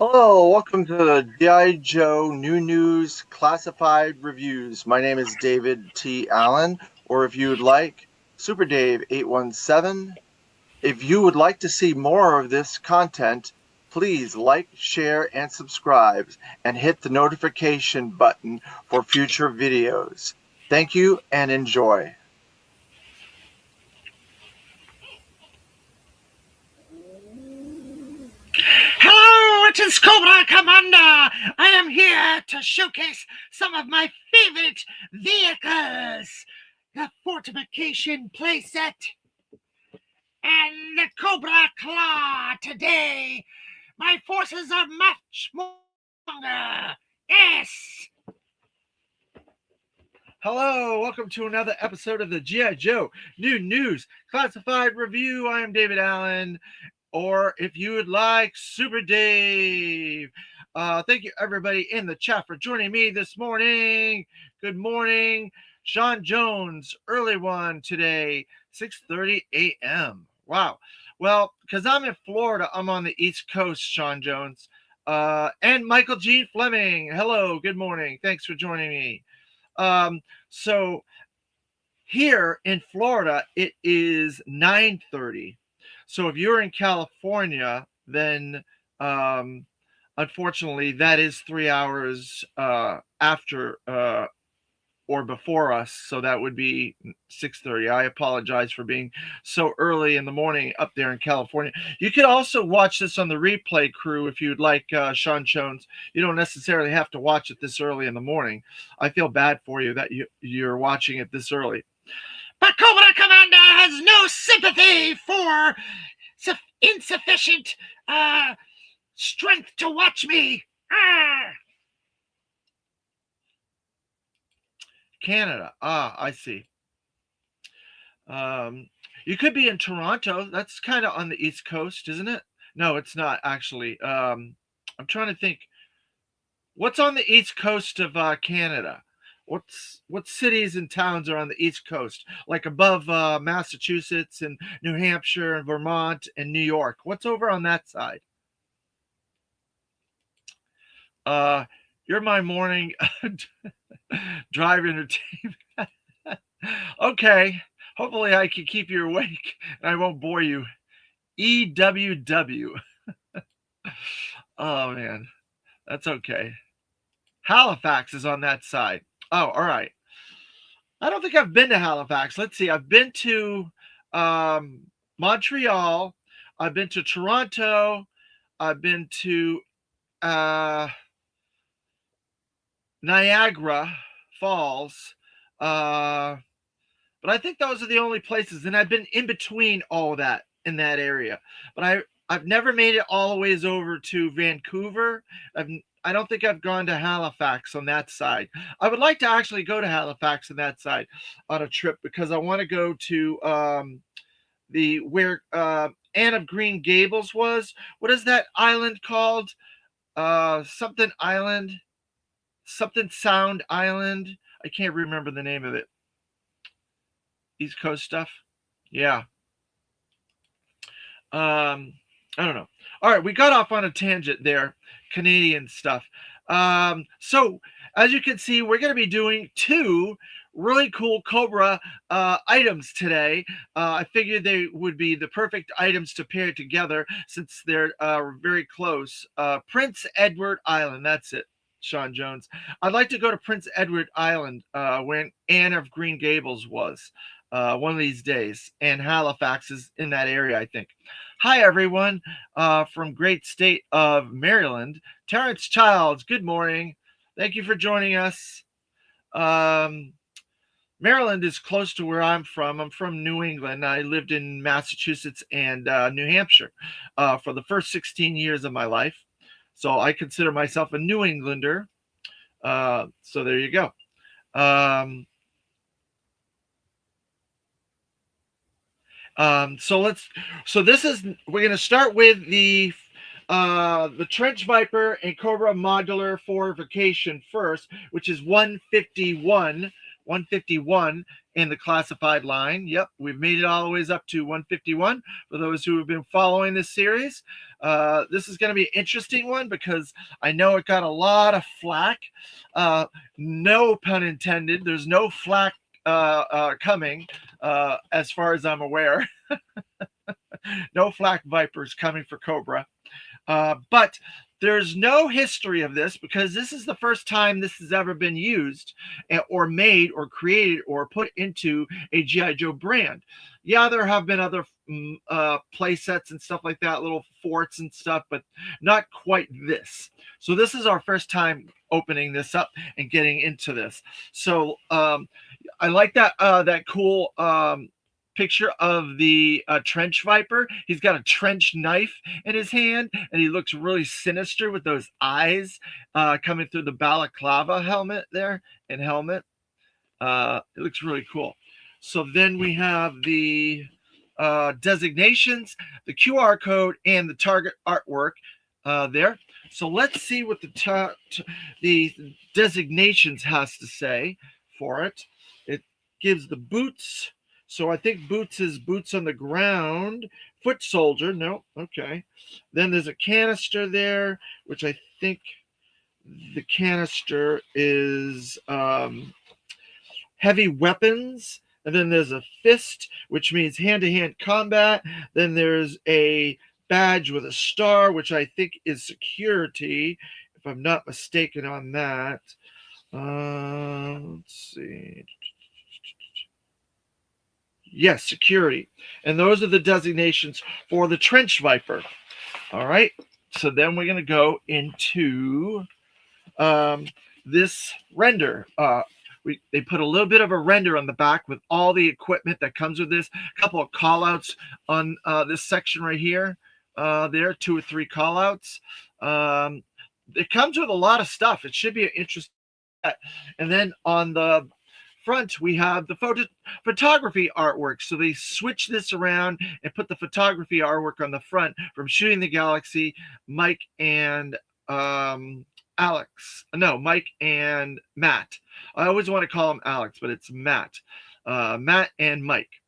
Hello, welcome to the G.I. Joe New News Classified Reviews. My name is David T. Allen, or if you would like, Super Dave 817. If you would like to see more of this content, please like, share, and subscribe, and hit the notification button for future videos. Thank you and enjoy. Hello, it is Cobra Commander. I am here to showcase some of my favorite vehicles. The Fortification playset and the Cobra Claw today. My forces are much more stronger. Yes. Hello, welcome to another episode of the G.I. Joe New News Classified Review. I am David Allen, or if you would like, Super Dave. Thank you, everybody in the chat, for joining me this morning. Good morning. Sean Jones, early one today, 6:30 a.m. Wow. Well, because I'm in Florida, I'm on the East Coast, Sean Jones. And Michael Gene Fleming. Hello, good morning. Thanks for joining me. So here in Florida, it is 9:30. So if you're in California, then unfortunately that is 3 hours after or before us. So that would be 6:30. I apologize for being so early in the morning up there in California. You could also watch this on the replay crew if you'd like, Sean Jones. You don't necessarily have to watch it this early in the morning. I feel bad for you that you're watching it this early. But Cobra Commander has no sympathy for insufficient strength to watch me. Canada. I see. You could be in Toronto. That's kind of on the East Coast, isn't it? No, it's not actually. I'm trying to think. What's on the East Coast of Canada? What cities and towns are on the East Coast, like above Massachusetts and New Hampshire and Vermont and New York? What's over on that side? You're my morning drive entertainment. Okay, hopefully I can keep you awake and I won't bore you. EWW. Oh man, that's okay. Halifax is on that side. Oh, all right. I don't think I've been to Halifax. Let's see. I've been to Montreal. I've been to Toronto. I've been to Niagara Falls. But I think those are the only places. And I've been in between all of that in that area. But I've never made it all the ways over to Vancouver. I don't think I've gone to Halifax on that side. I would like to actually go to Halifax on that side on a trip because I want to go to where Anne of Green Gables was. What is that island called? Something Island, something Sound Island. I can't remember the name of it. East Coast stuff. Yeah. I don't know. All right, we got off on a tangent there. Canadian stuff. So as you can see, we're going to be doing two really cool Cobra items today. I figured they would be the perfect items to pair together since they're very close. Prince Edward Island. That's it, Sean Jones. I'd like to go to Prince Edward Island where Anne of Green Gables was one of these days. And Halifax is in that area, I think. Hi, everyone, from great state of Maryland. Terrence Childs, good morning. Thank you for joining us. Maryland is close to where I'm from. I'm from New England. I lived in Massachusetts and New Hampshire for the first 16 years of my life. So I consider myself a New Englander. So there you go. So we're going to start with the Trench Viper and Cobra modular fortification first, which is 151, in the classified line. Yep, we've made it all the way up to 151 for those who have been following this series. This is going to be an interesting one because I know it got a lot of flack. No pun intended. There's no flack coming, as far as I'm aware. No flak vipers coming for Cobra. But there's no history of this because this is the first time this has ever been used or made or created or put into a G.I. Joe brand. Yeah, there have been other play sets and stuff like that, little forts and stuff, but not quite this. So this is our first time opening this up and getting into this. So I like that cool picture of the trench viper. He's got a trench knife in his hand and he looks really sinister with those eyes coming through the balaclava helmet there and helmet. It looks really cool. So then we have the designations, the QR code, and the target artwork there. So let's see what the designations has to say for it. It gives the boots. So I think boots is boots on the ground. Foot soldier, no, okay. Then there's a canister there, which I think the canister is heavy weapons. And then there's a fist, which means hand-to-hand combat. Then there's a badge with a star, which I think is security, if I'm not mistaken on that. Let's see. Yes, security. And those are the designations for the trench viper. All right. So then we're going to go into this render. They put a little bit of a render on the back with all the equipment that comes with this. A couple of call outs on this section right here. There, 2 or 3 call outs. It comes with a lot of stuff. It should be an interesting. And then on the front, we have the photography artwork. So they switch this around and put the photography artwork on the front from Shooting the Galaxy, Mike and Mike and Matt. I always want to call him Alex, but it's Matt. Matt and Mike.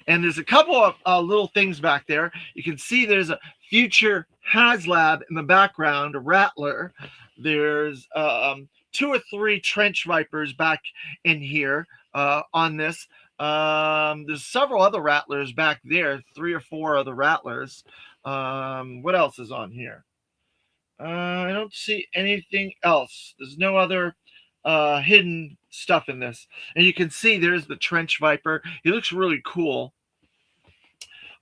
And there's a couple of little things back there. You can see there's a future C.L.A.W in the background, a Rattler. There's 2 or 3 trench vipers back in here on this. There's several other Rattlers back there, 3 or 4 other Rattlers. What else is on here? I don't see anything else. There's no other hidden stuff in this. And you can see there's the trench viper. He looks really cool.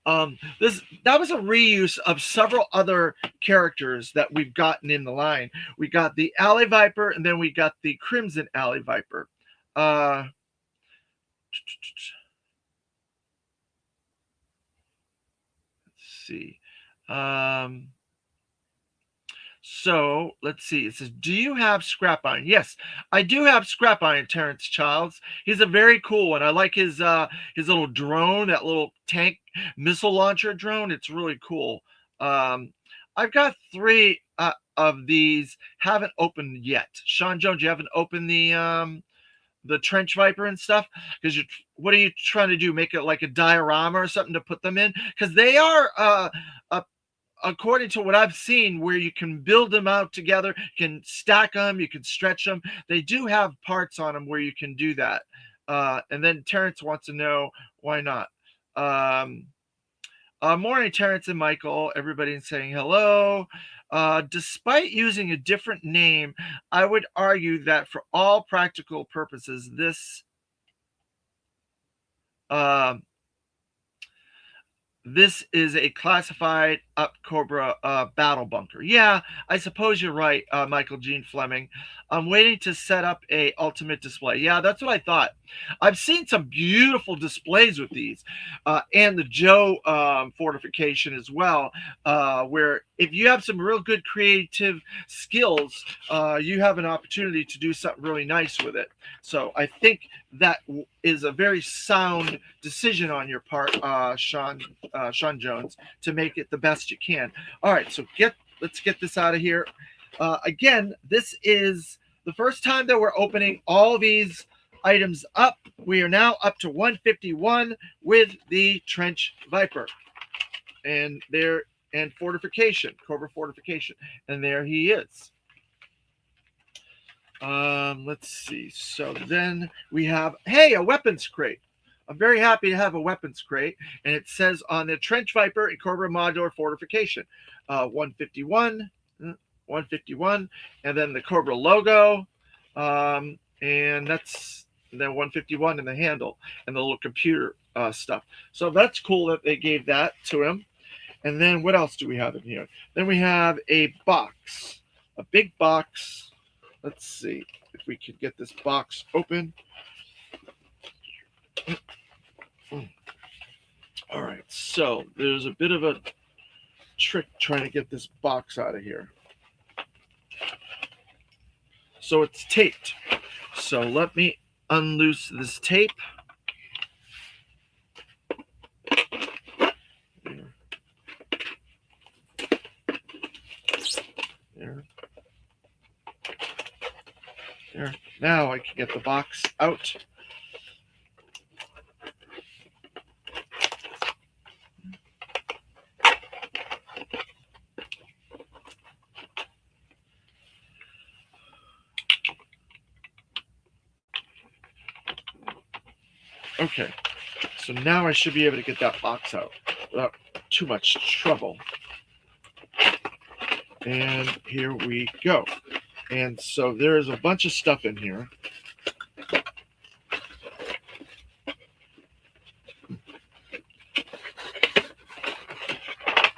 That was a reuse of several other characters that we've gotten in the line. We got the Alley Viper, and then we got the Crimson Alley Viper. Let's see. So let's see. It says, do you have scrap iron? Yes, I do have scrap iron, Terrence Childs. He's a very cool one. I like his little drone, that little tank missile launcher drone. It's really cool. I've got 3 of these. Haven't opened yet. Sean Jones, you haven't opened the trench viper and stuff? Because what are you trying to do? Make it like a diorama or something to put them in? Because they are according to what I've seen, where you can build them out together, you can stack them, you can stretch them. They do have parts on them where you can do that. And then Terrence wants to know why not. Morning, Terrence and Michael. Everybody's saying hello. Despite using a different name, I would argue that for all practical purposes, this is a classified up Cobra battle bunker. Yeah, I suppose you're right, Michael Gene Fleming. I'm waiting to set up a ultimate display. Yeah, that's what I thought. I've seen some beautiful displays with these, and the Joe fortification as well, where if you have some real good creative skills, you have an opportunity to do something really nice with it. So I think that is a very sound decision on your part, Sean Jones, to make it the best you can. All right, so let's get this out of here. Again, this is the first time that we're opening all these items up. We are now up to 151 with the Trench Viper. And there, and fortification, Cobra fortification. And there he is. Let's see. So then we have, hey, a weapons crate. I'm very happy to have a weapons crate. And it says on the Trench Viper and Cobra modular fortification, 151, 151, and then the Cobra logo. And that's then 151 in the handle and the little computer stuff. So that's cool that they gave that to him. And then what else do we have in here? Then we have a box, a big box. Let's see if we can get this box open. All right, so there's a bit of a trick trying to get this box out of here. So it's taped. So let me unloose this tape. There. There. Now I can get the box out. Okay, so now I should be able to get that box out without too much trouble. And here we go. And so there's a bunch of stuff in here.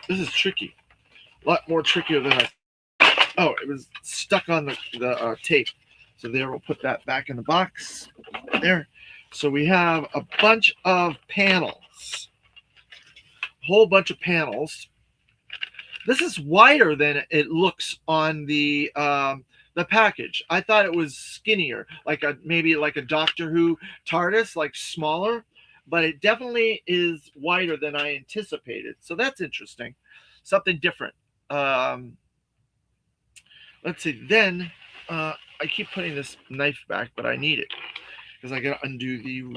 This is tricky. A lot more trickier than I... Oh, it was stuck on the tape. So there, we'll put that back in the box. There. So we have a bunch of panels. A whole bunch of panels. This is wider than it looks on the package. I thought it was skinnier, like maybe like a Doctor Who TARDIS, like smaller, but it definitely is wider than I anticipated. So that's interesting. Something different. Let's see. Then I keep putting this knife back, but I need it because I got to undo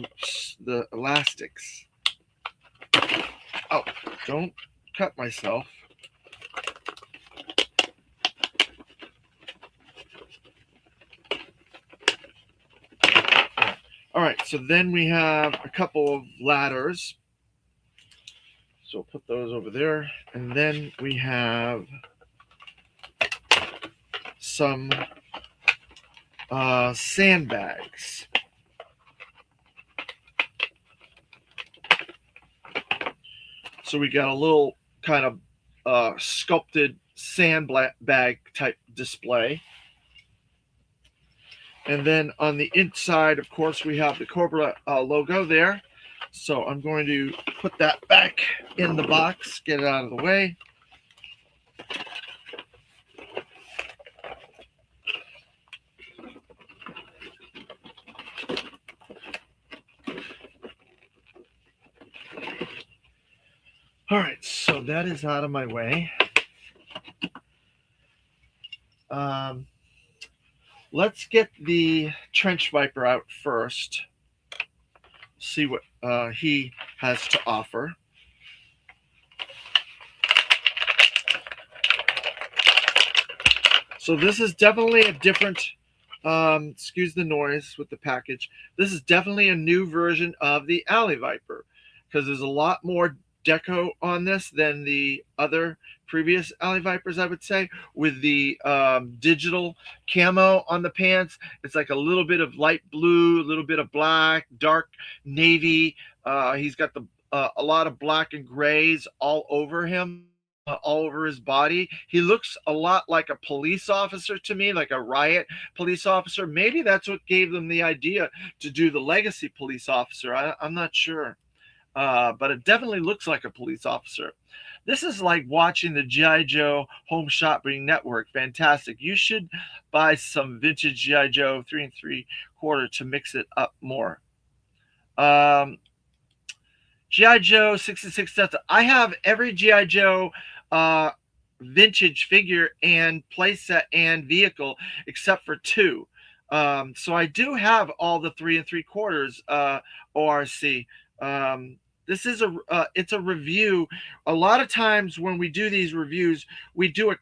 the elastics. Oh, don't cut myself. All right, so then we have a couple of ladders. So we'll put those over there. And then we have some sandbags. So we got a little kind of sculpted sandbag type display. And then on the inside, of course, we have the Cobra logo there. So I'm going to put that back in the box, get it out of the way. All right, so that is out of my way. Let's get the Trench Viper out first. See what he has to offer. So this is definitely a different, excuse the noise with the package. This is definitely a new version of the Alley Viper because there's a lot more deco on this than the other previous Alley Vipers, I would say, with the digital camo on the pants. It's like a little bit of light blue, a little bit of black, dark navy. He's got a lot of black and grays all over him, all over his body. He looks a lot like a police officer to me, like a riot police officer. Maybe that's what gave them the idea to do the Legacy police officer. I'm not sure. But it definitely looks like a police officer. This is like watching the G.I. Joe Home Shopping Network. Fantastic. You should buy some vintage G.I. Joe 3 3/4 to mix it up more. G.I. Joe 66 Delta. I have every G.I. Joe vintage figure and playset and vehicle except for two. So I do have all the 3 3/4 ORC. This is it's a review. A lot of times when we do these reviews, we do a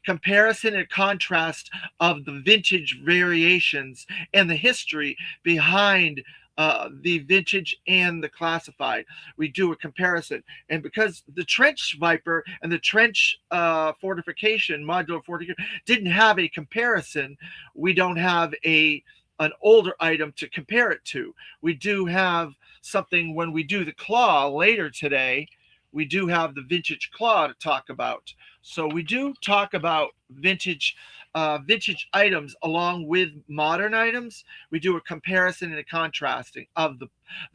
comparison and contrast of the vintage variations and the history behind the vintage and the classified. We do a comparison, and because the trench Viper and the trench fortification modular fortification didn't have a comparison, we don't have an older item to compare it to. We do have something when we do the claw later today. We do have the vintage claw to talk about. So we do talk about vintage items along with modern items. We do a comparison and a contrasting of the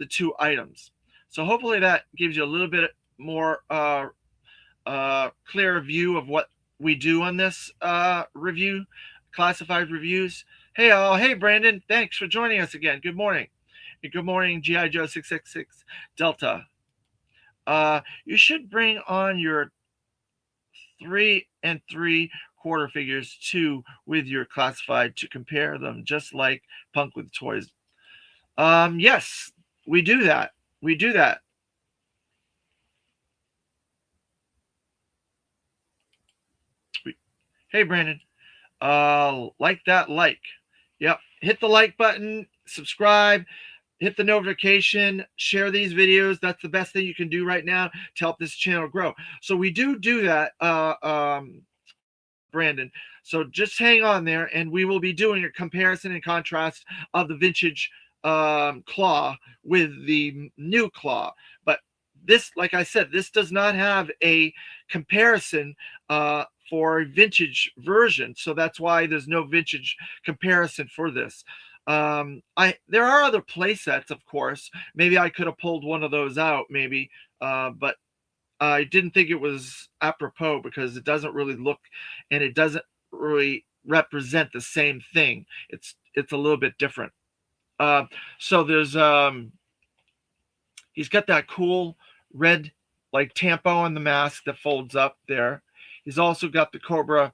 two items. So hopefully that gives you a little bit more clearer view of what we do on this review, classified reviews. Hey all, hey Brandon, thanks for joining us again. Good morning. Good morning, G.I. Joe 666 Delta. You should bring on your 3 3/4 figures too with your classified to compare them, just like Punk with Toys. Yes, we do that. We do that. Hey Brandon, like that like. Yep, hit the like button, subscribe, hit the notification, share these videos. That's the best thing you can do right now to help this channel grow. So we do that, Brandon. So just hang on there, and we will be doing a comparison and contrast of the vintage claw with the new claw. But this, like I said, this does not have a comparison for a vintage version. So that's why there's no vintage comparison for this. There are other play sets, of course. Maybe I could have pulled one of those out, maybe, but I didn't think it was apropos because it doesn't really look, and it doesn't really represent the same thing. It's a little bit different. So there's he's got that cool red like tampo on the mask that folds up there. He's also got the Cobra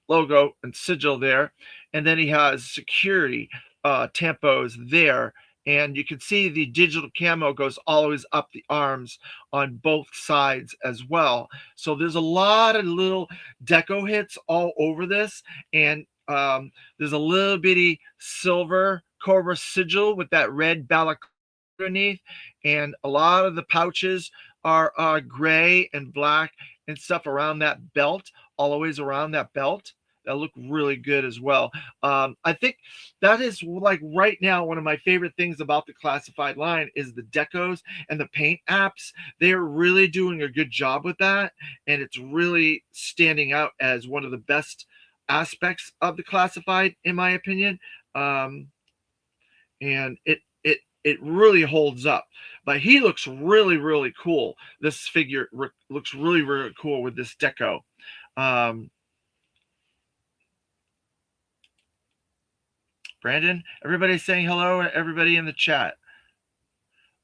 logo and sigil there, and then he has security tampos there, and you can see the digital camo goes always up the arms on both sides as well. So there's a lot of little deco hits all over this, and there's a little bitty silver Cobra sigil with that red balaclava underneath, and a lot of the pouches are gray and black and stuff around that belt, all the ways around that belt. That look really good as well. I think that is, like, right now, one of my favorite things about the classified line is the decos and the paint apps. They're really doing a good job with that, and it's really standing out as one of the best aspects of the classified, in my opinion. And it really holds up. But he looks really, really cool. This figure looks really, really cool with this deco. Brandon, everybody's saying hello, everybody in the chat.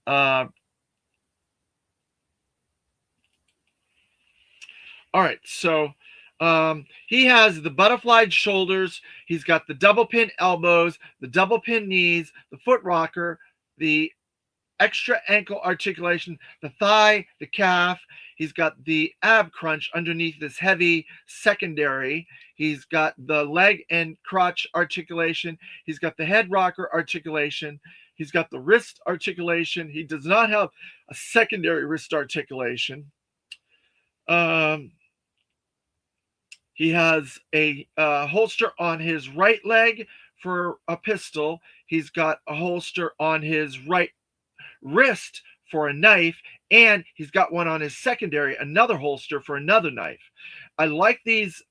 All right, so he has the butterflied shoulders. He's got the double pin elbows, the double pin knees, the foot rocker, the extra ankle articulation, the thigh, the calf. He's got the ab crunch underneath this heavy secondary. He's got the leg and crotch articulation. He's got the head rocker articulation. He's got the wrist articulation. He does not have a secondary wrist articulation. He has a holster on his right leg for a pistol. He's got a holster on his right wrist for a knife, and he's got one on his secondary, another holster for another knife. I like these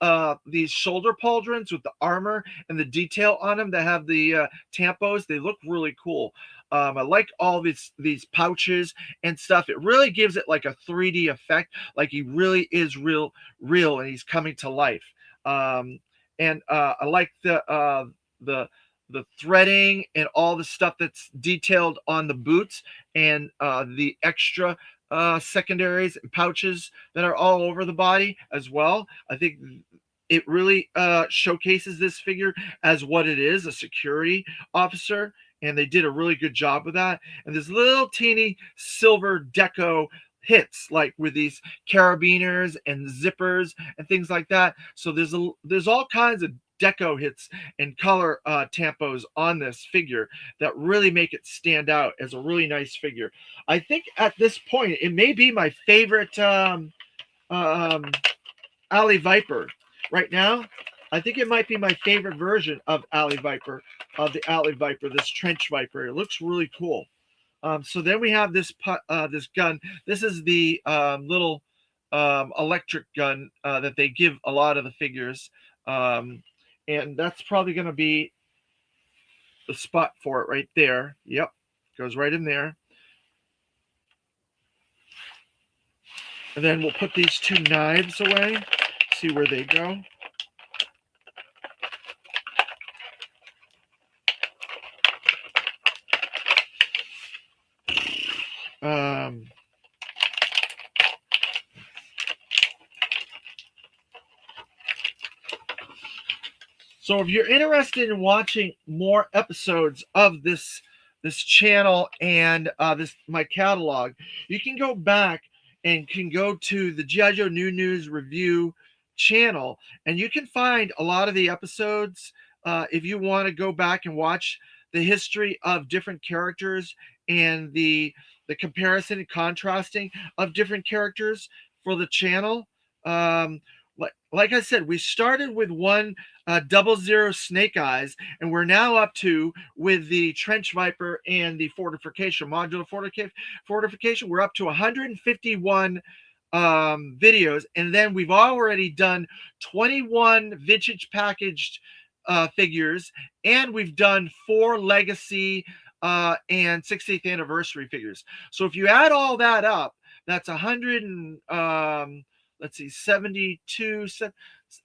shoulder pauldrons with the armor and the detail on them that have the tampos. They look really cool. I like all these pouches and stuff. It really gives it like a 3D effect, like he really is real, and he's coming to life. And I like the threading and all the stuff that's detailed on the boots, and the extra secondaries and pouches that are all over the body as well. I think it really showcases this figure as what it is, a security officer. And they did a really good job with that. And this little teeny silver deco hits, like with these carabiners and zippers and things like that. So there's all kinds of deco hits and color tampos on this figure that really make it stand out as a really nice figure. I think at this point it may be my favorite Alley Viper right now. I think it might be my favorite version of Alley Viper, of the Alley Viper, this trench viper. It looks really cool. So then we have this this gun. This is the little electric gun that they give a lot of the figures. And that's probably going to be the spot for it right there. Yep, goes right in there. And then we'll put these two knives away, see where they go. So if you're interested in watching more episodes of this channel and this my catalog, you can go back and can go to the G.I. Joe New News Review channel, and you can find a lot of the episodes if you want to go back and watch the history of different characters and the comparison and contrasting of different characters for the channel. Like I said, we started with one 00 Snake Eyes, and we're now up to, with the Trench Viper and the fortification, modular fortification, we're up to 151 videos, and then we've already done 21 vintage packaged figures, and we've done 4 legacy and 60th anniversary figures. So if you add all that up, that's 100 and let's see, 72,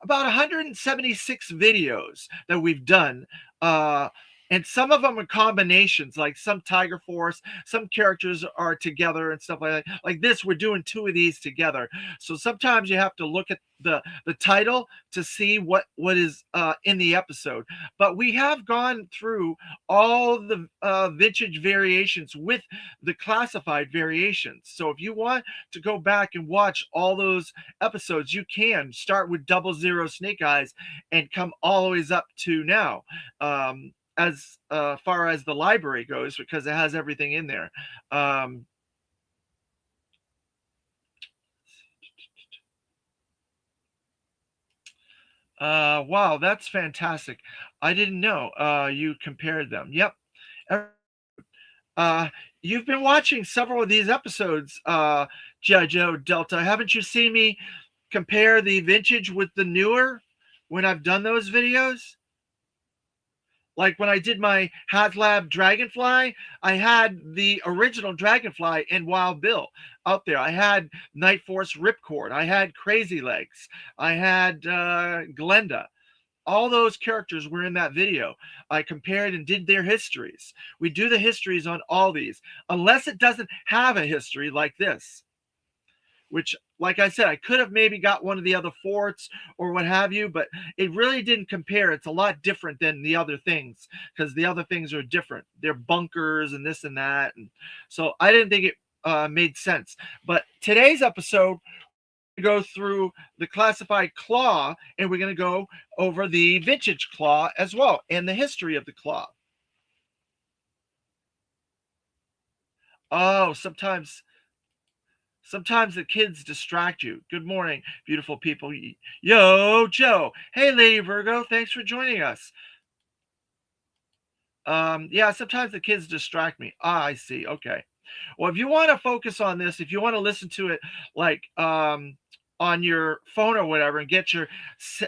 about 176 videos that we've done. And some of them are combinations, like some Tiger Force, some characters are together and stuff like that. Like this, we're doing 2 of these together. So sometimes you have to look at the title to see what is in the episode. But we have gone through all the vintage variations with the classified variations. So if you want to go back and watch all those episodes, you can start with 00 Snake Eyes and come all the ways up to now. As far as the library goes, because it has everything in there. Wow, that's fantastic. I didn't know you compared them. Yep. You've been watching several of these episodes, G.I. Joe Delta. Haven't you seen me compare the vintage with the newer when I've done those videos? Like when I did my C.L.A.W Dragonfly, I had the original Dragonfly and Wild Bill out there. I had Night Force Ripcord. I had Crazy Legs. I had Glenda. All those characters were in that video. I compared and did their histories. We do the histories on all these, unless it doesn't have a history like this, which, like I said, I could have maybe got one of the other forts or what have you, but it really didn't compare. It's a lot different than the other things, because the other things are different. They're bunkers and this and that. And so I didn't think it made sense. But today's episode, we're going to go through the classified claw, and we're going to go over the vintage claw as well, and the history of the claw. Oh, sometimes the kids distract you. Good morning, beautiful people. Yo, Joe. Hey, Lady Virgo. Thanks for joining us. Yeah, sometimes the kids distract me. Ah, I see. Okay. Well, if you want to focus on this, if you want to listen to it like on your phone or whatever, and get your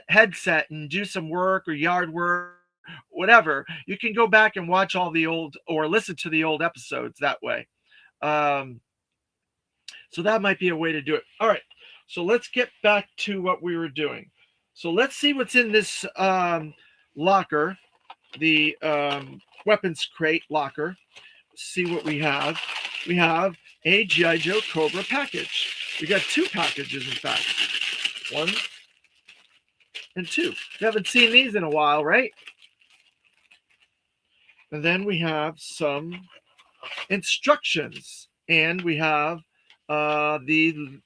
headset and do some work or yard work, whatever, you can go back and watch all the old, or listen to the old episodes that way. So that might be a way to do it. All right. So let's get back to what we were doing. So let's see what's in this locker, the weapons crate locker. See what we have. We have a G.I. Joe Cobra package. We got 2 packages, in fact. One and 2. We haven't seen these in a while, right? And then we have some instructions, and we have the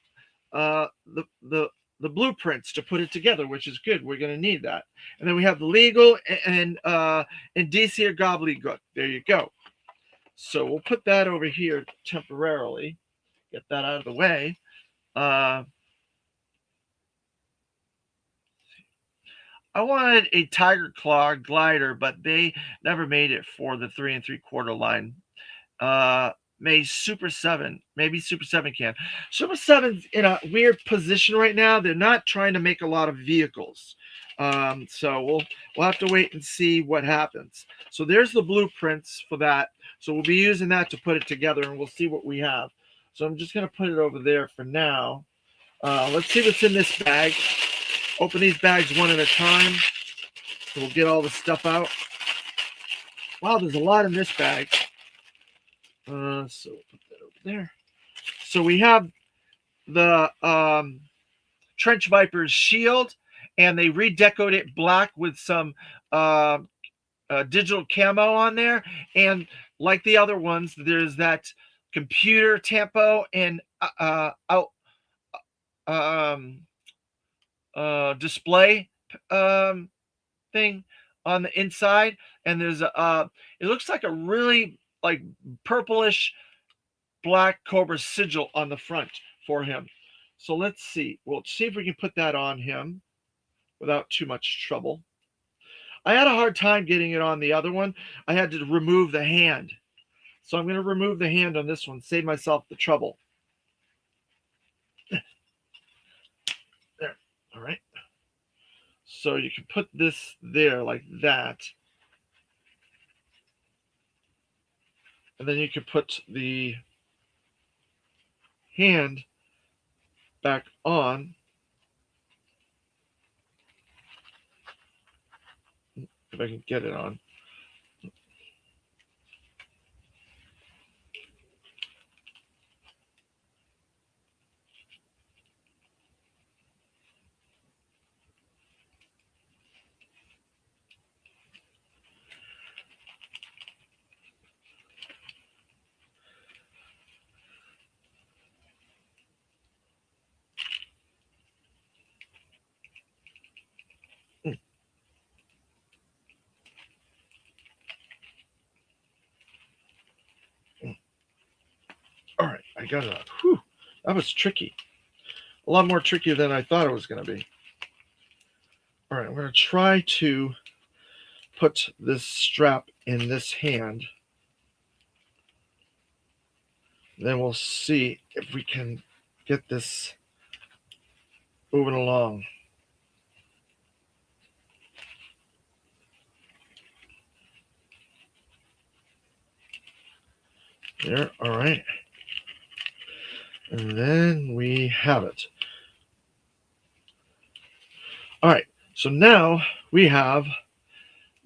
blueprints to put it together, which is good. We're going to need that. And then we have the legal and DC or gobbledygook. There you go. So we'll put that over here temporarily. Get that out of the way. I wanted a Tiger Claw glider, but they never made it for the 3 3/4 line. Maybe Super 7 can. Super 7's in a weird position right now. They're not trying to make a lot of vehicles. So we'll have to wait and see what happens. So there's the blueprints for that. So we'll be using that to put it together, and we'll see what we have. So I'm just going to put it over there for now. Let's see what's in this bag. Open these bags one at a time. So we'll get all the stuff out. Wow, there's a lot in this bag. So we'll put that over there. So we have the Trench Viper's shield, and they redecorated it black with some digital camo on there. And like the other ones, there's that computer tempo and display thing on the inside. And there's it looks like a really like purplish black Cobra sigil on the front for him. So let's see. We'll see if we can put that on him without too much trouble. I had a hard time getting it on the other one. I had to remove the hand. So I'm going to remove the hand on this one, save myself the trouble. There. All right. So you can put this there like that. And then you can put the hand back on. If I can get it on. All right, I got it on. Whew, that was tricky. A lot more tricky than I thought it was going to be. All right, I'm going to try to put this strap in this hand. Then we'll see if we can get this moving along. There, all right. And then we have it. All right, so now we have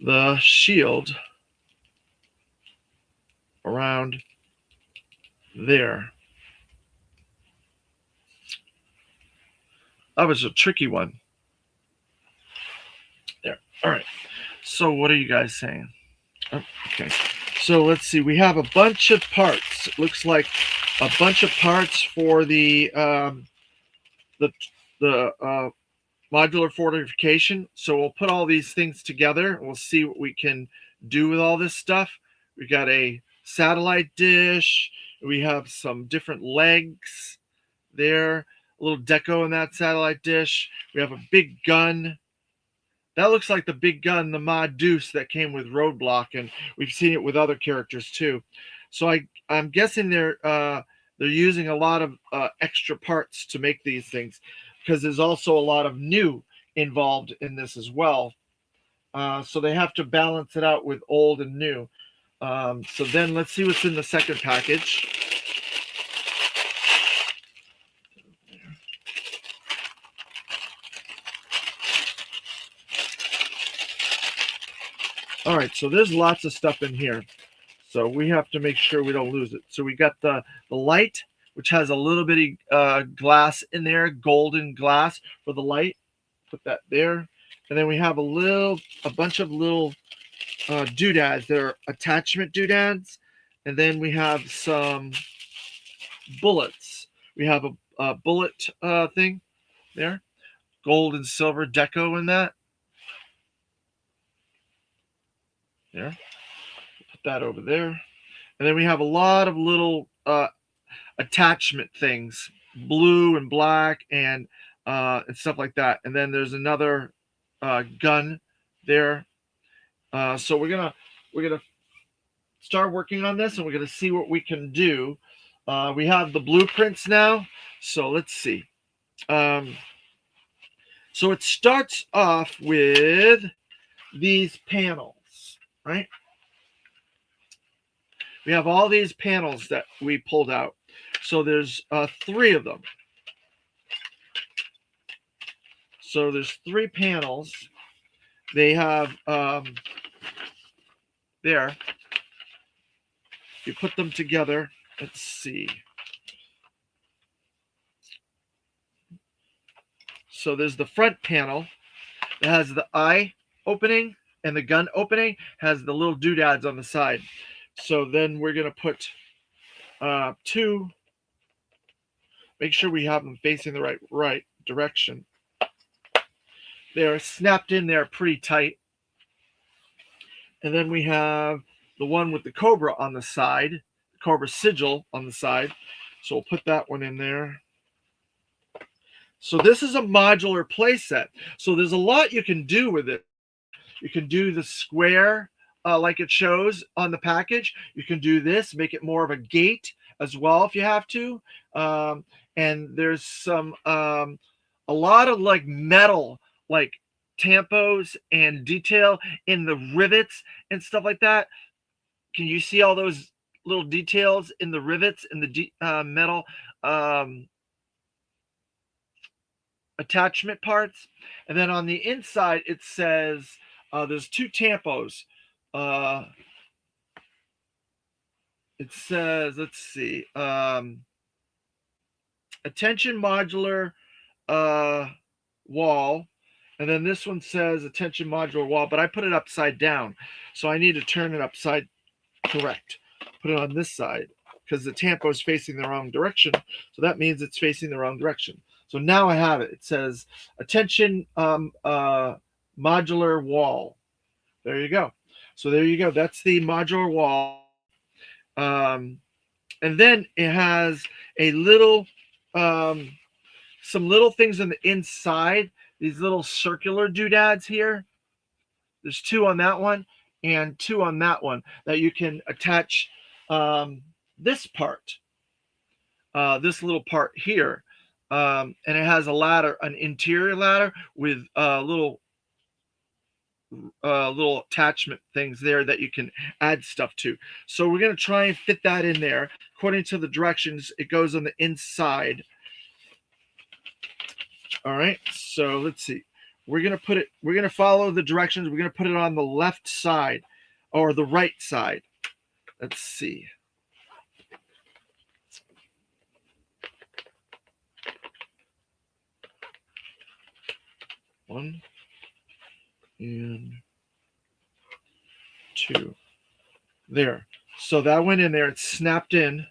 the shield around there. That was a tricky one. There, all right. So what are you guys saying? Oh, okay, so let's see. We have a bunch of parts. It looks like a bunch of parts for the modular fortification. So we'll put all these things together. We'll see what we can do with all this stuff. We got a satellite dish. We have some different legs there. A little deco in that satellite dish. We have a big gun. That looks like the big gun, the Mod Deuce that came with Roadblock, and we've seen it with other characters too. So I'm guessing they're using a lot of extra parts to make these things, because there's also a lot of new involved in this as well. So they have to balance it out with old and new. So then let's see what's in the second package. All right, so there's lots of stuff in here. So we have to make sure we don't lose it. So we got the light, which has a little bitty glass in there, golden glass for the light. Put that there. And then we have a bunch of little doodads. They're attachment doodads. And then we have some bullets. We have a bullet thing there, gold and silver deco in that. There, put that over there. And then we have a lot of little attachment things, blue and black and stuff like that. And then there's another gun there. So we're gonna start working on this, and we're gonna see what we can do. We have the blueprints now, so let's see. So it starts off with these panels, right? We have all these panels that we pulled out. So there's 3 of them. So there's 3 panels. They have there. You put them together. Let's see. So there's the front panel that has the eye opening, and the gun opening has the little doodads on the side. So then we're going to put 2. Make sure we have them facing the right direction. They're snapped in there pretty tight. And then we have the one with the Cobra on the side, the Cobra sigil on the side. So we'll put that one in there. So this is a modular playset. So there's a lot you can do with it. You can do the square like it shows on the package. You can do this, make it more of a gate as well if you have to. And there's some a lot of like metal, like tampos and detail in the rivets and stuff like that. Can you see all those little details in the rivets and the metal attachment parts? And then on the inside it says there's 2 tampos. It says, let's see, attention modular wall, and then this one says attention modular wall, but I put it upside down, so I need to turn it upside correct. Put it on this side because the tampo is facing the wrong direction, so that means it's facing the wrong direction. So now I have it. It says attention modular wall. There you go. So there you go. That's the modular wall. And then it has a little some little things on the inside, these little circular doodads here. There's 2 on that one and 2 on that one that you can attach this part, this little part here. And it has a ladder, an interior ladder with little attachment things there that you can add stuff to. So we're going to try and fit that in there. According to the directions, it goes on the inside. All right, so let's see. We're going to follow the directions. We're going to put it on the left side or the right side. Let's see. One and 2. There. So that went in there. It's snapped in.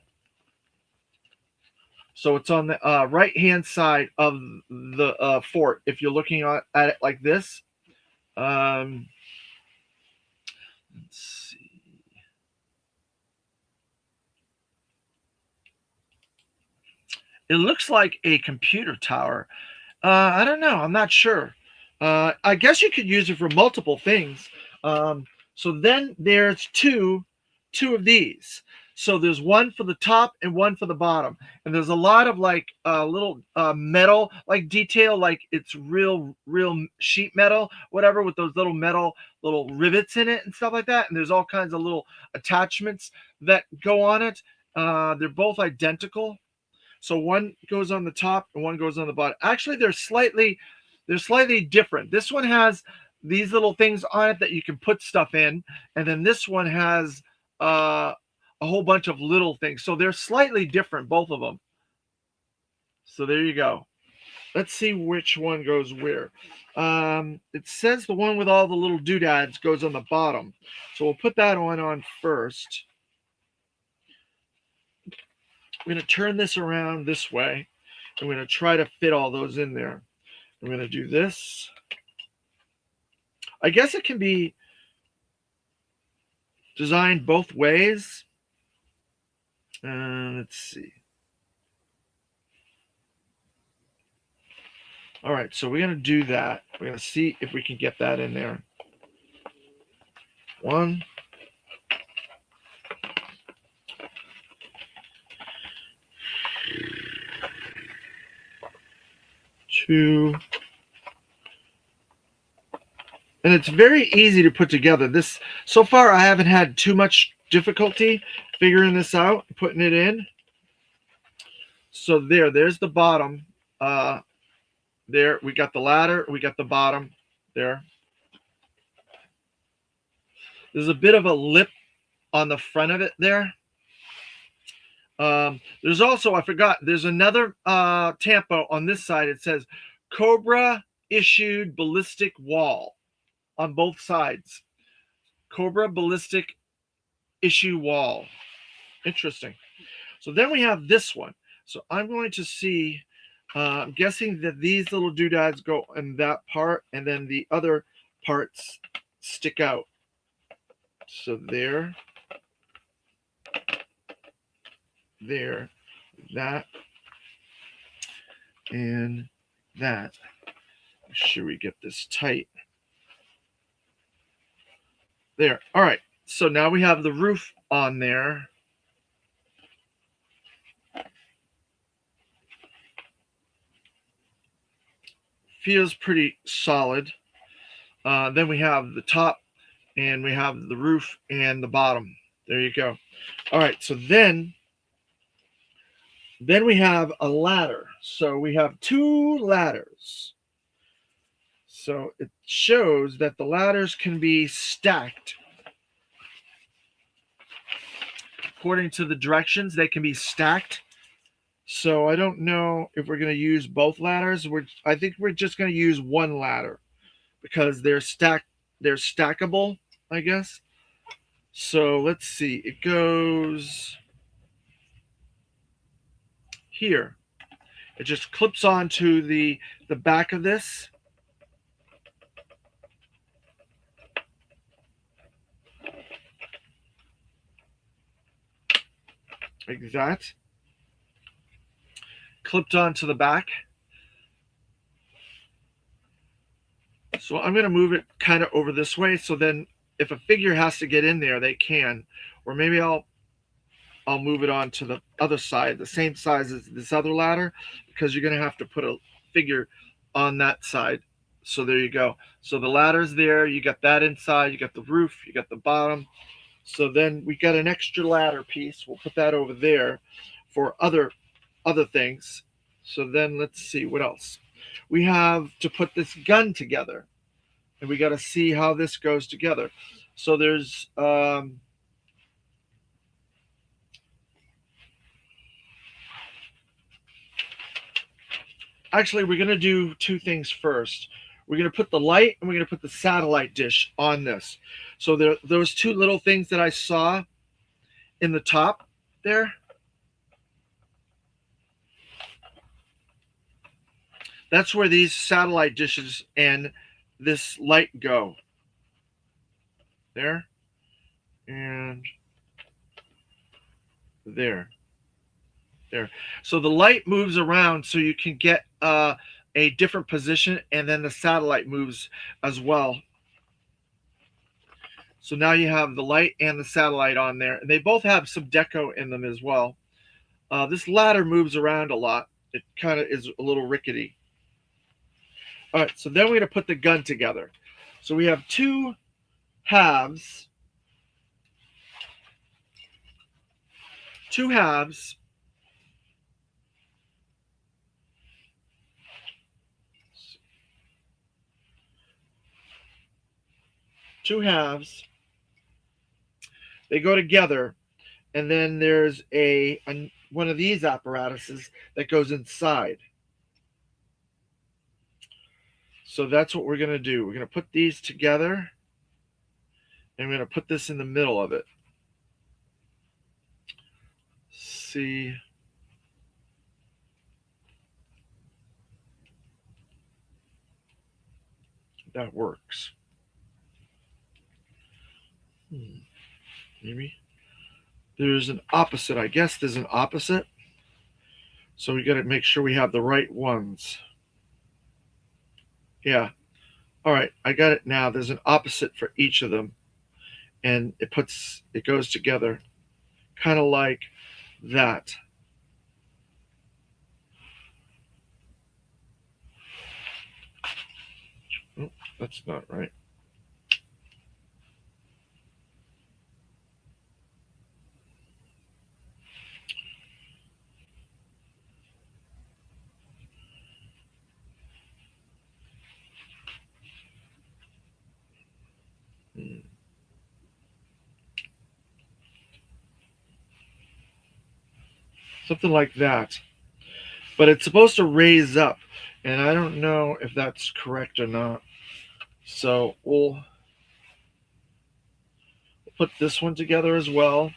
So it's on the right-hand side of the fort. If you're looking at it like this. Let's see. It looks like a computer tower. I don't know. I'm not sure. I guess you could use it for multiple things. So then there's two of these. So there's one for the top and one for the bottom. And there's a lot of like little metal like detail, like it's real sheet metal, whatever, with those little metal little rivets in it and stuff like that. And there's all kinds of little attachments that go on it. They're both identical. So one goes on the top and one goes on the bottom. Actually, they're slightly different. This one has these little things on it that you can put stuff in, and then this one has a whole bunch of little things. So they're slightly different, both of them. So there you go. let's see which one goes where. It says the one with all the little doodads goes on the bottom. So we'll put that one on first. We're going to turn this around this way. I'm going to try to fit all those in there. I'm going to do this. I guess it can be designed both ways. Let's see. All right, so we're going to do that. We're going to see if we can get that in there. 1, 2, and it's very easy to put together. This, so far, I haven't had too much difficulty figuring this out, putting it in. So there's the bottom. There, we got the ladder, we got the bottom there. There's a bit of a lip on the front of it there. There's also, I forgot, there's another tampo on this side. It says Cobra issued ballistic wall on both sides. Cobra ballistic issue wall. Interesting. So then we have this one. So I'm going to see, I'm guessing that these little doodads go in that part, and then the other parts stick out. So there, that, and that. Make sure we get this tight. There. All right. So now we have the roof on there. Feels pretty solid. Then we have the top, and we have the roof and the bottom. There you go. All right. So then we have a ladder. So we have 2 ladders. So it shows that the ladders can be stacked. According to the directions, they can be stacked. So I don't know if we're going to use both ladders. I think we're just going to use one ladder because they're stackable, I guess. So let's see. It goes here. It just clips onto the back of this. Like that. Clipped onto the back. So I'm going to move it kind of over this way, so then if a figure has to get in there, they can. Or maybe I'll move it on to the other side, the same size as this other ladder, because you're going to have to put a figure on that side. So there you go. So the ladder's there. You got that inside. You got the roof. You got the bottom. So then we got an extra ladder piece. We'll put that over there for other things. So then let's see what else. We have to put this gun together, and we got to see how this goes together. So there's actually, we're going to do 2 things first. We're going to put the light, and we're going to put the satellite dish on this. So those 2 little things that I saw in the top there, that's where these satellite dishes and this light go. There. And there. There. So the light moves around so you can get a different position, and then the satellite moves as well. So now you have the light and the satellite on there, and they both have some deco in them as well. This ladder moves around a lot. It kind of is a little rickety. All right, so then we're going to put the gun together. So we have 2 halves. 2 halves. Two halves. They go together, and then there's one of these apparatuses that goes inside. So that's what we're going to do. We're going to put these together, and we're going to put this in the middle of it. See. That works. Maybe there's an opposite. I guess there's an opposite. So we got to make sure we have the right ones. Yeah. All right. I got it now. There's an opposite for each of them. And it goes together kind of like that. Oh, that's not right. Something like that. But it's supposed to raise up, and I don't know if that's correct or not. So we'll put this one together as well.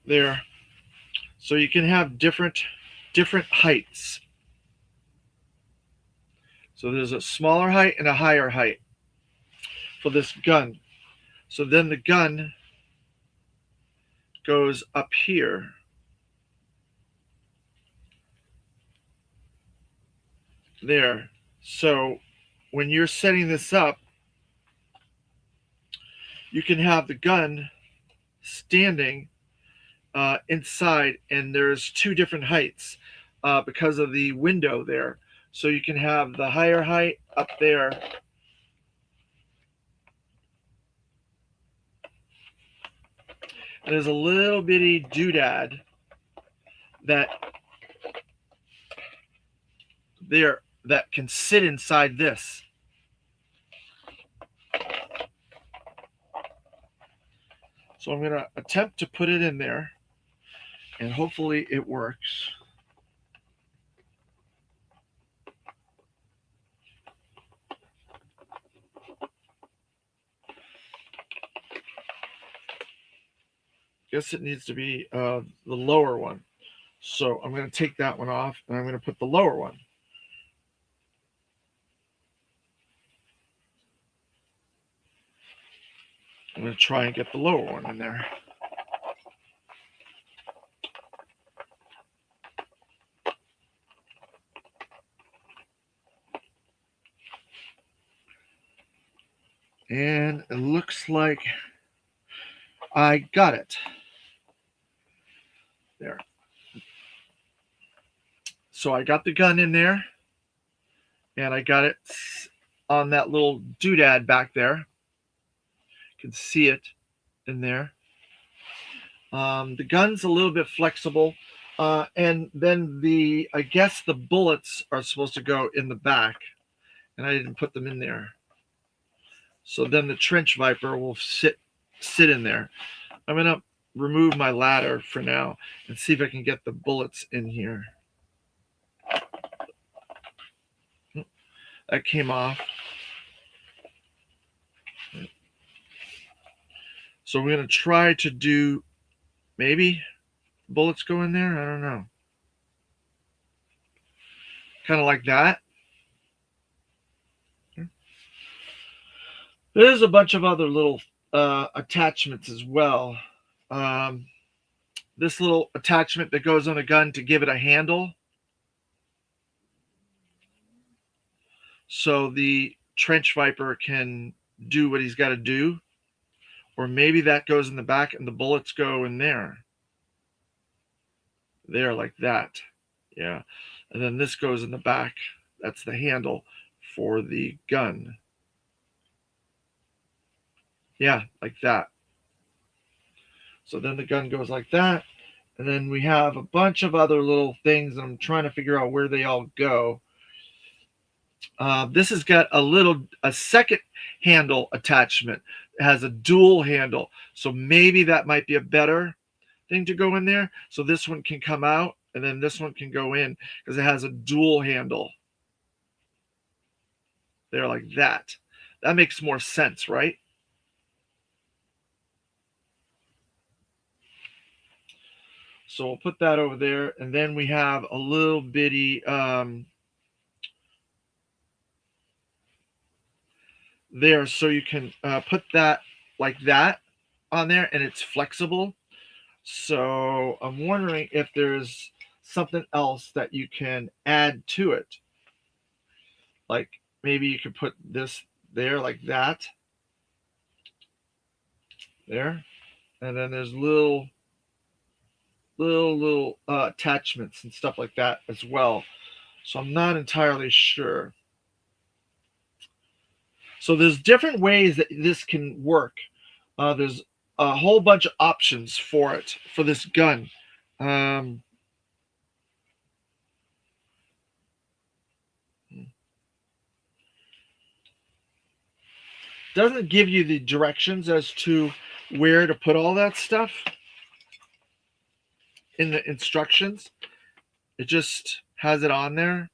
There. So you can have different heights. So there's a smaller height and a higher height for this gun. So then the gun goes up here. There. So when you're setting this up, you can have the gun standing inside, and there's two different heights because of the window there. So you can have the higher height up there. And there's a little bitty doodad that can sit inside this. So I'm going to attempt to put it in there, and hopefully it works. Guess it needs to be the lower one. So I'm going to take that one off, and I'm going to put the lower one. I'm going to try and get the lower one in there. And it looks like I got it. There. So I got the gun in there, and I got it on that little doodad back there. You can see it in there. The gun's a little bit flexible, and then I guess the bullets are supposed to go in the back, and I didn't put them in there. So then the trench viper will sit in there. I'm going to remove my ladder for now and see if I can get the bullets in here. That came off. So we're going to try to do, maybe bullets go in there. I don't know. Kind of like that. There's a bunch of other little attachments as well. This little attachment that goes on a gun to give it a handle. So the trench viper can do what he's got to do. Or maybe that goes in the back and the bullets go in there. There, like that. Yeah. And then this goes in the back. That's the handle for the gun. Yeah, like that. So then the gun goes like that. And then we have a bunch of other little things. And I'm trying to figure out where they all go. This has got a second handle attachment. It has a dual handle. So maybe that might be a better thing to go in there. So this one can come out and then this one can go in because it has a dual handle. There, like that. That makes more sense, right? So we'll put that over there. And then we have a little bitty there, so you can put that like that on there, and it's flexible. So I'm wondering if there's something else that you can add to it. Like maybe you could put this there like that. There. And then there's little attachments and stuff like that as well. So I'm not entirely sure. So there's different ways that this can work. There's a whole bunch of options for it, for this gun. Doesn't give you the directions as to where to put all that stuff in the instructions. It just has it on there.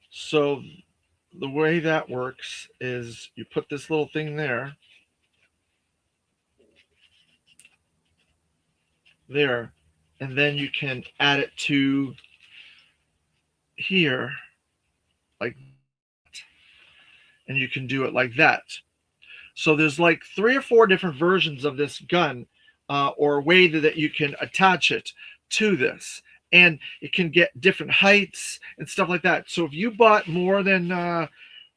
So the way that works is you put this little thing there, and then you can add it to here, like that, and you can do it like that. So there's like 3 or 4 different versions of this gun, or a way that you can attach it to this. And it can get different heights and stuff like that. So if you bought more than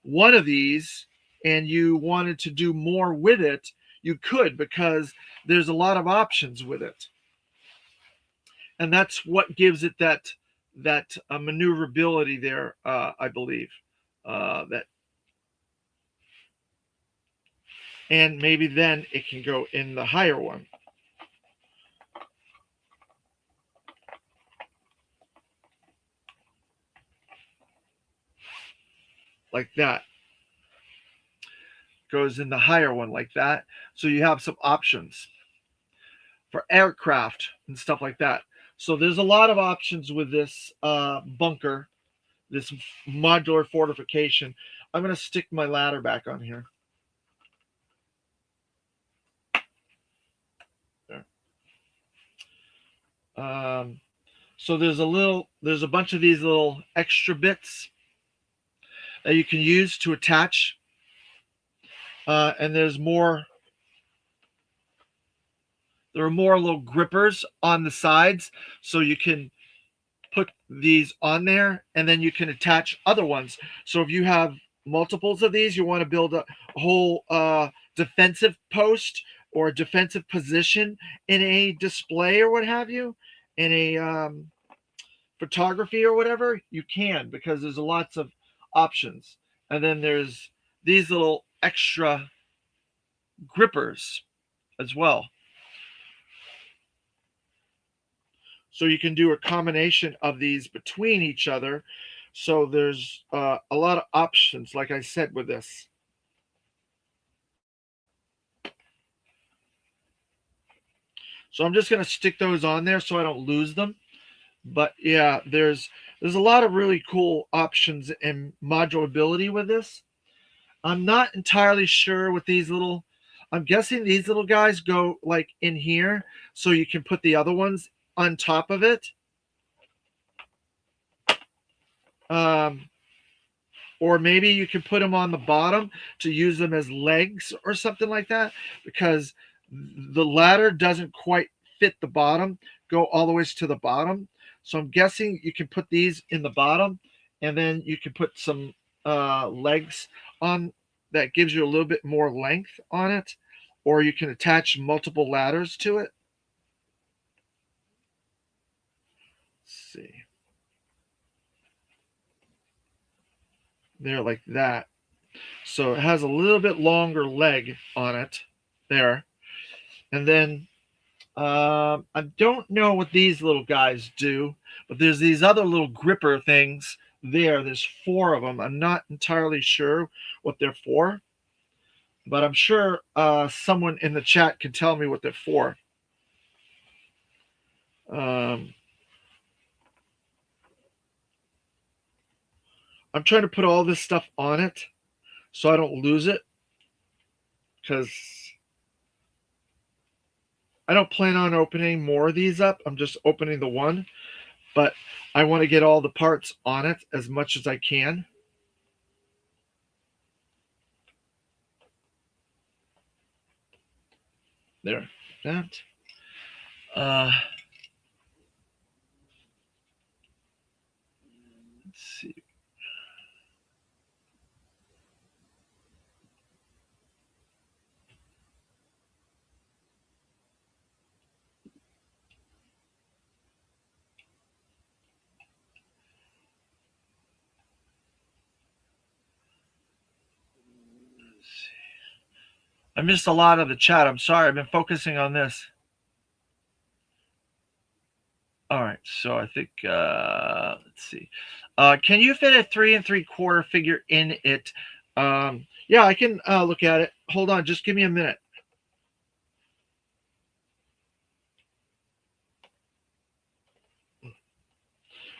one of these and you wanted to do more with it, you could, because there's a lot of options with it. And that's what gives it that maneuverability there, I believe. That, and maybe then it can go in the higher one. Like that. Goes in the higher one like that. So you have some options for aircraft and stuff like that. So there's a lot of options with this bunker, this modular fortification. I'm going to stick my ladder back on here. There. So there's a bunch of these little extra bits that you can use to attach. And there are more little grippers on the sides, so you can put these on there, and then you can attach other ones. So if you have multiples of these, you want to build a whole defensive post or a defensive position in a display or what have you, in a photography or whatever, you can, because there's lots of options. And then there's these little extra grippers as well. So you can do a combination of these between each other. So there's a lot of options, like I said, with this. So I'm just going to stick those on there so I don't lose them. But yeah, there's a lot of really cool options and modulability with this. I'm not entirely sure with these little, I'm guessing these little guys go like in here, so you can put the other ones on top of it. or maybe you can put them on the bottom to use them as legs or something like that, because the ladder doesn't quite fit the bottom, go all the way to the bottom. So I'm guessing you can put these in the bottom, and then you can put some legs on that gives you a little bit more length on it, or you can attach multiple ladders to it. Let's see. There, like that. So it has a little bit longer leg on it there. And then I don't know what these little guys do, but there's these other little gripper things there. There's 4 of them. I'm not entirely sure what they're for, but I'm sure someone in the chat can tell me what they're for. I'm trying to put all this stuff on it so I don't lose it, because I don't plan on opening more of these up. I'm just opening the one, but I want to get all the parts on it as much as I can. There, that. Let's see. I missed a lot of the chat. I'm sorry. I've been focusing on this. All right. So I think, let's see. Can you fit a 3 3/4 figure in it? Yeah, I can look at it. Hold on. Just give me a minute.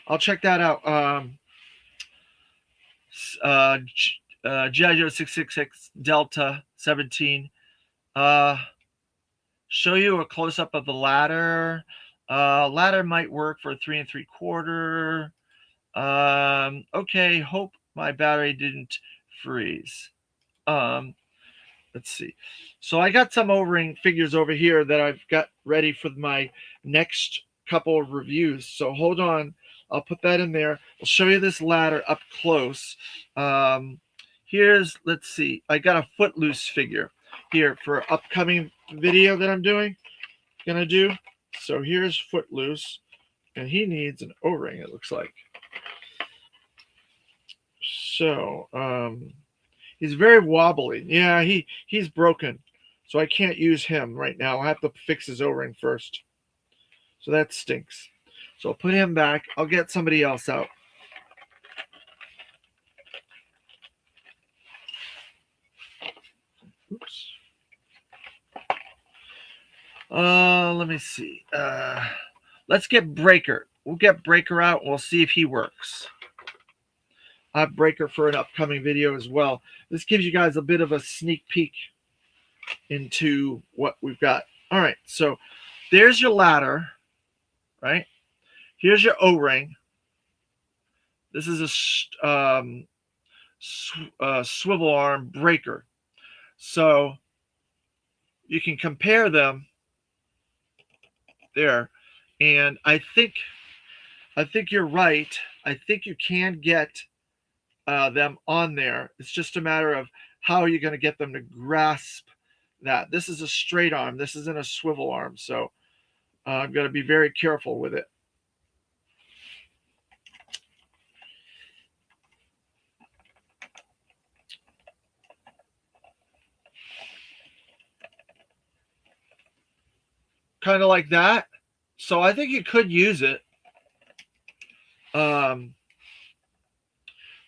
I'll check that out. G.I. Joe 666 Delta 17. Show you a close-up of the ladder. Ladder might work for 3 3/4. Okay, hope my battery didn't freeze. Let's see. So I got some O-ring figures over here that I've got ready for my next couple of reviews. So hold on. I'll put that in there. I'll show you this ladder up close. Here's, let's see. I got a Footloose figure here for upcoming video that I'm gonna do. So here's Footloose, and he needs an O-ring, it looks like. So he's very wobbly. Yeah, he's broken, so I can't use him right now. I have to fix his O-ring first, so that stinks. So I'll put him back. I'll get somebody else out. Oops. Let me see. Let's get Breaker. We'll get Breaker out. We'll see if he works. I have Breaker for an upcoming video as well. This gives you guys a bit of a sneak peek into what we've got. All right, so there's your ladder, right? Here's your O-ring. This is a swivel arm breaker. So you can compare them there. And I think you're right. I think you can get them on there. It's just a matter of how you're going to get them to grasp that. This is a straight arm. This isn't a swivel arm. So I'm going to be very careful with it. Kind of like that. So I think you could use it.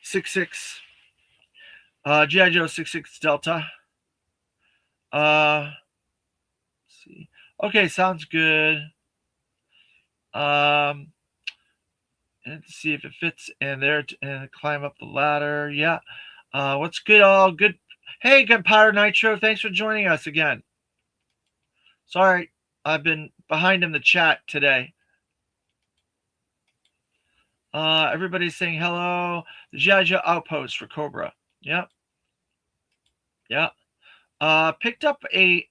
66 G.I. Joe 66 Delta. Let's see. Okay, sounds good. And see if it fits in there and climb up the ladder. Yeah. What's good? All good. Hey, Gunpowder Nitro, thanks for joining us again. Sorry, I've been behind in the chat today. Everybody's saying hello. The G.I. Joe outpost for Cobra. Yep. Yep. Picked up a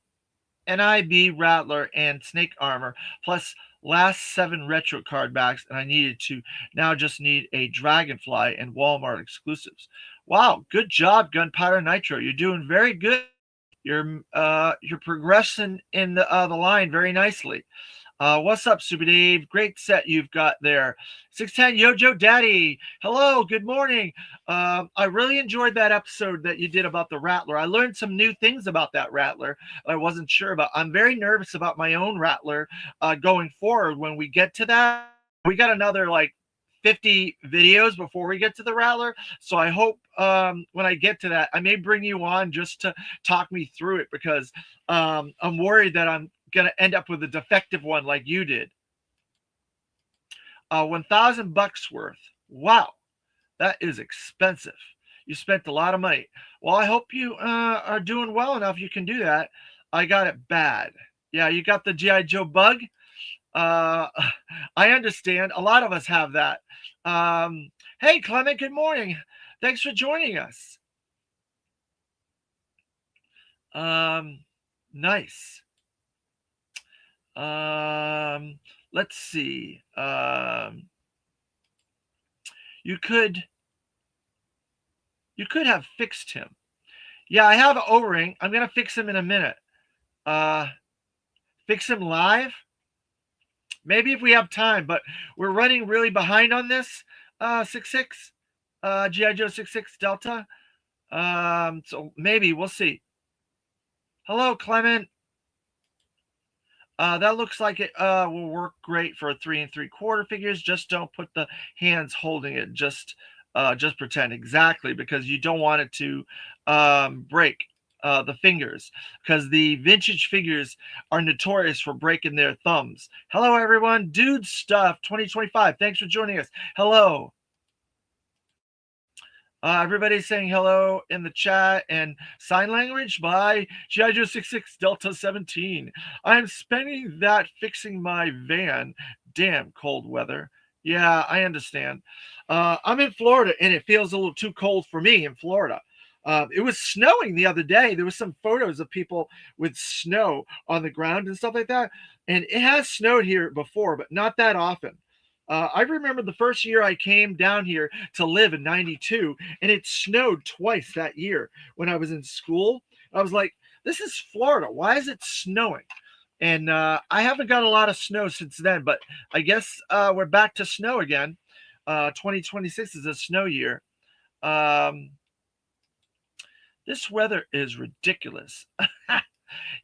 NIB Rattler and Snake Armor, plus last 7 retro card backs, and I needed to now just need a Dragonfly and Walmart exclusives. Wow, good job, Gunpowder Nitro. You're doing very good. You're progressing in the line very nicely. What's up, Super Dave? Great set you've got there. 610 Yojo Daddy. Hello, good morning. I really enjoyed that episode that you did about the Rattler. I learned some new things about that Rattler I wasn't sure about. I'm very nervous about my own Rattler going forward. When we get to that, we got another like 50 videos before we get to the Rattler. So I hope when I get to that, I may bring you on just to talk me through it, because I'm worried that I'm going to end up with a defective one like you did. $1,000 worth. Wow, that is expensive. You spent a lot of money. Well, I hope you are doing well enough you can do that. I got it bad. Yeah, you got the G.I. Joe bug. I understand. A lot of us have that. Hey, Clement, good morning. Thanks for joining us. Nice. Let's see. You could have fixed him. Yeah, I have an O-ring. I'm gonna fix him in a minute. Fix him live? Maybe if we have time, but we're running really behind on this. 66 G.I. Joe 66 Delta. So maybe we'll see. Hello, Clement. That looks like it will work great for 3 3/4 figures. Just don't put the hands holding it. Just pretend. Exactly, because you don't want it to break the fingers, because the vintage figures are notorious for breaking their thumbs. Hello, everyone. Dude Stuff 2025. Thanks for joining us. Hello. Everybody's saying hello in the chat, and sign language by G.I. Joe 66 Delta 17. I'm spending that fixing my van. Damn cold weather. Yeah, I understand. I'm in Florida, and it feels a little too cold for me in Florida. It was snowing the other day. There was some photos of people with snow on the ground and stuff like that. And it has snowed here before, but not that often. I remember the first year I came down here to live in '92, and it snowed twice that year when I was in school. I was like, this is Florida. Why is it snowing? And I haven't got a lot of snow since then, but I guess we're back to snow again. 2026 is a snow year. This weather is ridiculous.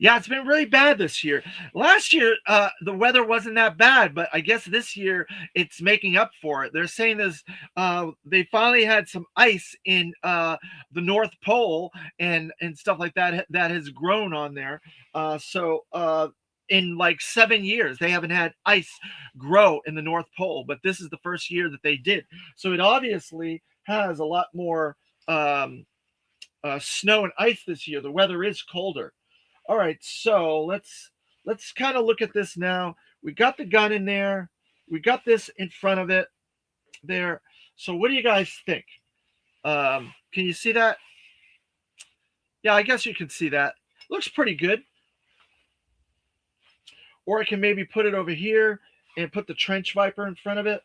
Yeah, it's been really bad this year. Last year, the weather wasn't that bad, but I guess this year it's making up for it. They're saying they finally had some ice in the North Pole and stuff like that has grown on there. So in like 7 years, they haven't had ice grow in the North Pole, but this is the first year that they did. So it obviously has a lot more snow and ice this year. The weather is colder. All right, so let's kind of look at this now. We got the gun in there. We got this in front of it there. So what do you guys think? Can you see that? Yeah, I guess you can see that. Looks pretty good. Or I can maybe put it over here and put the Trench Viper in front of it.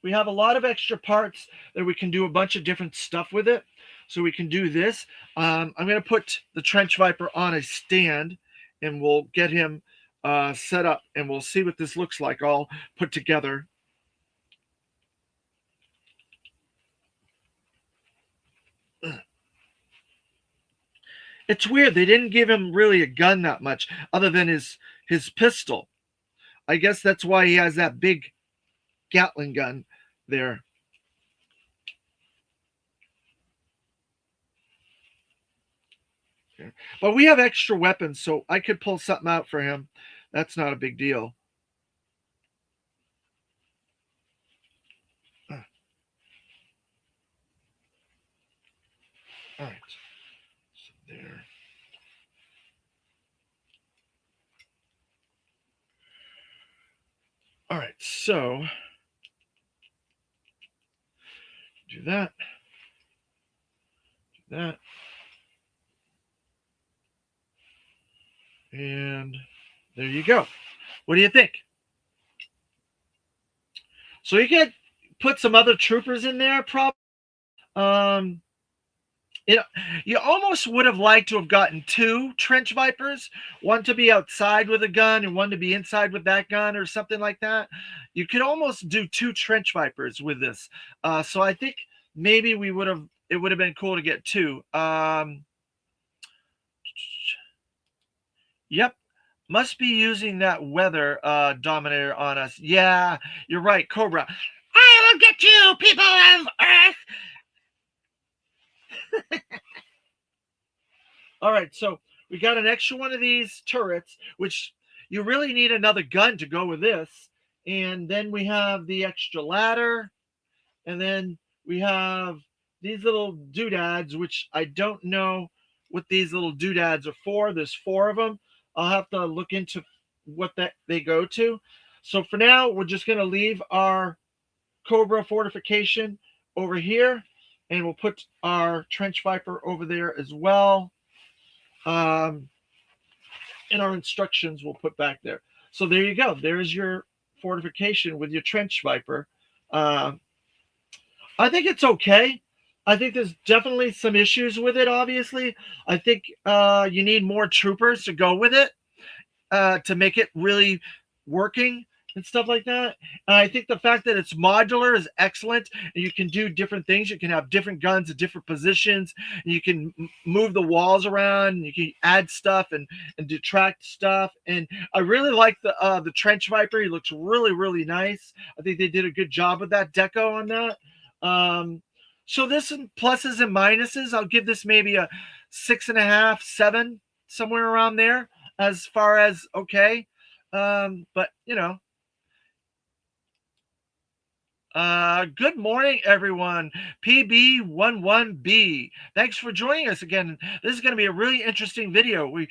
We have a lot of extra parts that we can do a bunch of different stuff with it. So we can do this. I'm going to put the Trench Viper on a stand, and we'll get him set up, and we'll see what this looks like all put together. It's weird. They didn't give him really a gun that much other than his pistol. I guess that's why he has that big Gatling gun there. But we have extra weapons, so I could pull something out for him. That's not a big deal. All right. So there. So do that. Do that. And there you go. What do you think? So you could put some other troopers in there, probably. Um, you almost would have liked to have gotten 2 trench vipers, one to be outside with a gun and one to be inside with that gun or something like that. You could almost do 2 trench vipers with this. So I think maybe it would have been cool to get 2. Yep. Must be using that weather dominator on us. Yeah, you're right, Cobra. I will get you, people of Earth. All right, so we got an extra one of these turrets, which you really need another gun to go with this. And then we have the extra ladder. And then we have these little doodads, which I don't know what these little doodads are for. There's 4 of them. I'll have to look into what they go to. So for now, we're just going to leave our Cobra fortification over here. And we'll put our Trench Viper over there as well. And our instructions we'll put back there. So there you go. There's your fortification with your Trench Viper. I think it's okay. I think there's definitely some issues with it, obviously. I think you need more troopers to go with it to make it really working and stuff like that. I think the fact that it's modular is excellent, and you can do different things. You can have different guns at different positions, and you can move the walls around, and you can add stuff and detract stuff. And I really like the Trench Viper. He looks really, really nice. I think they did a good job with that deco on that. So there's some pluses and minuses. I'll give this maybe a 6.5, 7, somewhere around there as far as okay. But good morning, everyone. PB11B. Thanks for joining us again. This is going to be a really interesting video. We're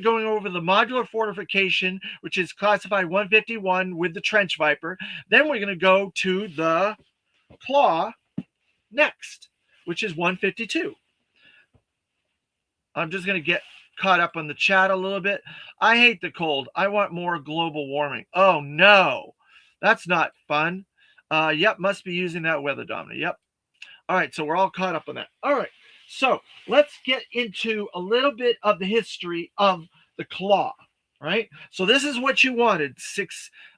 going over the modular fortification, which is classified 151 with the Trench Viper. Then we're going to go to the C.L.A.W next, which is 152. I'm just going to get caught up on the chat a little bit. I hate the cold. I want more global warming. Oh, no. That's not fun. Yep, must be using that weather dominator. Yep. All right, so we're all caught up on that. All right, so let's get into a little bit of the history of the C.L.A.W, right? So this is what you wanted,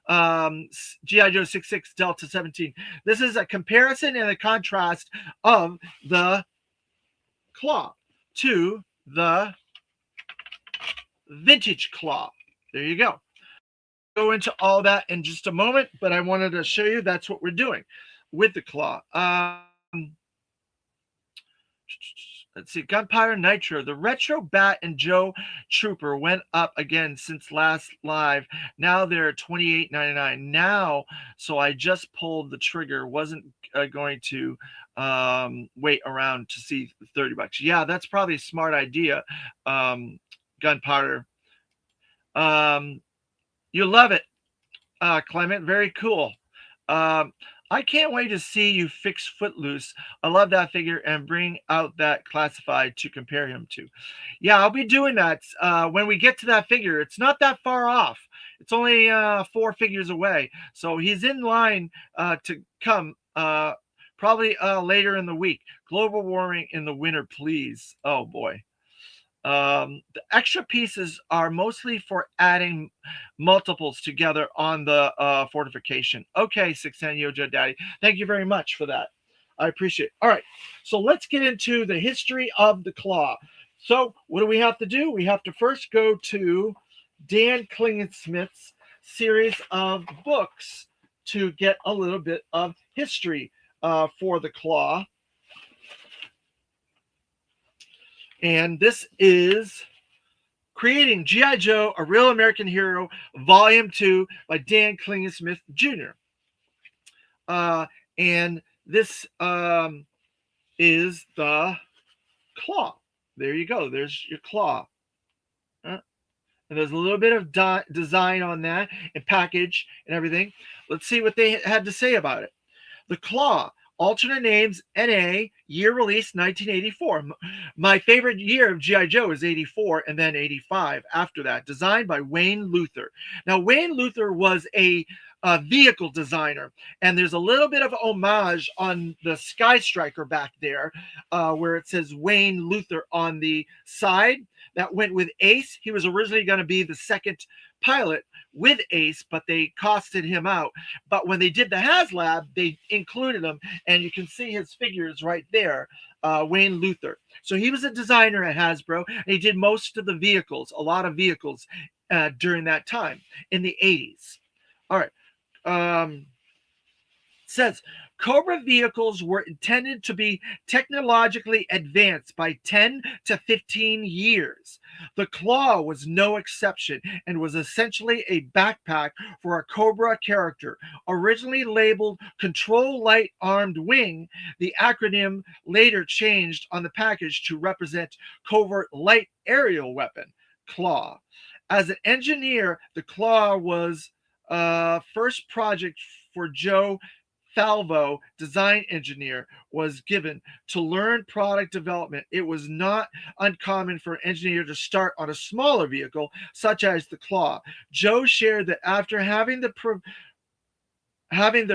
G.I. Joe 66 Delta 17. This is a comparison and a contrast of the C.L.A.W to the vintage C.L.A.W. There you go. Go into all that in just a moment, but I wanted to show you that's what we're doing with the C.L.A.W. Let's see, Gunpowder Nitro. The Retro Bat and Joe Trooper went up again since last live. Now they're $28.99 now. So I just pulled the trigger. Wasn't going to wait around to see $30. Yeah, that's probably a smart idea. Gunpowder. You love it, Clement. Very cool. I can't wait to see you fix Footloose. I love that figure and bring out that classified to compare him to. Yeah, I'll be doing that when we get to that figure. It's not that far off. It's only 4 figures away. So he's in line to come probably later in the week. Global warming in the winter, please. Oh, boy. The extra pieces are mostly for adding multiples together on the fortification. Okay, 610 Yojo Daddy. Thank you very much for that. I appreciate it. All right, so let's get into the history of the C.L.A.W. So what do we have to do? We have to first go to Dan Klingensmith's series of books to get a little bit of history for the C.L.A.W. And this is Creating G.I. Joe, A Real American Hero, Volume 2 by Dan Klingensmith Jr. And this is the C.L.A.W. There you go. There's your C.L.A.W. And there's a little bit of design on that and package and everything. Let's see what they had to say about it. The Claw, alternate names NA, year release 1984. My favorite year of G.I. Joe is 84 and then 85 after that. Designed by Wayne Luther. Now, Wayne Luther was a vehicle designer, and there's a little bit of homage on the Sky Striker back there, where it says Wayne Luther on the side. That went with Ace. He was originally going to be the second pilot with Ace, but they costed him out. But when they did the C.L.A.W, they included him, and you can see his figures right there, Wayne Luther. So he was a designer at Hasbro, and he did most of the vehicles, a lot of vehicles during that time in the 80s. All right. Says Cobra vehicles were intended to be technologically advanced by 10 to 15 years. The Claw was no exception and was essentially a backpack for a Cobra character. Originally labeled Control Light Armed Wing, the acronym later changed on the package to represent Covert Light Aerial Weapon, Claw. As an engineer, the Claw was first project for Joe C.L.A.W, design engineer, was given to learn product development. It was not uncommon for an engineer to start on a smaller vehicle, such as the Claw. Joe shared that after having the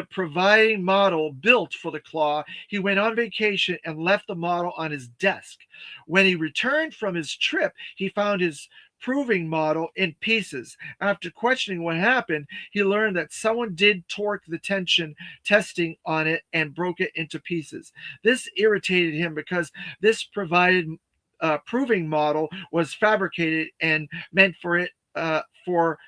providing model built for the Claw, he went on vacation and left the model on his desk. When he returned from his trip, he found his proving model in pieces. After questioning what happened, he learned that someone did torque the tension testing on it and broke it into pieces. This irritated him because this provided proving model was fabricated and meant for it for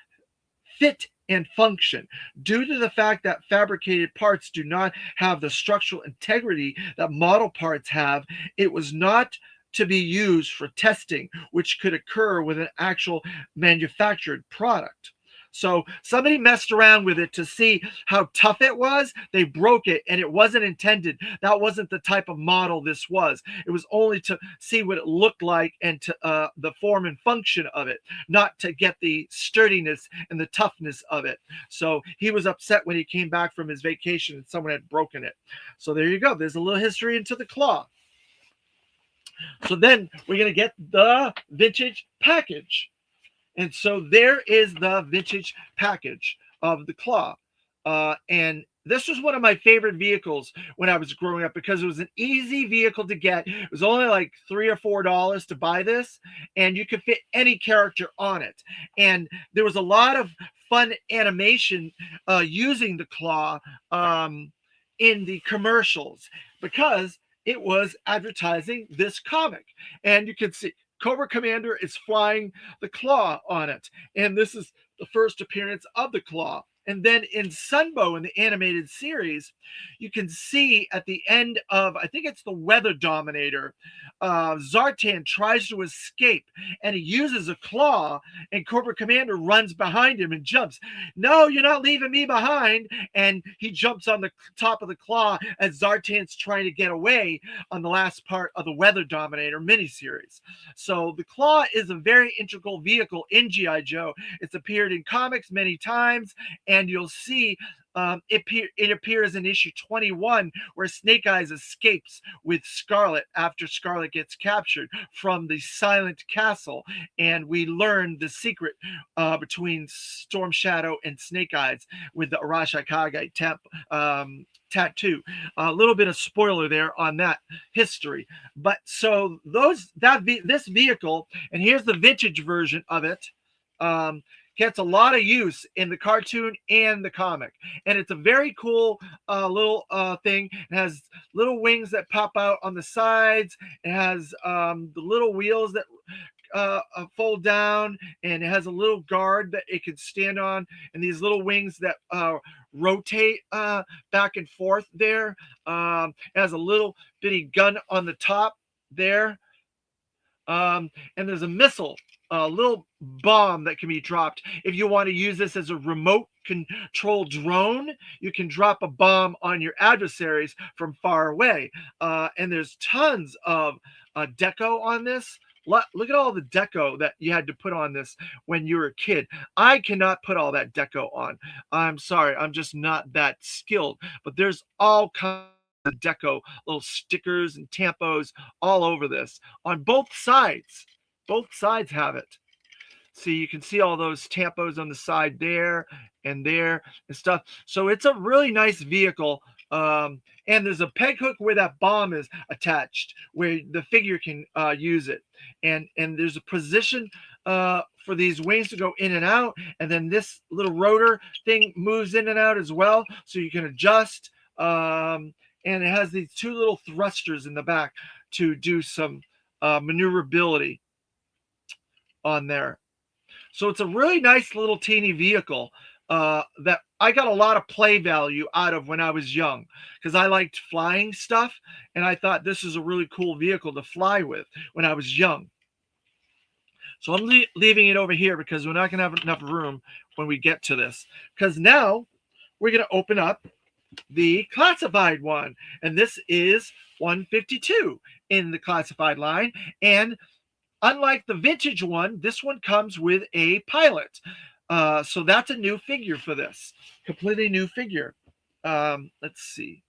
fit and function. Due to the fact that fabricated parts do not have the structural integrity that model parts have, it was not to be used for testing, which could occur with an actual manufactured product. So somebody messed around with it to see how tough it was. They broke it, and it wasn't intended. That wasn't the type of model this was. It was only to see what it looked like and to the form and function of it, not to get the sturdiness and the toughness of it. So he was upset when he came back from his vacation and someone had broken it. So there you go. There's a little history into the Claw. So then we're going to get the vintage package. And so there is the vintage package of the Claw. And this was one of my favorite vehicles when I was growing up because it was an easy vehicle to get. It was only like $3 or $4 to buy this, and you could fit any character on it. And there was a lot of fun animation using the Claw in the commercials because it was advertising this comic. And you can see Cobra Commander is flying the Claw on it. And this is the first appearance of the Claw. And then in Sunbow, in the animated series, you can see at the end of, I think it's the Weather Dominator, Zartan tries to escape and he uses a claw, and Cobra Commander runs behind him and jumps. No, you're not leaving me behind. And he jumps on the top of the claw as Zartan's trying to get away on the last part of the Weather Dominator miniseries. So the Claw is a very integral vehicle in G.I. Joe. It's appeared in comics many times, and you'll see it appears in issue 21 where Snake Eyes escapes with Scarlet after Scarlet gets captured from the Silent Castle, and we learn the secret between Storm Shadow and Snake Eyes with the Arashikage tattoo. A little bit of spoiler there on that history. But so this vehicle, and here's the vintage version of it, gets a lot of use in the cartoon and the comic. And it's a very cool little thing. It has little wings that pop out on the sides. It has the little wheels that fold down, and it has a little guard that it can stand on, and these little wings that rotate back and forth there. It has a little bitty gun on the top there. And there's a missile, a little bomb that can be dropped. If you want to use this as a remote control drone, you can drop a bomb on your adversaries from far away. And there's tons of deco on this. Look at all the deco that you had to put on this when you were a kid. I cannot put all that deco on. I'm sorry, I'm just not that skilled. But there's all kinds of deco, little stickers and tampos all over this on both sides. Both sides have it. See, you can see all those tampos on the side there and stuff. So it's a really nice vehicle. And there's a peg hook where that bomb is attached, where the figure can use it. And there's a position for these wings to go in and out. And then this little rotor thing moves in and out as well, so you can adjust. And it has these two little thrusters in the back to do some maneuverability on there. So it's a really nice little teeny vehicle that I got a lot of play value out of when I was young, because I liked flying stuff, and I thought this is a really cool vehicle to fly with when I was young. So I'm leaving it over here because we're not going to have enough room when we get to this. Because now we're going to open up the classified one, and this is 152 in the classified line. And unlike the vintage one, this one comes with a pilot. So that's a new figure for this. Completely new figure. Let's see.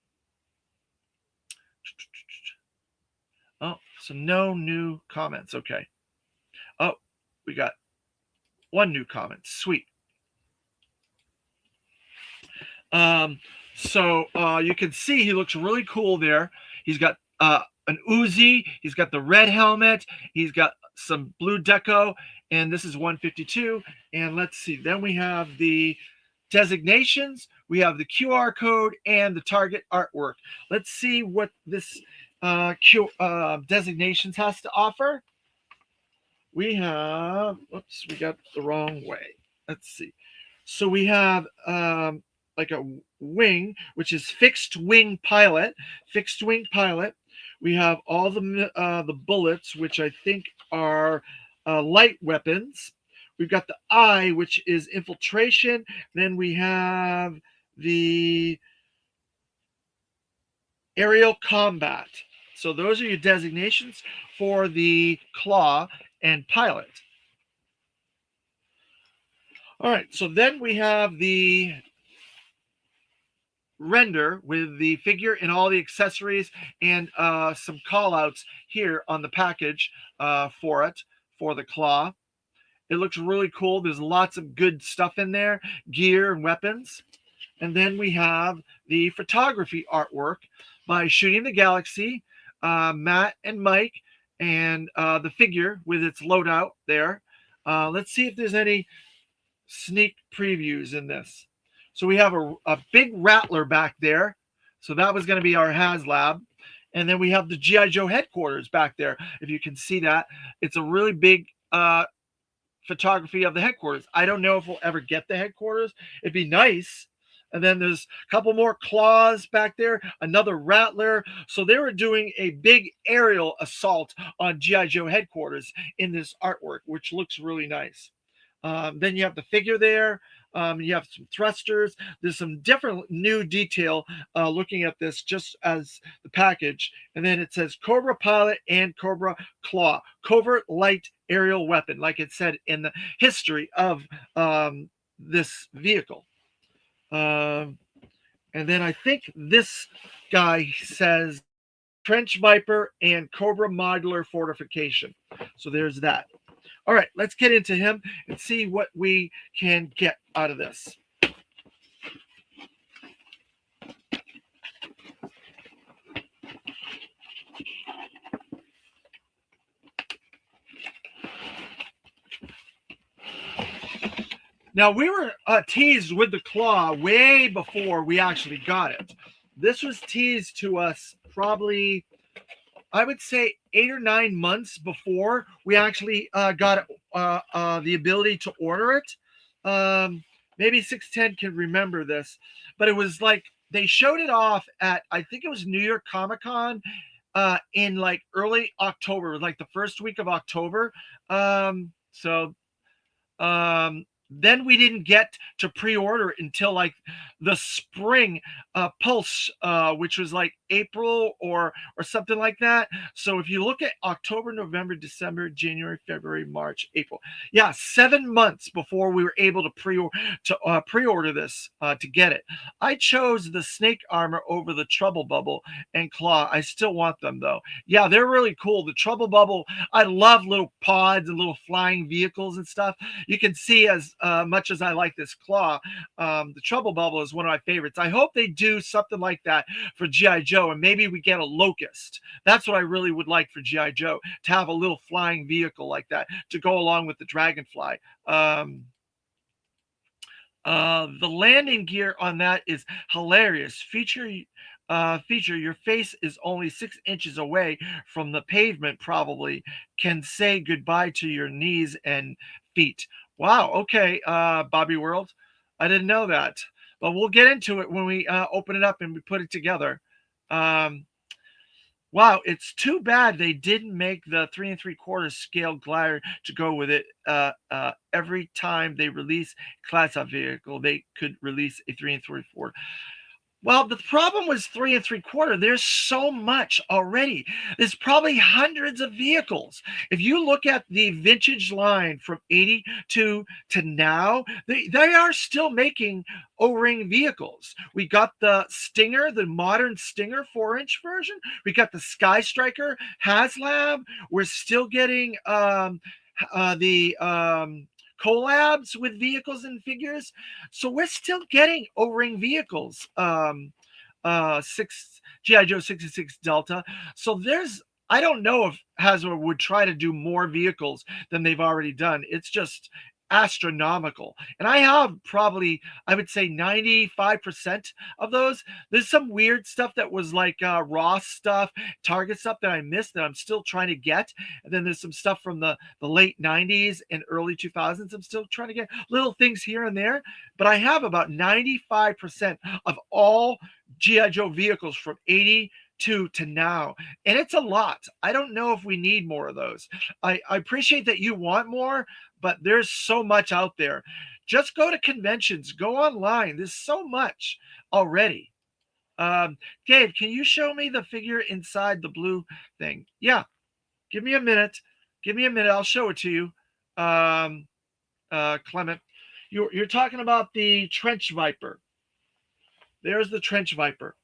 Oh, so no new comments. Okay. Oh, we got one new comment. Sweet. So you can see he looks really cool there. He's got an Uzi. He's got the red helmet. He's got some blue deco, and this is 152. And let's see, then we have the designations, we have the QR code, and the target artwork. Let's see what this designations has to offer. We have, oops, we got the wrong way. Let's see. So we have like a wing, which is fixed wing pilot. We have all the bullets, which I think are light weapons. We've got the eye, which is infiltration. Then we have the aerial combat. So those are your designations for the claw and pilot. All right, so then we have the render with the figure and all the accessories and some call outs here on the package for the claw. It looks really cool. There's lots of good stuff in there, gear and weapons. And then we have the photography artwork by Shooting the Galaxy, Matt and Mike, and the figure with its loadout there. Let's see if there's any sneak previews in this. So we have a big rattler back there. So that was going to be our C.L.A.W. And then we have the G.I. Joe headquarters back there. If you can see that, it's a really big photography of the headquarters. I don't know if we'll ever get the headquarters. It'd be nice. And then there's a couple more claws back there, another rattler. So they were doing a big aerial assault on G.I. Joe headquarters in this artwork, which looks really nice. Then you have the figure there. You have some thrusters. There's some different new detail looking at this just as the package. And then it says Cobra pilot and Cobra claw. Covert light aerial weapon, like it said in the history of this vehicle. And then I think this guy says Trench Viper and Cobra modular fortification. So there's that. All right, let's get into him and see what we can get out of this. Now, we were teased with the claw way before we actually got it. This was teased to us probably, I would say, 8 or 9 months before we actually got the ability to order it. Maybe 610 can remember this, but it was like they showed it off at, I think it was New York Comic Con in like early October, like the first week of October. then we didn't get to pre-order until like the spring pulse, which was like April or something like that. So if you look at October, November, December, January, February, March, April, yeah, 7 months before we were able to pre-order this to get it. I chose the snake armor over the trouble bubble and claw. I still want them though. Yeah, they're really cool. The trouble bubble, I love little pods and little flying vehicles and stuff. You can see as much as I like this claw, the trouble bubble is one of my favorites. I hope they do something like that for G.I. Joe, and maybe we get a locust. That's what I really would like for G.I. Joe, to have a little flying vehicle like that to go along with the dragonfly. The landing gear on that is hilarious. Feature, your face is only 6 inches away from the pavement, probably can say goodbye to your knees and feet. Wow. Okay, Bobby World, I didn't know that, but we'll get into it when we open it up and we put it together. Wow, it's too bad they didn't make the 3 3/4 scale glider to go with it. Every time they release class of vehicle, they could release a 3 3/4. Well, the problem was 3 3/4. There's so much already. There's probably hundreds of vehicles. If you look at the vintage line from 82 to now, they are still making O-ring vehicles. We got the Stinger, the modern Stinger 4-inch version. We got the Sky Striker, C.L.A.W. We're still getting the collabs with vehicles and figures. So we're still getting O-ring vehicles. G.I. Joe 66 Delta. So I don't know if Hasbro would try to do more vehicles than they've already done. It's just astronomical. And I have probably, I would say 95% of those. There's some weird stuff that was like Ross stuff, Target stuff that I missed that I'm still trying to get. And then there's some stuff from the late 90s and early 2000s I'm still trying to get. Little things here and there. But I have about 95% of all G.I. Joe vehicles from 82 to now. And it's a lot. I don't know if we need more of those. I appreciate that you want more, but there's so much out there. Just go to conventions, go online. There's so much already. Dave, can you show me the figure inside the blue thing? Yeah, give me a minute. I'll show it to you. Clement, you're talking about the Trench Viper. There's the Trench Viper.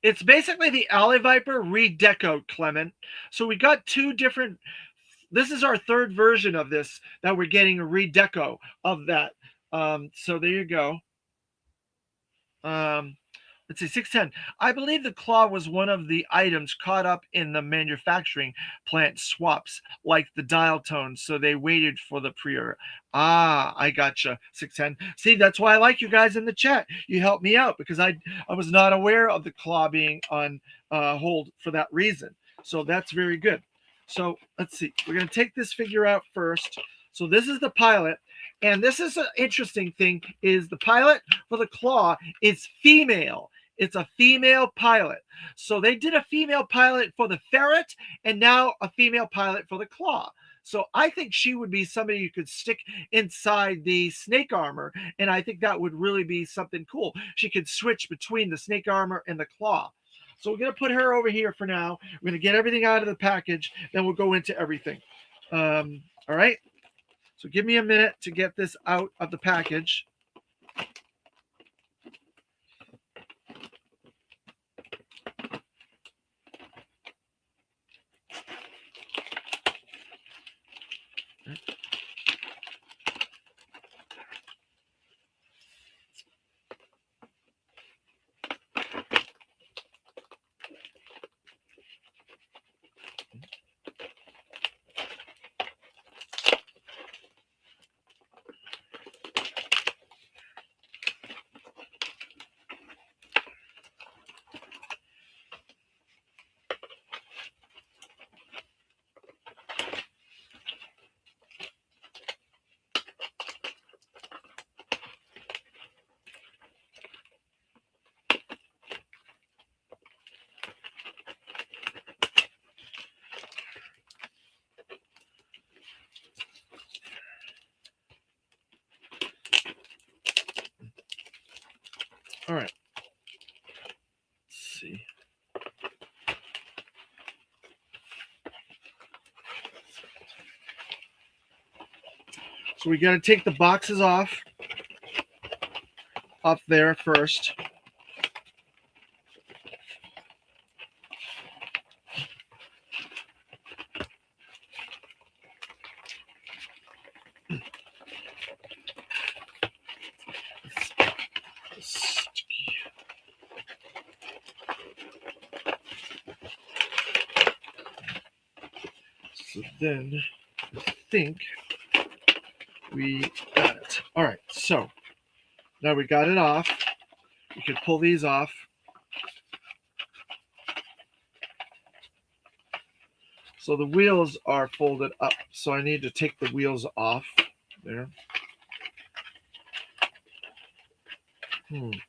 It's basically the Alley Viper redecoed, Clement. So we got two different. This is our third version of this that we're getting a redeco of that. So there you go. Let's see, 610. I believe the claw was one of the items caught up in the manufacturing plant swaps, like the dial tone, so they waited for the pre-order. Ah, I gotcha, 610. See, that's why I like you guys in the chat. You helped me out because I was not aware of the claw being on hold for that reason. So that's very good. So let's see. We're going to take this figure out first. So this is the pilot. And this is an interesting thing, is the pilot for the claw is female. It's a female pilot. So they did a female pilot for the ferret and now a female pilot for the claw. So I think she would be somebody you could stick inside the snake armor. And I think that would really be something cool. She could switch between the snake armor and the claw. So we're going to put her over here for now. We're going to get everything out of the package. Then we'll go into everything. All right. So give me a minute to get this out of the package. All right. Let's see. So we got to take the boxes off there first. So then I think we got it. All right, so now we got it off. We could pull these off. So the wheels are folded up. So I need to take the wheels off there. We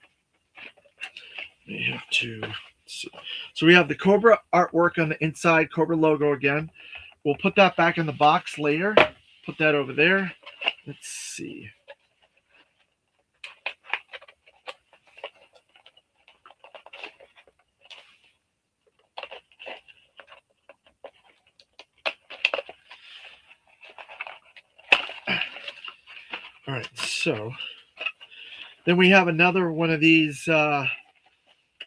have to see. So we have the Cobra artwork on the inside, Cobra logo again. We'll put that back in the box later. Put that over there. Let's see. All right, so then we have another one of these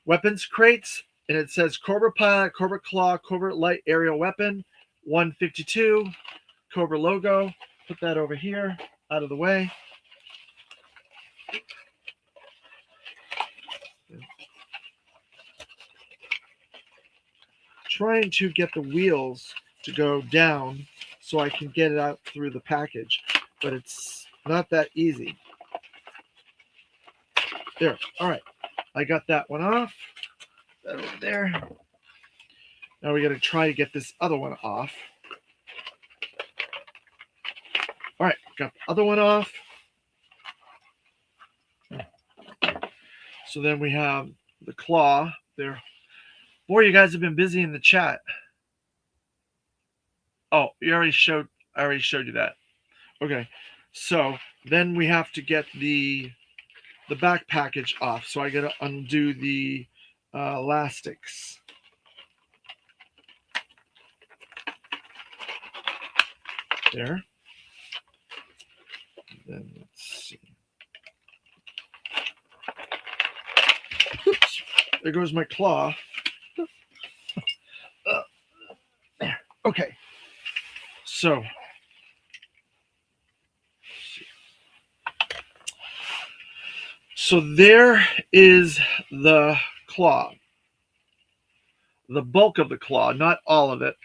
weapons crates, and it says Cobra Pilot, Cobra Claw, Cobra Light Aerial Weapon, 152, Cobra logo. Put that over here, out of the way. Trying to get the wheels to go down so I can get it out through the package, but it's not that easy. There. All right. I got that one off. That over there. Now we got to try to get this other one off. All right. Got the other one off. So then we have the claw there. Boy, you guys have been busy in the chat. Oh, I already showed you that. Okay. So then we have to get the back package off. So I got to undo the elastics. There. Then let's see. Oops. There goes my claw. There. Okay. So. So there is the claw. The bulk of the claw, not all of it.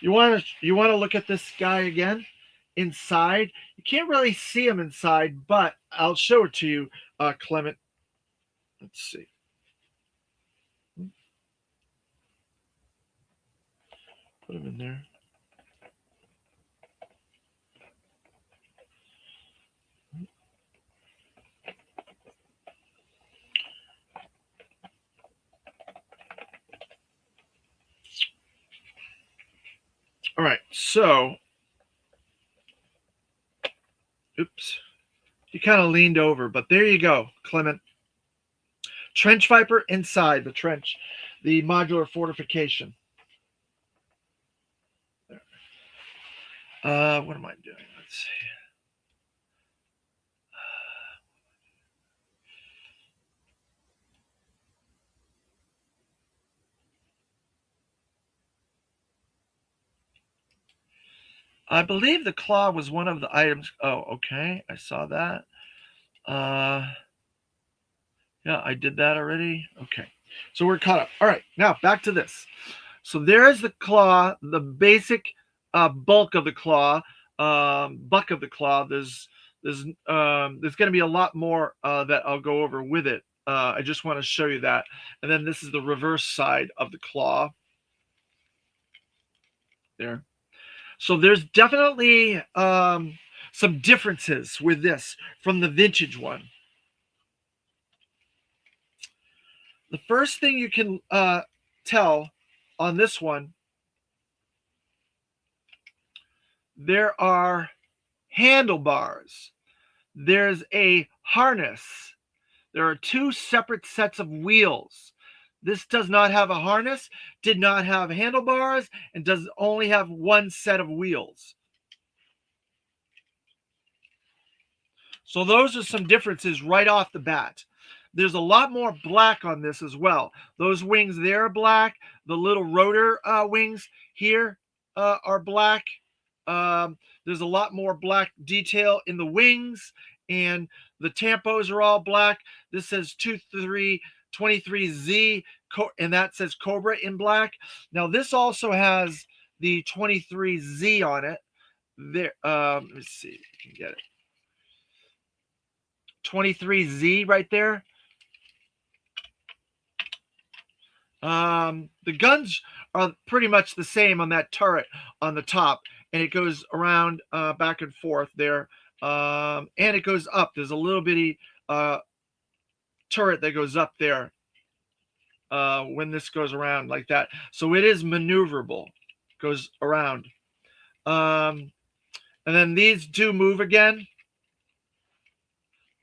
You want to look at this guy again inside. You can't really see him inside, but I'll show it to you, Clement. Let's see. Put him in there. All right, so, oops, he kind of leaned over, but there you go, Clement. Trench Viper inside the trench, the modular fortification. There. What am I doing? Let's see. I believe the claw was one of the items. Oh, okay. I saw that. Yeah, I did that already. Okay. So we're caught up. All right. Now back to this. So there's the claw, the basic bulk of the claw, buck of the claw. There's going to be a lot more that I'll go over with it. I just want to show you that. And then this is the reverse side of the claw. There. So there's definitely some differences with this from the vintage one. The first thing you can tell on this one, there are handlebars. There's a harness. There are 2 separate sets of wheels. This does not have a harness, did not have handlebars, and does only have 1 set of wheels. So those are some differences right off the bat. There's a lot more black on this as well. Those wings there are black. The little rotor wings here are black. There's a lot more black detail in the wings, and the tampos are all black. This says 23Z, and that says Cobra in black. Now this also has the 23Z on it. There, let me see if you can get it. 23Z right there. The guns are pretty much the same on that turret on the top, and it goes around back and forth there, and it goes up. There's a little bitty turret that goes up there when this goes around like that. So it is maneuverable, goes around. And then these do move again.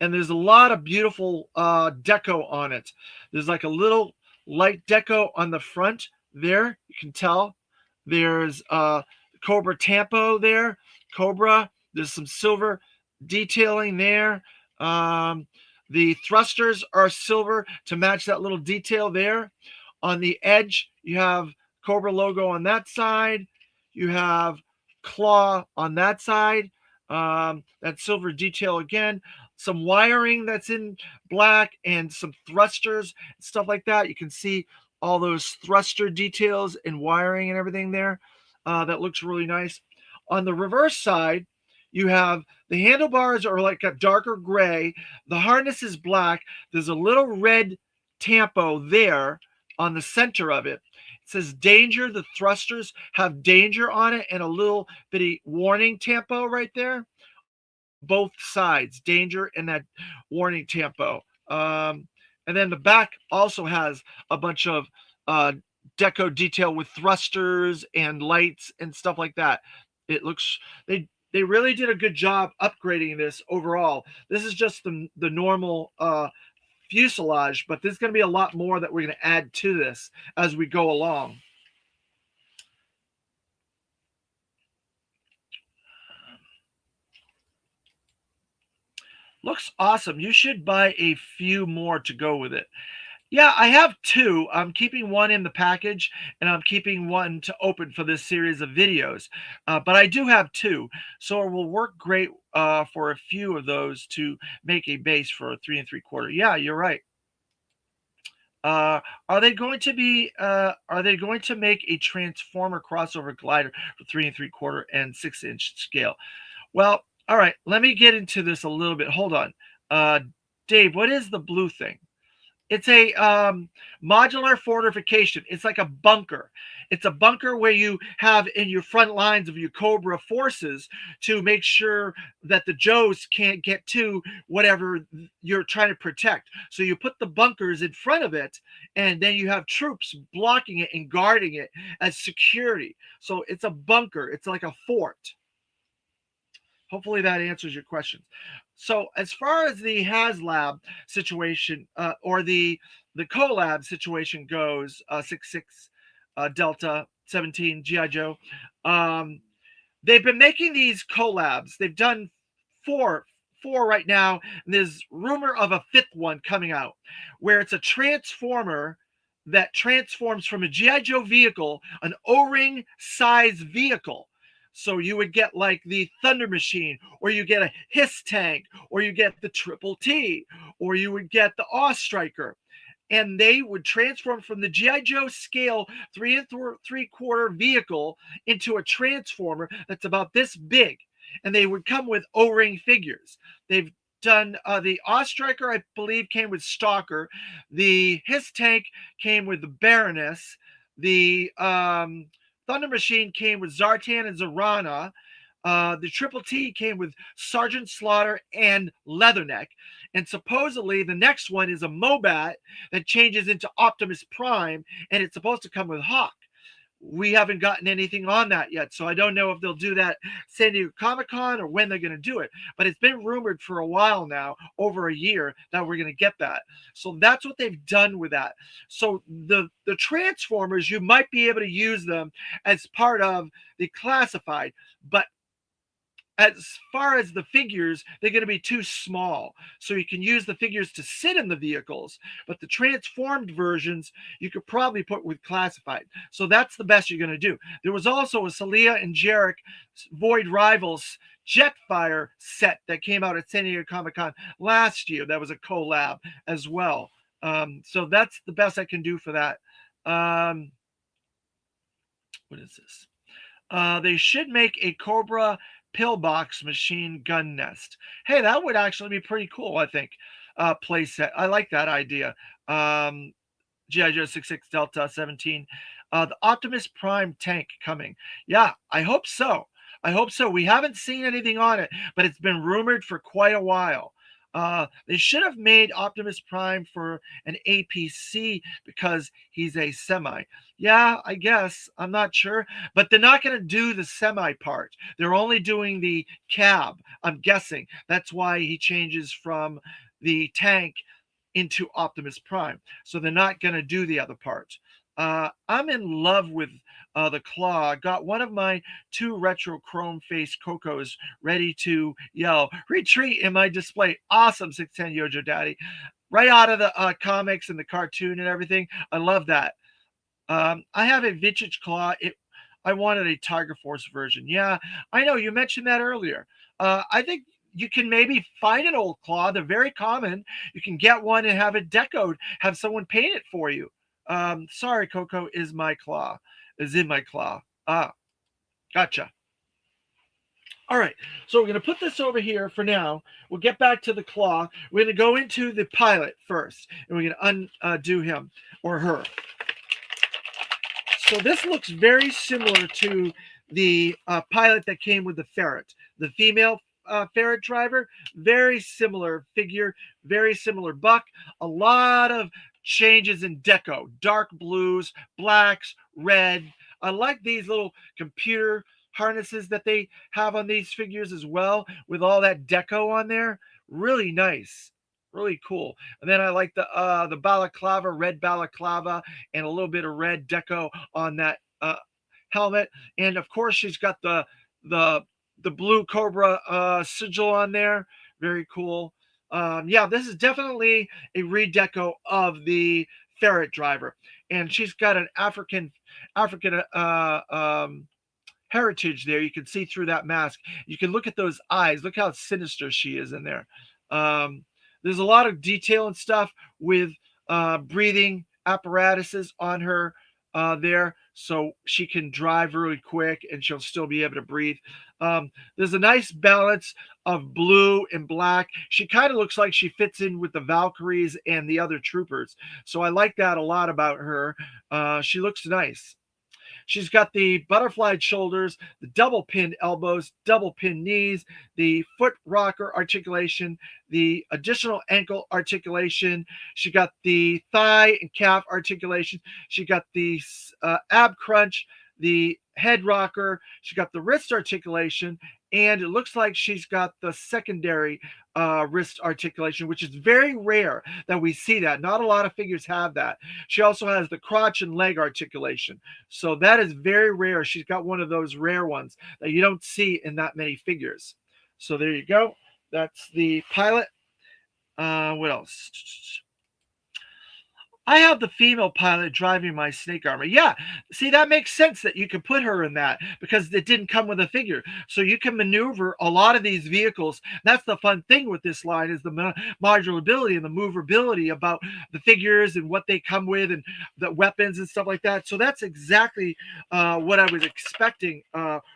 And there's a lot of beautiful deco on it. There's like a little light deco on the front there. You can tell. There's Cobra Tampo there. Cobra. There's some silver detailing there. The thrusters are silver to match that little detail there. On the edge, you have Cobra logo on that side. You have claw on that side. That silver detail again. Some wiring that's in black and some thrusters, stuff like that. You can see all those thruster details and wiring and everything there. That looks really nice. On the reverse side, you have the handlebars are like a darker gray. The harness is black. There's a little red tampo there on the center of it. It says danger. The thrusters have danger on it and a little bitty warning tampo right there. Both sides, danger and that warning tampo. And then the back also has a bunch of deco detail with thrusters and lights and stuff like that. It looks, they really did a good job upgrading this overall. This is just the normal fuselage, but there's going to be a lot more that we're going to add to this as we go along. Looks awesome. You should buy a few more to go with it. Yeah, I have 2. I'm keeping one in the package, and I'm keeping one to open for this series of videos. But I do have 2, so it will work great for a few of those to make a base for a 3 3/4. Yeah, you're right. Are they going to make a transformer crossover glider for 3 3/4 and 6-inch scale? Well, all right, let me get into this a little bit. Hold on. Dave, what is the blue thing? It's a modular fortification. It's like a bunker. It's a bunker where you have in your front lines of your Cobra forces to make sure that the Joes can't get to whatever you're trying to protect. So you put the bunkers in front of it, and then you have troops blocking it and guarding it as security. So it's a bunker. It's like a fort. Hopefully that answers your question. So as far as the C.L.A.W situation or the C.L.A.W situation goes, 66 Delta 17 G.I. Joe, they've been making these C.L.A.W s. They've done four right now. And there's rumor of a 5th one coming out where it's a transformer that transforms from a G.I. Joe vehicle, an O-ring size vehicle. So you would get like the Thunder Machine, or you get a Hiss Tank, or you get the Triple T, or you would get the Awe Striker. And they would transform from the G.I. Joe scale 3 3/4 vehicle into a transformer that's about this big. And they would come with O-ring figures. They've done the Awe Striker, I believe, came with Stalker. The Hiss Tank came with the Baroness. The Thunder Machine came with Zartan and Zarana. The Triple T came with Sergeant Slaughter and Leatherneck. And supposedly the next one is a Mobat that changes into Optimus Prime, and it's supposed to come with Hawk. we haven't gotten anything on that yet. So I don't know if they'll do that San Diego Comic-Con or when they're going to do it. But it's been rumored for a while now, over a year, that we're going to get that. So that's what they've done with that. So the Transformers, you might be able to use them as part of the classified, but as far as the figures, they're going to be too small. So you can use the figures to sit in the vehicles, but the transformed versions you could probably put with classified. So that's the best you're going to do. There was also a C.L.A.W and Jarek Void Rivals Jetfire set that came out at San Diego Comic-Con last year. That was a collab as well. So that's the best I can do for that. What is this? They should make a Cobra pillbox machine gun nest. Hey, that would actually be pretty cool, I think. Play set. I like that idea. G.I. Joe 66 Delta 17. The Optimus Prime tank coming. Yeah, I hope so. I hope so. We haven't seen anything on it, but it's been rumored for quite a while. They should have made Optimus Prime for an APC because he's a semi. Yeah, I guess. I'm not sure. But they're not going to do the semi part. They're only doing the cab, I'm guessing. That's why he changes from the tank into Optimus Prime. So they're not going to do the other part. I'm in love with the claw. Got one of my 2 retro chrome face Cocos ready to yell, retreat in my display. Awesome, 610 Yojo Daddy. Right out of the comics and the cartoon and everything. I love that. I have a vintage claw. I wanted a Tiger Force version. Yeah, I know. You mentioned that earlier. I think you can maybe find an old claw. They're very common. You can get one and have it decoed. Have someone paint it for you. Sorry, Coco, is in my claw. Ah, gotcha. All right, so we're going to put this over here for now. We'll get back to the claw. We're going to go into the pilot first, and we're going to undo him or her. So this looks very similar to the pilot that came with the ferret, the female ferret driver. Very similar figure, very similar buck. A lot of changes in deco, dark blues, blacks, red. I like these little computer harnesses that they have on these figures as well, with all that deco on there. Really nice, really cool. And then I like the balaclava, red balaclava, and a little bit of red deco on that helmet. And of course, she's got the blue Cobra sigil on there. Very cool. Yeah, this is definitely a redeco of the ferret driver, and she's got an African heritage there. You can see through that mask. You can look at those eyes. Look how sinister she is in there. There's a lot of detail and stuff with breathing apparatuses on her there, so she can drive really quick and she'll still be able to breathe. There's a nice balance of blue and black. She kind of looks like she fits in with the Valkyries and the other troopers, so I like that a lot about her. She looks nice. She's got the butterflied shoulders, the double pinned elbows, double pinned knees, the foot rocker articulation, the additional ankle articulation. She got the thigh and calf articulation. She got the ab crunch, the head rocker. She got the wrist articulation, and it looks like she's got the secondary wrist articulation, which is very rare that we see that. Not a lot of figures have that. She also has the crotch and leg articulation, so that is very rare. She's got one of those rare ones that you don't see in that many figures. So there you go. That's the pilot. What else? I have the female pilot driving my snake armor. Yeah, see, that makes sense that you can put her in that because it didn't come with a figure. So you can maneuver a lot of these vehicles. That's the fun thing with this line, is the modularity and the movability about the figures and what they come with and the weapons and stuff like that. So that's exactly what I was expecting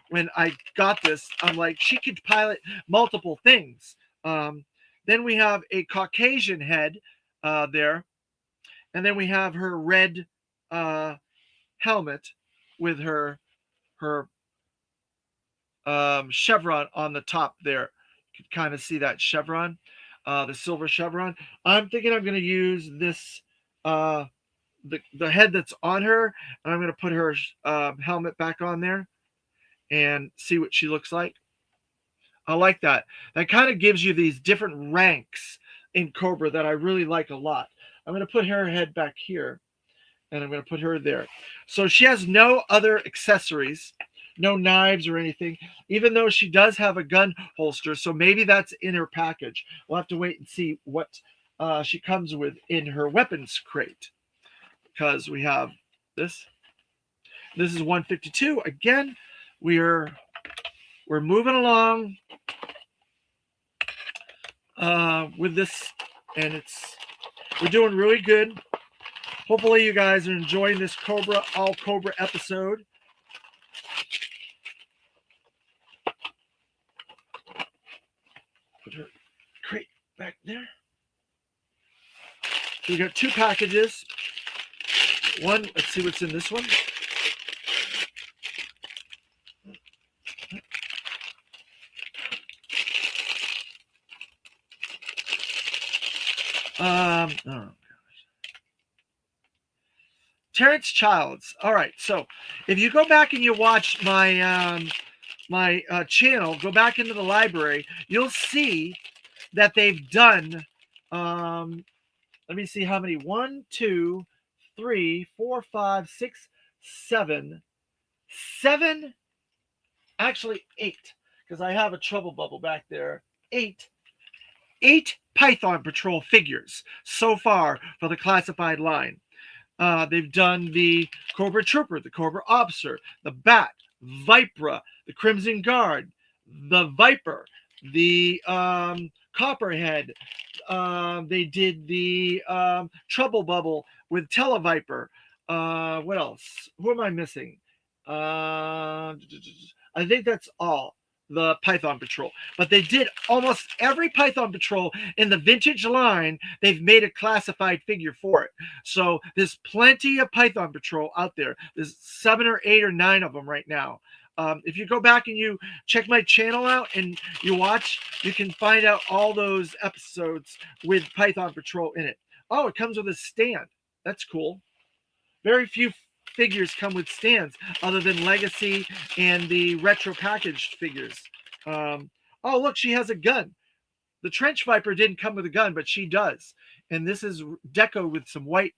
when I got this. I'm like, she could pilot multiple things. Then we have a Caucasian head there. And then we have her red helmet with her chevron on the top there. You can kind of see that chevron, the silver chevron. I'm thinking I'm going to use this the head that's on her, and I'm going to put her helmet back on there and see what she looks like. I like that. That kind of gives you these different ranks in Cobra that I really like a lot. I'm going to put her head back here, and I'm going to put her there. So she has no other accessories, no knives or anything, even though she does have a gun holster. So maybe that's in her package. We'll have to wait and see what she comes with in her weapons crate, because we have this. This is 152. Again, we're moving along with this, and we're doing really good. Hopefully you guys are enjoying this all Cobra episode. Put her crate back there. So we got 2 packages. One, let's see what's in this one. Oh gosh. Terrence Childs. All right, so if you go back and you watch my channel, go back into the library, you'll see that they've done. Let me see how many. 1, 2, 3, 4, 5, 6, 7. 7. Actually 8, because I have a trouble bubble back there. 8 Python Patrol figures so far for the classified line. They've done the Cobra Trooper, the Cobra Officer, the Bat, Vipra, the Crimson Guard, the Viper, the Copperhead. They did the Trouble Bubble with Televiper. What else? Who am I missing? I think that's all. The Python Patrol. But they did almost every Python Patrol in the vintage line. They've made a classified figure for it. So there's plenty of Python Patrol out there. There's 7 or 8 or 9 of them right now. If you go back and you check my channel out and you watch, you can find out all those episodes with Python Patrol in it. Oh, it comes with a stand. That's cool. Very few figures come with stands other than Legacy and the retro packaged figures. Oh, look, she has a gun. The Trench Viper didn't come with a gun, but she does. And this is deco with some white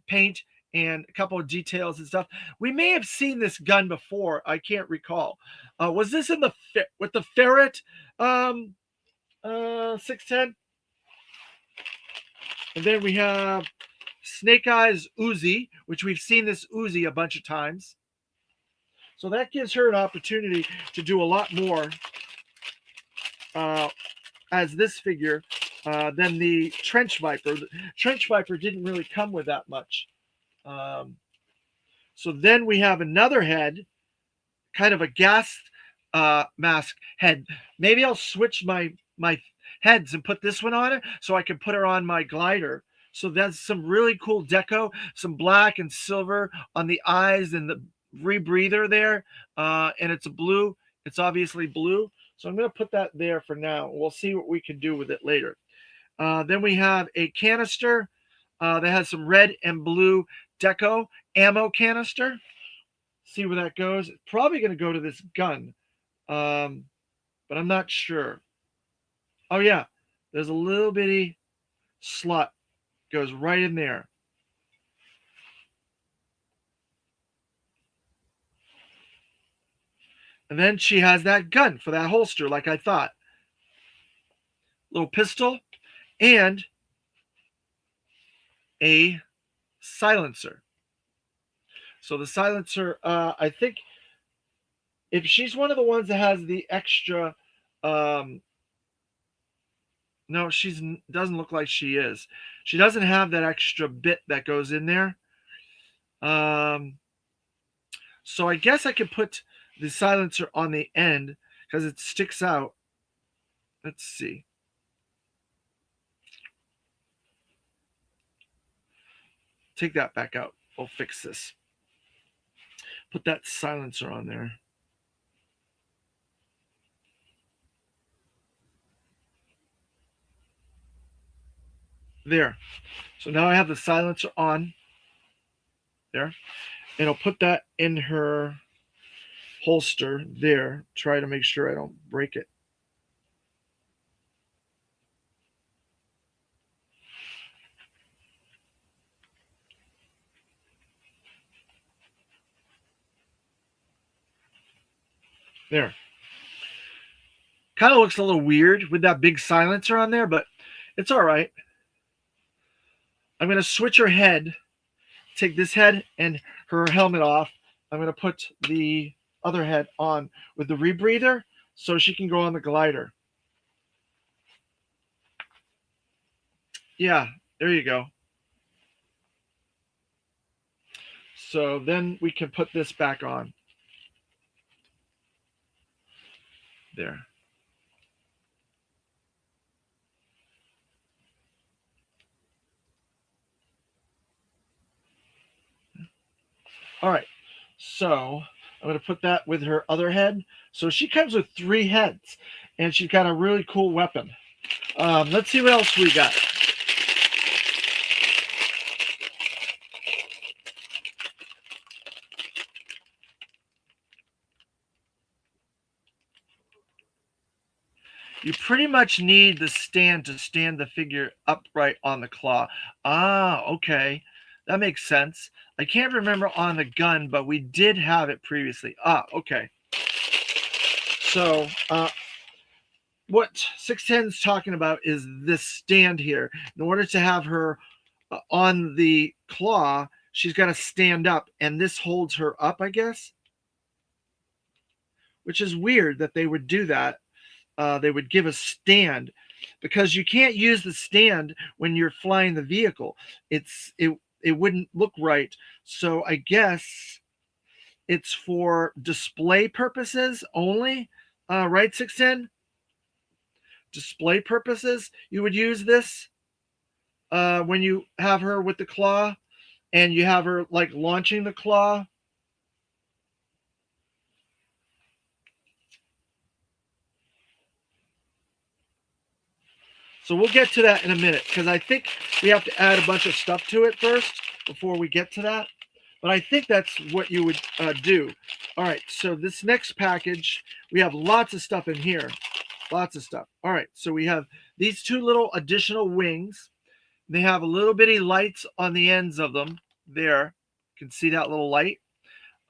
paint and a couple of details and stuff. We may have seen this gun before. I can't recall. Was this in with the ferret 610? And then we have Snake Eyes Uzi, which we've seen this Uzi a bunch of times. So that gives her an opportunity to do a lot more as this figure than the Trench Viper. The Trench Viper didn't really come with that much. So then we have another head, kind of a gas mask head. Maybe I'll switch my heads and put this one on it so I can put her on my glider. So that's some really cool deco, some black and silver on the eyes and the rebreather there. And it's a blue. It's obviously blue. So I'm going to put that there for now. We'll see what we can do with it later. Then we have a canister that has some red and blue deco ammo canister. See where that goes. It's probably going to go to this gun, but I'm not sure. Oh, yeah. There's a little bitty slot. Goes right in there. And then she has that gun for that holster, like I thought. Little pistol and a silencer. So the silencer, I think if she's one of the ones that has the extra, no, she doesn't look like she is. She doesn't have that extra bit that goes in there. So I guess I could put the silencer on the end because it sticks out. Let's see. Take that back out. We'll fix this. Put that silencer on there. There. So now I have the silencer on. there. And I'll put that in her holster there. Try to make sure I don't break it. There. Kind of looks a little weird with that big silencer on there, but it's all right. I'm going to switch her head, take this head and her helmet off. I'm going to put the other head on with the rebreather so she can go on the glider. Yeah, there you go. So then we can put this back on. There. All right, so I'm going to put that with her other head. So she comes with 3 heads, and she's got a really cool weapon. Let's see what else we got. You pretty much need the stand to stand the figure upright on the claw. Ah, okay. That makes sense. I can't remember on the gun, but we did have it previously. Ah, okay. So, what 610 is talking about is this stand here. In order to have her on the claw, she's got to stand up, and this holds her up, I guess. Which is weird that they would do that. They would give a stand because you can't use the stand when you're flying the vehicle. It wouldn't look right. So I guess it's for display purposes only, right, 610? Display purposes, you would use this when you have her with the claw and you have her like launching the claw. So we'll get to that in a minute because I think we have to add a bunch of stuff to it first before we get to that. But I think that's what you would do. All right, so this next package, we have lots of stuff in here. Lots of stuff. All right, so we have these 2 little additional wings. They have a little bitty lights on the ends of them there. You can see that little light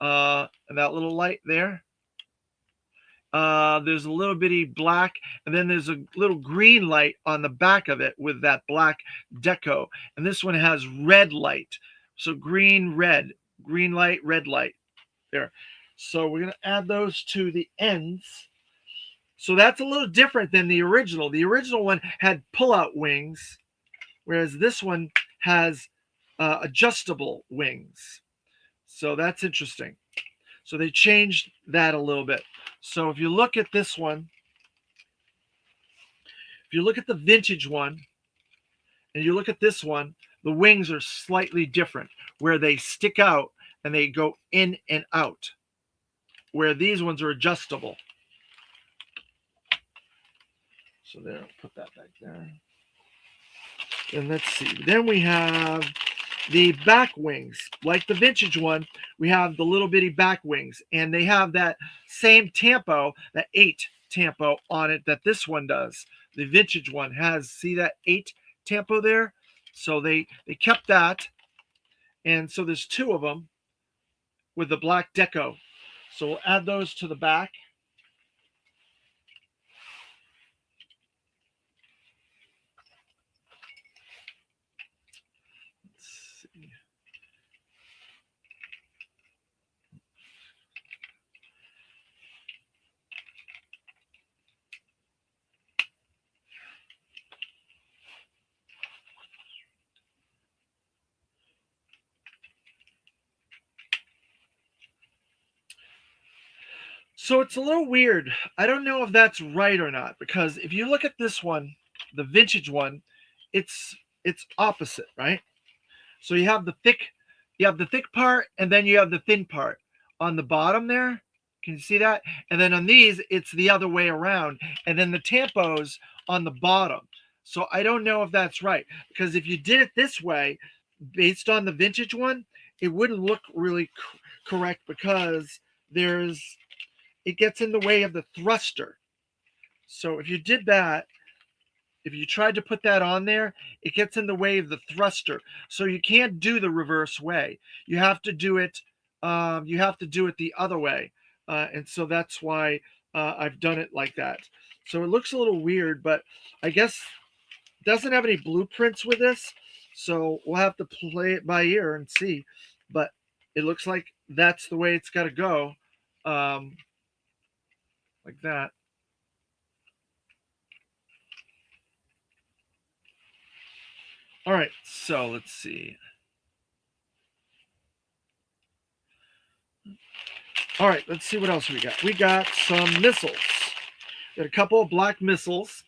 and that little light there. There's a little bitty black, and then there's a little green light on the back of it with that black deco. And this one has red light. So green, red, green light, red light there. So we're going to add those to the ends. So that's a little different than the original. The original one had pull-out wings, whereas this one has adjustable wings. So that's interesting. So they changed that a little bit. So if you look at this one, if you look at the vintage one, and you look at this one, the wings are slightly different, where they stick out and they go in and out, where these ones are adjustable. So there, I'll put that back there. And let's see. Then we have the back wings. Like the vintage one, we have the little bitty back wings. And they have that same tampo, that 8 tampo on it that this one does. The vintage one has, see that 8 tampo there? So they kept that. And so there's 2 of them with the black deco. So we'll add those to the back. So it's a little weird. I don't know if that's right or not, because if you look at this one, the vintage one, it's opposite, right? So you have the thick part, and then you have the thin part on the bottom there. Can you see that? And then on these, it's the other way around. And then the tampos on the bottom. So I don't know if that's right, because if you did it this way, based on the vintage one, it wouldn't look really correct because it gets in the way of the thruster. So if you did that, if you tried to put that on there, it gets in the way of the thruster. So you can't do the reverse way. You have to do it. You have to do it the other way, and so that's why I've done it like that. So it looks a little weird, but I guess it doesn't have any blueprints with this. So we'll have to play it by ear and see. But it looks like that's the way it's got to go, like that. All right, so let's see. All right, let's see what else we got. We got some missiles. We got a couple of black missiles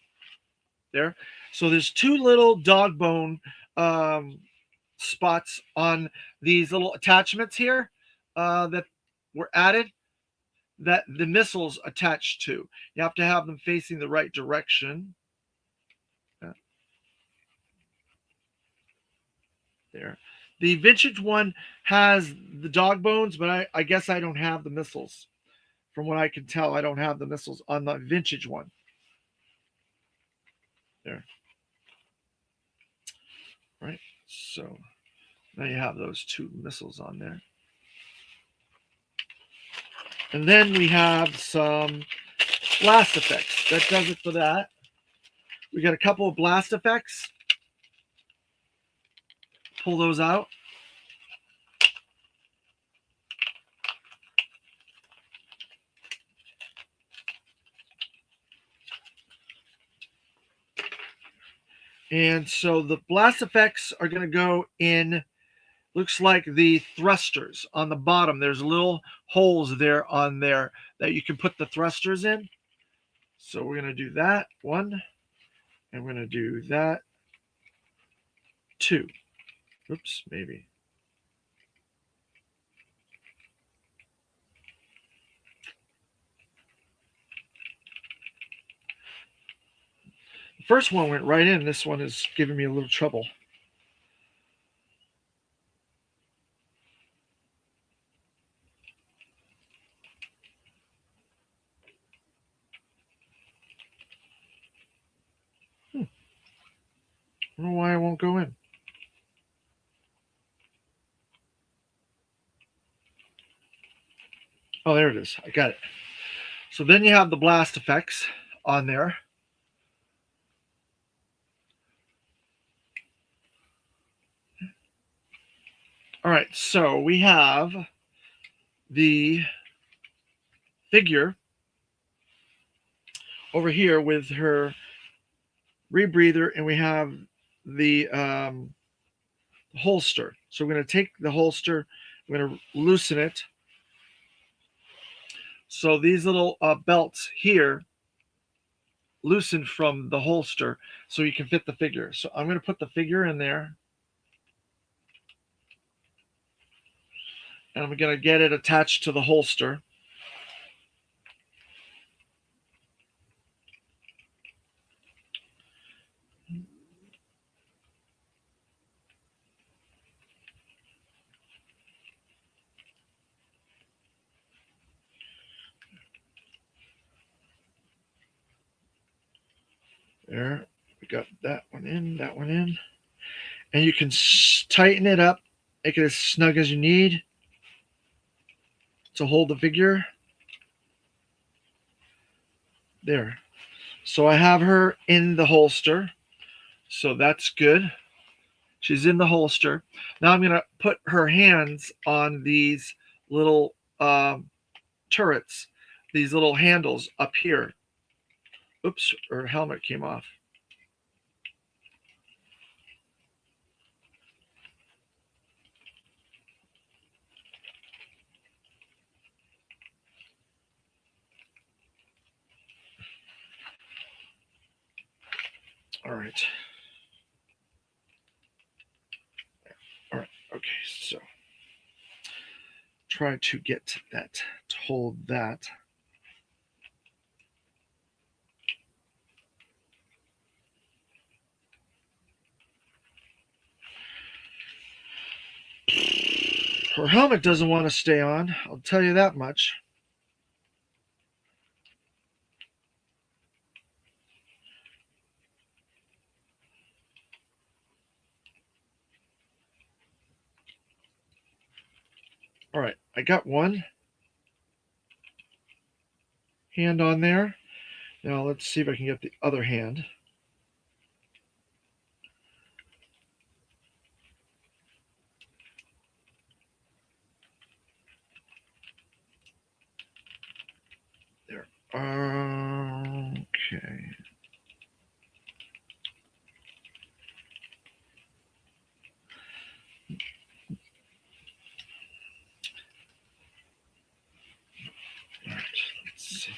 there. So there's two little dog bone spots on these little attachments here that were added that the missiles attached to. You have to have them facing the right direction. There. The vintage one has the dog bones, but I guess I don't have the missiles. From what I can tell, I don't have the missiles on the vintage one. There. Right. So now you have those two missiles on there. And then we have some blast effects. That does it for that. We got a couple of blast effects. Pull those out. And so the blast effects are going to go in, looks like the thrusters on the bottom. There's little holes there on there that you can put the thrusters in. So we're going to do that one. And we're going to do that two. Oops, maybe. The first one went right in. This one is giving me a little trouble. I don't know why it won't go in. Oh, there it is. I got it. So then you have the blast effects on there. All right, so we have the figure over here with her rebreather, and we have the holster. So we're going to take the holster, we're going to loosen it. So these little belts here loosen from the holster so you can fit the figure. So I'm going to put the figure in there. And I'm going to get it attached to the holster. There, we got that one in, that one in. And you can tighten it up, make it as snug as you need to hold the figure. There. So I have her in the holster. So that's good. She's in the holster. Now I'm going to put her hands on these little turrets, these little handles up here. Oops, her helmet came off. All right. All right. Okay. So try to get that to hold that. Her helmet doesn't want to stay on, I'll tell you that much. All right, I got one hand on there. Now let's see if I can get the other hand. There. Okay. All right, let's see.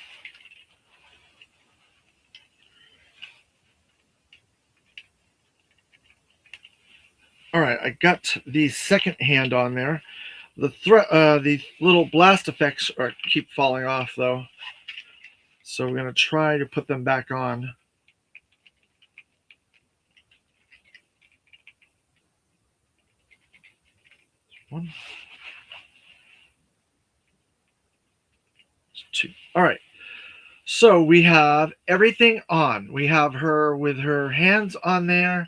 All right, I got the second hand on there. The little blast effects keep falling off though, so we're gonna try to put them back on. One, two. All right. So we have everything on. We have her with her hands on there.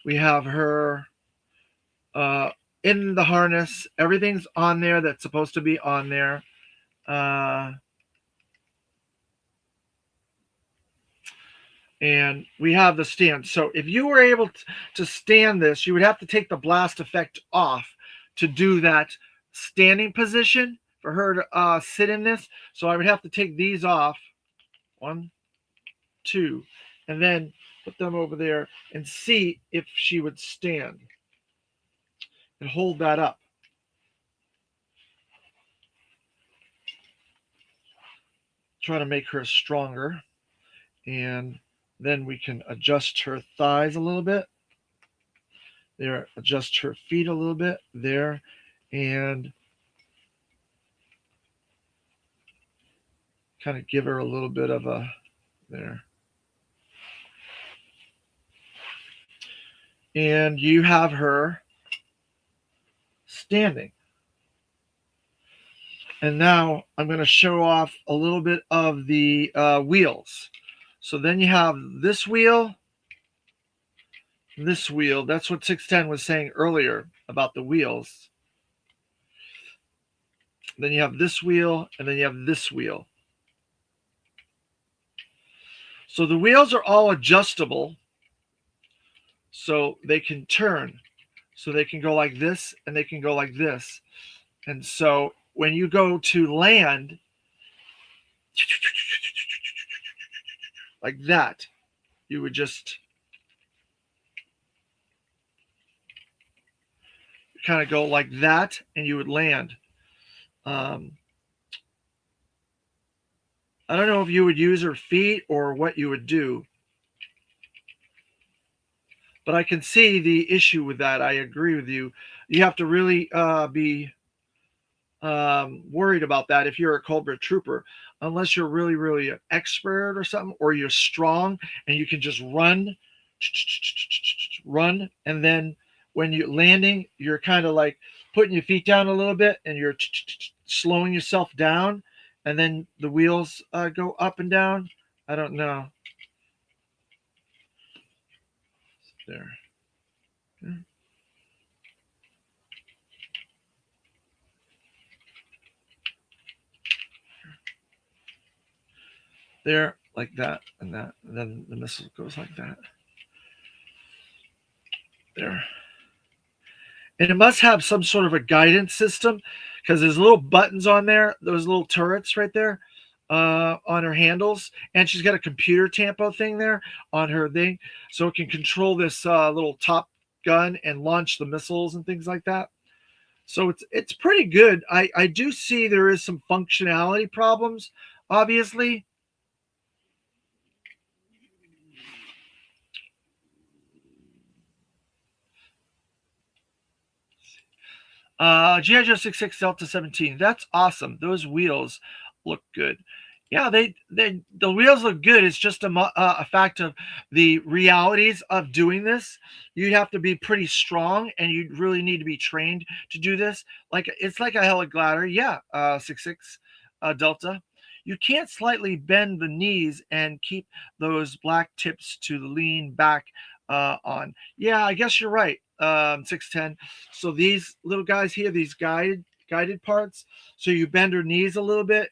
We have her in the harness. Everything's on there that's supposed to be on there. And we have the stand. So if you were able to stand this, you would have to take the blast effect off to do that standing position for her to sit in this. So I would have to take these off. 1, 2, and then put them over there and see if she would stand and hold that up. Try to make her stronger, and then we can adjust her thighs a little bit there, adjust her feet a little bit there, and kind of give her a little bit of a there. And you have her standing. And now I'm going to show off a little bit of the wheels. So then you have this wheel, this wheel. That's what 610 was saying earlier about the wheels. Then you have this wheel, and then you have this wheel. So the wheels are all adjustable, so they can turn. So they can go like this, and they can go like this. And so when you go to land, like that, you would just kind of go like that, and you would land. I don't know if you would use her feet or what you would do, but I can see the issue with that. I agree with you. You have to really be worried about that if you're a Cobra trooper, unless you're really, really an expert or something, or you're strong and you can just run, and then when you're landing, you're kind of like putting your feet down a little bit, and you're slowing yourself down, and then the wheels go up and down. I don't know. There. There, like that, and that, and then the missile goes like that. There. And it must have some sort of a guidance system, because there's little buttons on there, those little turrets right there on her handles, and she's got a computer tampo thing there on her thing, so it can control this little top gun and launch the missiles and things like that. So it's pretty good. I do see there is some functionality problems, obviously. G.I. Joe 66 Delta 17. That's awesome. Those wheels look good. Yeah, the wheels look good. It's just a fact of the realities of doing this. You have to be pretty strong, and you really need to be trained to do this. Like it's like a heli glider, yeah, 66 Delta. You can't slightly bend the knees and keep those black tips to the lean back on. Yeah, I guess you're right. 610. So these little guys here, these guided parts. So you bend your knees a little bit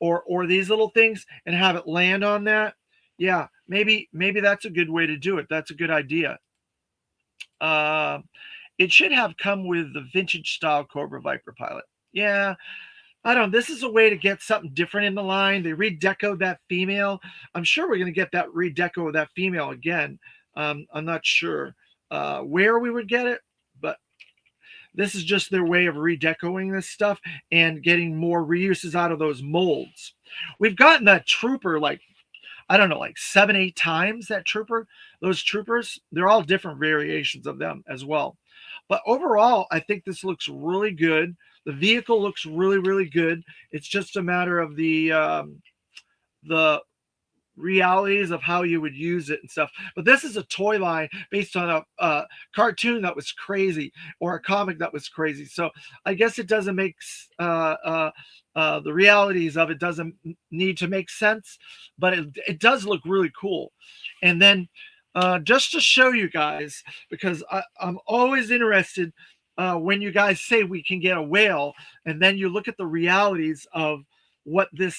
or these little things and have it land on that. Yeah, maybe that's a good way to do it. That's a good idea. uh, it should have come with the vintage style Cobra Viper pilot. Yeah, I don't know. This is a way to get something different in the line. They redecoed that female. I'm sure we're going to get that redeco of that female again. I'm not sure where we would get it, but this is just their way of redecoing this stuff and getting more reuses out of those molds. We've gotten that trooper like, I don't know, like 7, 8 times that trooper. Those troopers, they're all different variations of them as well. But overall, I think this looks really good. The vehicle looks really, really good. It's just a matter of the realities of how you would use it and stuff. But this is a toy line based on a cartoon that was crazy or a comic that was crazy. So I guess it doesn't make the realities of it doesn't need to make sense, but it does look really cool. And then just to show you guys, because I'm always interested when you guys say we can get a whale, and then you look at the realities of what the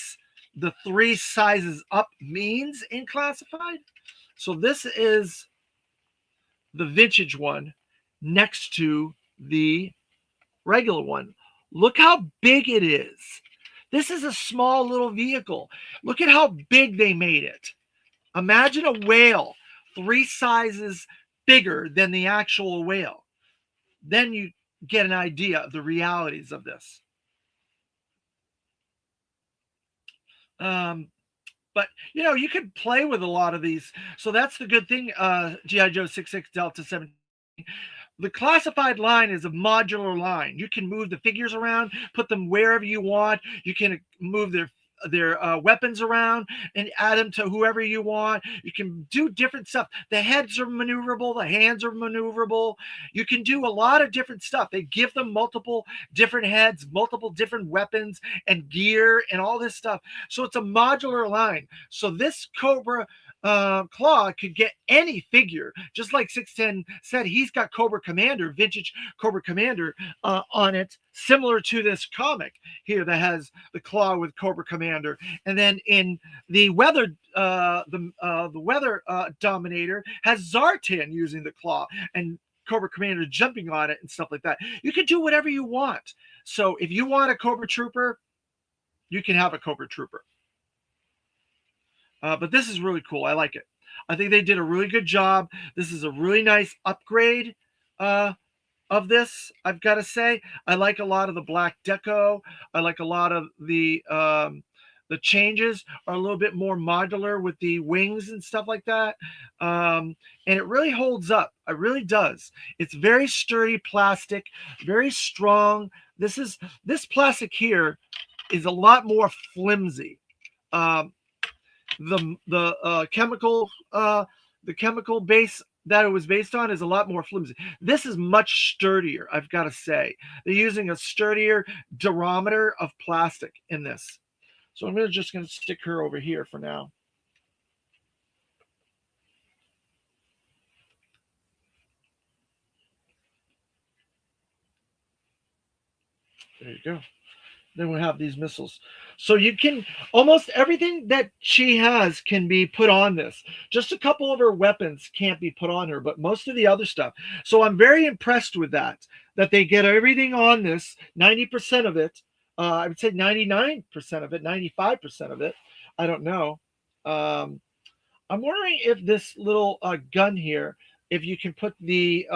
3 sizes up means in classified. So this is the vintage one next to the regular one. Look how big it is. This is a small little vehicle. Look at how big they made it. Imagine a whale 3 sizes bigger than the actual whale. Then you get an idea of the realities of this. But you could play with a lot of these. So that's the good thing. G.I. Joe 66 Delta 17. The classified line is a modular line. You can move the figures around, put them wherever you want. You can move their weapons around and add them to whoever you want. You can do different stuff. The heads are maneuverable, the hands are maneuverable. You can do a lot of different stuff. They give them multiple different heads, multiple different weapons and gear and all this stuff. So it's a modular line. So this Cobra Claw could get any figure, just like 610 said. He's got Cobra Commander, vintage Cobra Commander on it, similar to this comic here that has the claw with Cobra Commander. And then in the weather Dominator has Zartan using the claw and Cobra Commander jumping on it and stuff like that. You can do whatever you want. So if you want a Cobra Trooper, you can have a Cobra Trooper. But this is really cool. I like it. I think they did a really good job. This is a really nice upgrade of this, I've got to say. I like a lot of the black deco. I like a lot of the changes are a little bit more modular with the wings and stuff like that. And it really holds up. It really does. It's very sturdy plastic, very strong. This plastic here is a lot more flimsy. The chemical base that it was based on is a lot more flimsy. This is much sturdier, I've got to say. They're using a sturdier durometer of plastic in this. So I'm just going to stick her over here for now. There you go. Then we'll have these missiles. So you can, almost everything that she has can be put on this. Just a couple of her weapons can't be put on her, but most of the other stuff. So I'm very impressed with that they get everything on this, 90% of it. I would say 99% of it, 95% of it. I don't know. I'm wondering if this little gun here, if you can put the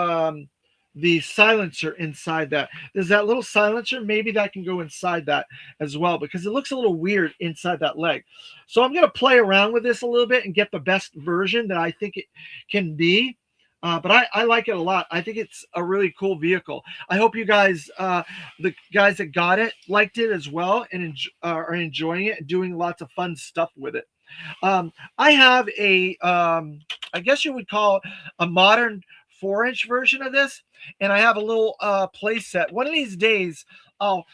silencer inside that. There's that little silencer. Maybe that can go inside that as well, because it looks a little weird inside that leg. So I'm going to play around with this a little bit and get the best version that I think it can be. But I like it a lot. I think it's a really cool vehicle. I hope you guys, the guys that got it, liked it as well and are enjoying it and doing lots of fun stuff with it. I have I guess you would call it a modern 4-inch version of this, and I have a little play set. One of these days, I'll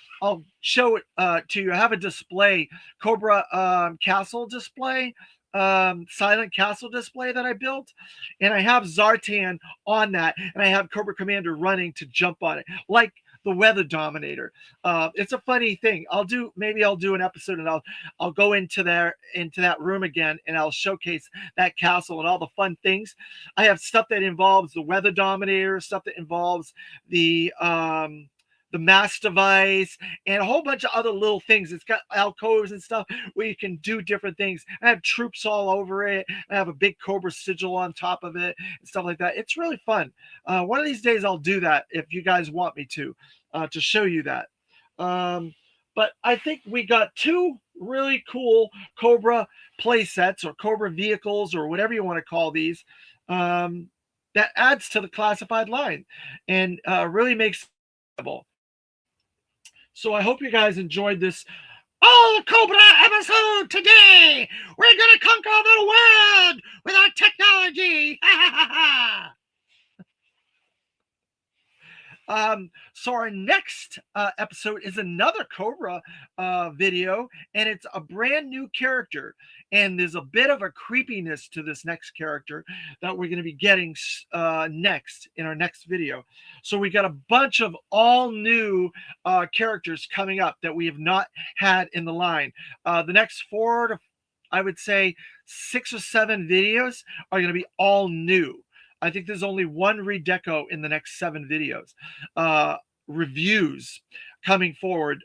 show it to you. I have a display, Cobra castle display, silent castle display that I built, and I have Zartan on that, and I have Cobra Commander running to jump on it, like the Weather Dominator. It's a funny thing. Maybe I'll do an episode, and I'll go into that room again, and I'll showcase that castle and all the fun things. I have stuff that involves the Weather Dominator, stuff that involves the mass device, and a whole bunch of other little things. It's got alcoves and stuff where you can do different things. I have troops all over it. I have a big Cobra sigil on top of it and stuff like that. It's really fun. One of these days I'll do that if you guys want me to show you that. But I think we got 2 really cool Cobra play sets or Cobra vehicles or whatever you want to call these, that adds to the classified line and really makes it. So I hope you guys enjoyed this All Cobra episode today. We're gonna conquer the world with our technology. So our next episode is another Cobra video, and it's a brand new character. And there's a bit of a creepiness to this next character that we're going to be getting next in our next video. So we got a bunch of all new characters coming up that we have not had in the line. The next 4 to, I would say, 6 or 7 videos are going to be all new. I think there's only one redeco in the next 7 videos, reviews coming forward.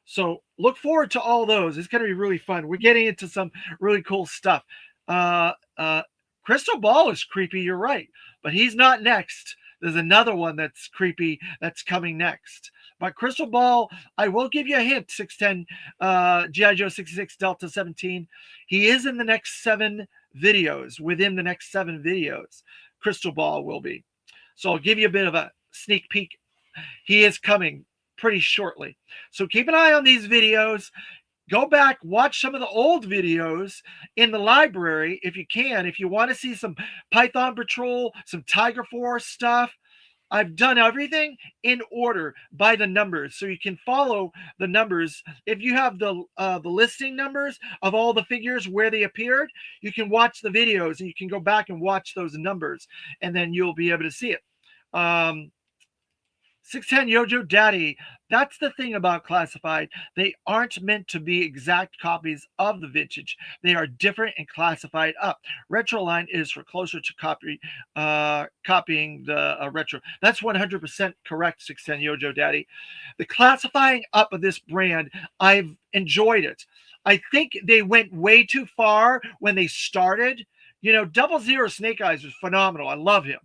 So look forward to all those. It's going to be really fun. We're getting into some really cool stuff. Crystal Ball is creepy, you're right, but he's not next. There's another one that's creepy that's coming next. But Crystal Ball, I will give you a hint, 610 G.I. Joe 66 Delta 17. He is in the next 7 videos, within the next 7 videos. Crystal Ball will be. So I'll give you a bit of a sneak peek. He is coming pretty shortly. So keep an eye on these videos. Go back, watch some of the old videos in the library if you can. If you want to see some Python Patrol, some Tiger Force stuff, I've done everything in order by the numbers, so you can follow the numbers. If you have the listing numbers of all the figures where they appeared, you can watch the videos and you can go back and watch those numbers, and then you'll be able to see it. 610 Yojo Daddy. That's the thing about classified. They aren't meant to be exact copies of the vintage. They are different and classified up. Retro line is for closer to copying the retro. That's 100% correct, 610 Yojo Daddy. The classifying up of this brand, I've enjoyed it. I think they went way too far when they started. 00 Snake Eyes was phenomenal. I love him.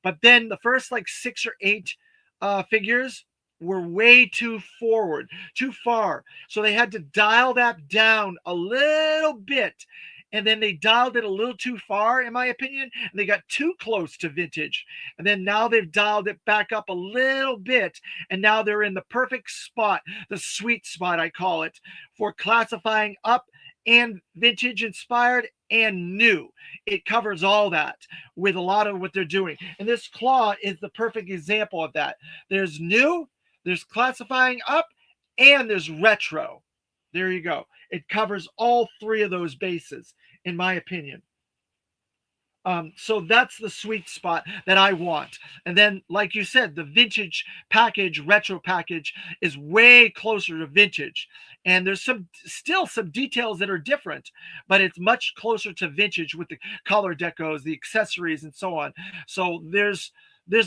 But then the first 6 or 8 figures were way too forward, too far. So they had to dial that down a little bit. And then they dialed it a little too far, in my opinion. And they got too close to vintage. And then now they've dialed it back up a little bit. And now they're in the perfect spot, the sweet spot, I call it, for classifying up and vintage inspired and new. It covers all that with a lot of what they're doing. And this claw is the perfect example of that. There's new, there's classifying up, and there's retro. There you go. It covers all 3 of those bases, in my opinion. So that's the sweet spot that I want. And then, like you said, the vintage package, retro package is way closer to vintage. And there's still some details that are different, but it's much closer to vintage with the color decos, the accessories, and so on. So there's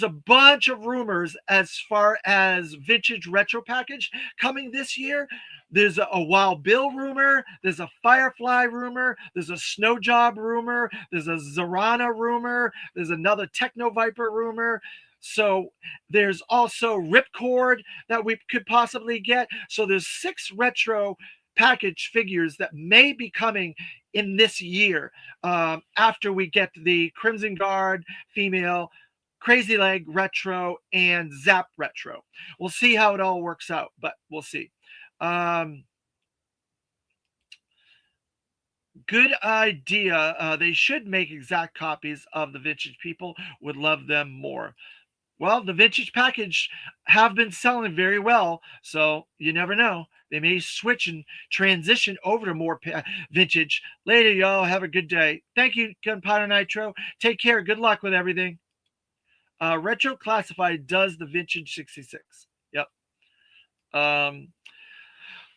a bunch of rumors as far as vintage retro package coming this year. There's a Wild Bill rumor. There's a Firefly rumor. There's a Snow Job rumor. There's a Zarana rumor. There's another Techno Viper rumor. So there's also Ripcord that we could possibly get. So there's 6 retro package figures that may be coming in this year, after we get the Crimson Guard female, Crazy Leg retro, and Zap retro. We'll see how it all works out, but we'll see. Good idea. They should make exact copies of the vintage. People would love them more. Well, the vintage package have been selling very well, so you never know. They may switch and transition over to more vintage. Later, y'all. Have a good day. Thank you, Gunpowder Nitro. Take care. Good luck with everything. Retro Classified does the vintage 66. Yep.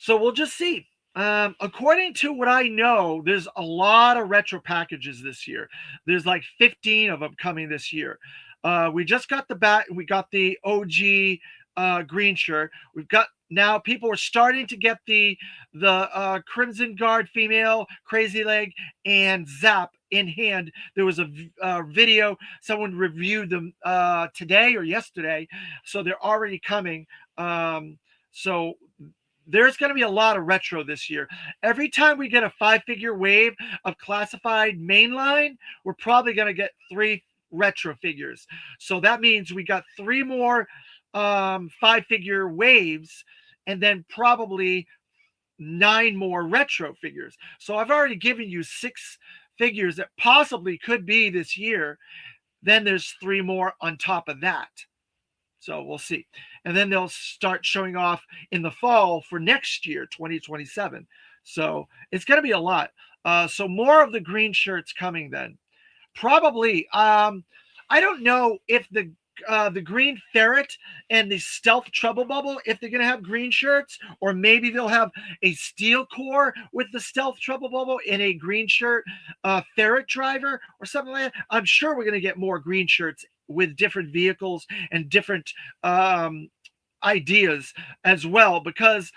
So we'll just see. According to what I know, there's a lot of retro packages this year. There's like 15 of them coming this year. We just got we got the OG green shirt. We've got now people are starting to get the Crimson Guard female, Crazy Leg, and Zap in hand. There was a video, someone reviewed them today or yesterday, so they're already coming. So there's going to be a lot of retro this year. Every time we get a 5-figure wave of classified mainline, we're probably going to get 3 retro figures. So that means we got 3 more 5-figure waves, and then probably 9 more retro figures. So I've already given you 6 figures that possibly could be this year. Then there's 3 more on top of that. So we'll see. And then they'll start showing off in the fall for next year, 2027. So it's going to be a lot. So more of the green shirts coming then. Probably. I don't know if the green ferret and the stealth trouble bubble, if they're going to have green shirts, or maybe they'll have a steel core with the stealth trouble bubble in a green shirt ferret driver or something like that. I'm sure we're going to get more green shirts with different vehicles and different ideas as well, because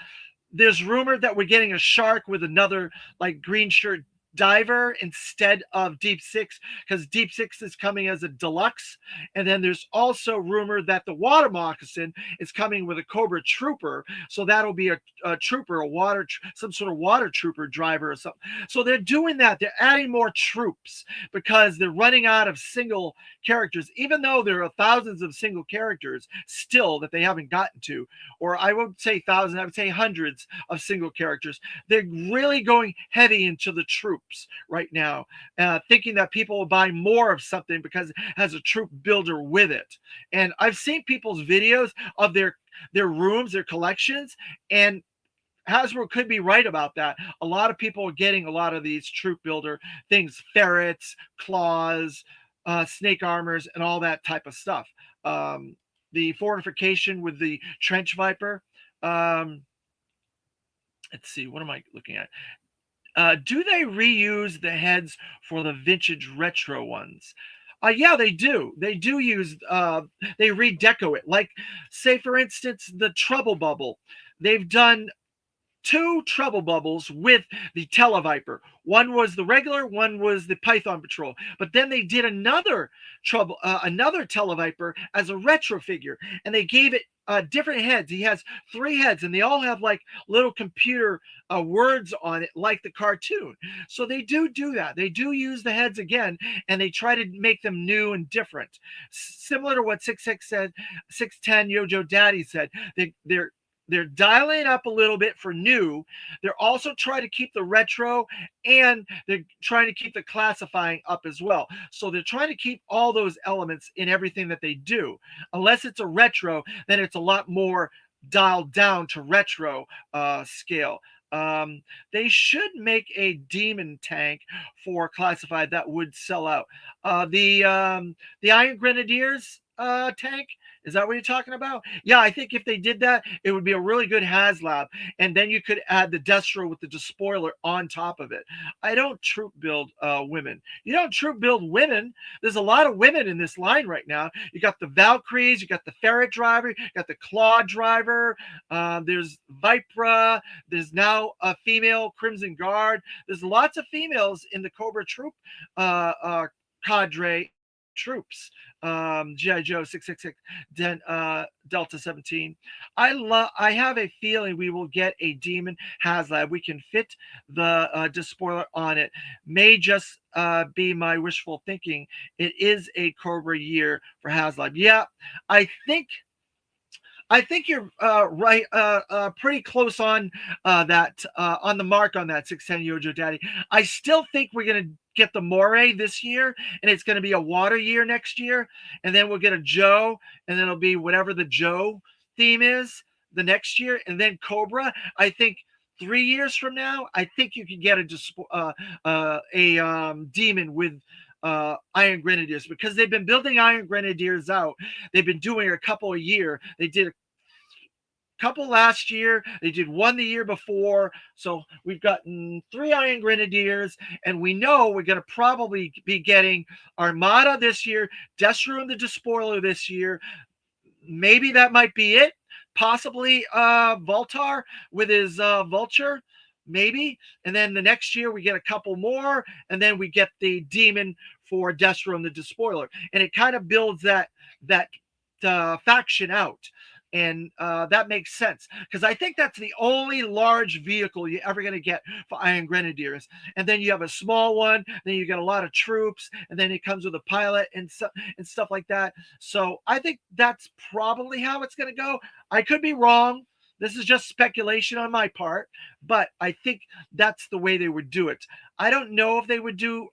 there's rumor that we're getting a shark with another like green shirt diver instead of Deep Six, because Deep Six is coming as a deluxe. And then there's also rumor that the water moccasin is coming with a Cobra trooper, so that'll be a trooper, some sort of water trooper driver or something. So they're doing that. They're adding more troops because they're running out of single characters, even though there are thousands of single characters still that they haven't gotten to. Or I won't say thousands, I would say hundreds of single characters. They're really going heavy into the troops right now, thinking that people will buy more of something because it has a troop builder with it. And I've seen people's videos of their rooms, their collections, and Hasbro could be right about that. A lot of people are getting a lot of these troop builder things, ferrets, claws, snake armors, and all that type of stuff. The fortification with the trench viper. Let's see, what am I looking at? Do they reuse the heads for the vintage retro ones? Yeah, they do. They do use, they redeco it. Like, say, for instance, the Trouble Bubble. They've done 2 Trouble Bubbles with the Televiper. One was the regular, one was the Python Patrol. But then they did another Televiper as a retro figure, and they gave it different heads. He has 3 heads, and they all have like little computer words on it, like the cartoon. So they do that. They do use the heads again, and they try to make them new and different. Similar to what 610 Yojo Daddy said. They're dialing up a little bit for new. They're also trying to keep the retro, and they're trying to keep the classifying up as well. So they're trying to keep all those elements in everything that they do. Unless it's a retro, then it's a lot more dialed down to retro scale. They should make a demon tank for classified that would sell out. The Iron Grenadiers tank, is that what you're talking about? Yeah, I think if they did that, it would be a really good HasLab, and then you could add the Destro with the despoiler on top of it. I don't troop build women. You don't troop build women. There's a lot of women in this line right now. You got the Valkyries, you got the Ferret driver, you got the Claw driver, there's Vipra, there's now a female Crimson Guard. There's lots of females in the Cobra troop cadre troops. GI Joe 666 Delta 17. I have a feeling we will get a Demon HasLab. We can fit the despoiler on it. May just be my wishful thinking. It is a Cobra year for HasLab. Yeah, I think you're right, pretty close on that, on the mark on that 610 Yojo Daddy. I still think we're gonna get the Moray this year, and it's gonna be a water year next year, and then we'll get a Joe, and then it'll be whatever the Joe theme is the next year, and then Cobra. I think 3 years from now, I think you can get a demon with Iron Grenadiers, because they've been building Iron Grenadiers out. They've been doing a couple a year. They did a couple last year. They did one the year before. So we've gotten 3 Iron Grenadiers, and we know we're going to probably be getting Armada this year, Destro and the Despoiler this year. Maybe that might be it. Possibly Voltar with his Vulture. Maybe. And then the next year we get a couple more, and then we get the Demon for Destro and the Despoiler. And it kind of builds that faction out. And that makes sense, because I think that's the only large vehicle you're ever going to get for Iron Grenadiers. And then you have a small one, then you get a lot of troops, and then it comes with a pilot and stuff like that. So I think that's probably how it's going to go. I could be wrong. This is just speculation on my part, but I think that's the way they would do it. I don't know if they would do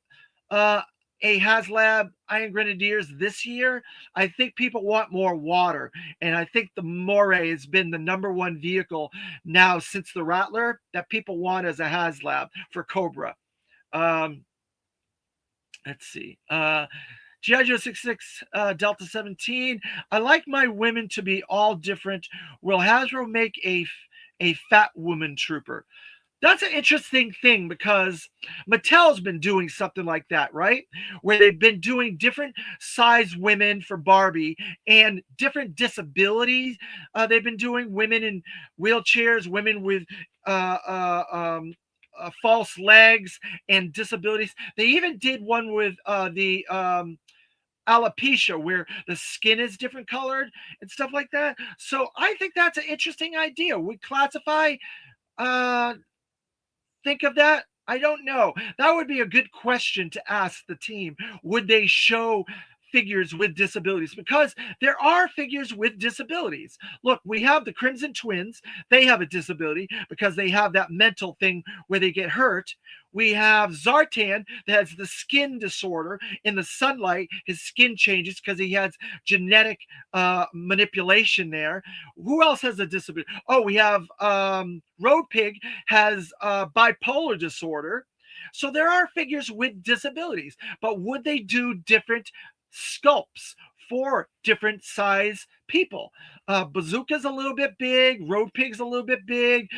a HasLab Iron Grenadiers this year. I think people want more water, and I think the Moray has been the #1 vehicle now since the Rattler that people want as a HasLab for Cobra. Let's see. G.I. Joe 66 Delta 17. I like my women to be all different. Will Hasbro make a fat woman trooper? That's an interesting thing, because Mattel's been doing something like that, right? Where they've been doing different size women for Barbie and different disabilities. They've been doing women in wheelchairs, women with false legs and disabilities. They even did one with the alopecia, where the skin is different colored and stuff like that. So I think that's an interesting idea. Would classify think of that? I don't know. That would be a good question to ask the team. Would they show figures with disabilities? Because there are figures with disabilities. Look, we have the Crimson Twins. They have a disability because they have that mental thing where they get hurt. We have Zartan that has the skin disorder. In the sunlight, his skin changes because he has genetic manipulation there. Who else has a disability? Oh, we have Road Pig has bipolar disorder. So there are figures with disabilities, but would they do different sculpts for different size people? Bazooka's a little bit big. Road Pig's a little bit big.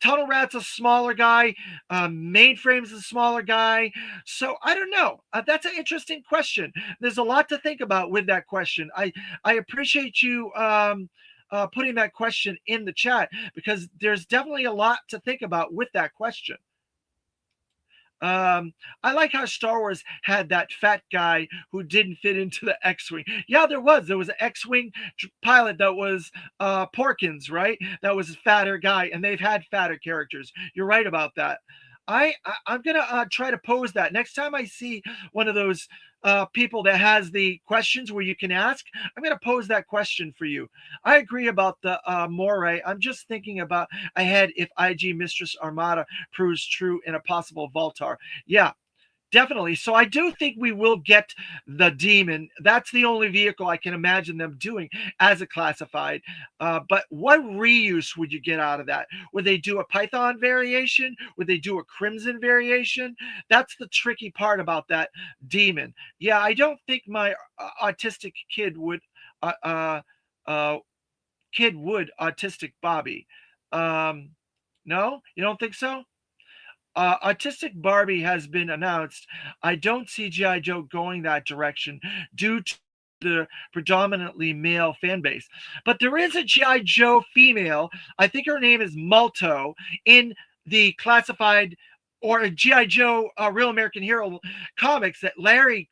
Tunnel Rat's a smaller guy. Mainframe's a smaller guy. So I don't know. That's an interesting question. There's a lot to think about with that question. I appreciate you putting that question in the chat, because there's definitely a lot to think about with that question. I like how Star Wars had that fat guy who didn't fit into the X-Wing. Yeah, there was an X-Wing pilot that was Porkins, right? That was a fatter guy, and they've had fatter characters. You're right about that. I'm gonna try to pose that next time I see one of those people that has the questions where you can ask. I'm gonna pose that question for you. I agree about the Moray. I'm just thinking about ahead if IG Mistress Armada proves true in a possible Voltar. Yeah, definitely. So I do think we will get the Demon. That's the only vehicle I can imagine them doing as a classified. But what reuse would you get out of that? Would they do a Python variation? Would they do a Crimson variation? That's the tricky part about that Demon. Yeah, I don't think my autistic kid would autistic Bobby. No, you don't think so? Autistic Barbie has been announced. I don't see G.I. Joe going that direction due to the predominantly male fan base. But there is a G.I. Joe female. I think her name is Malto in the classified or a GI Joe Real American Hero comics that Larry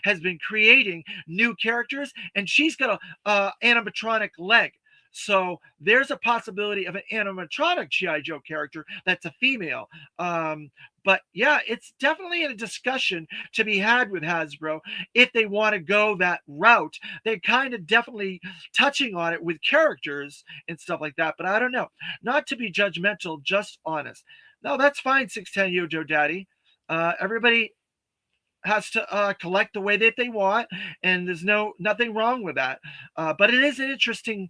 has been creating new characters, and she's got a animatronic leg. So there's a possibility of an animatronic GI Joe character that's a female. But yeah, it's definitely a discussion to be had with Hasbro if they want to go that route. They're kind of definitely touching on it with characters and stuff like that. But I don't know. Not to be judgmental, just honest. No, that's fine, 610 Yojo Daddy. Everybody has to collect the way that they want, and there's nothing wrong with that. But it is an interesting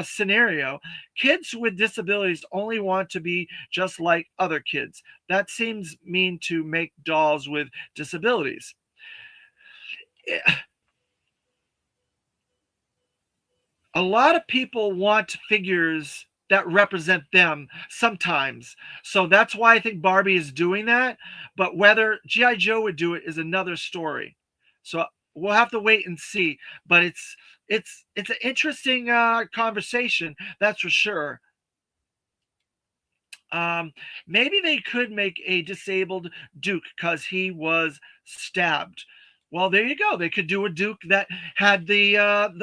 scenario. Kids with disabilities only want to be just like other kids. That seems mean to make dolls with disabilities. A lot of people want figures that represent them sometimes. So that's why I think Barbie is doing that. But whether G.I. Joe would do it is another story. So we'll have to wait and see. But it's an interesting conversation, that's for sure. Maybe they could make a disabled Duke because he was stabbed. Well, there you go. They could do a Duke that had the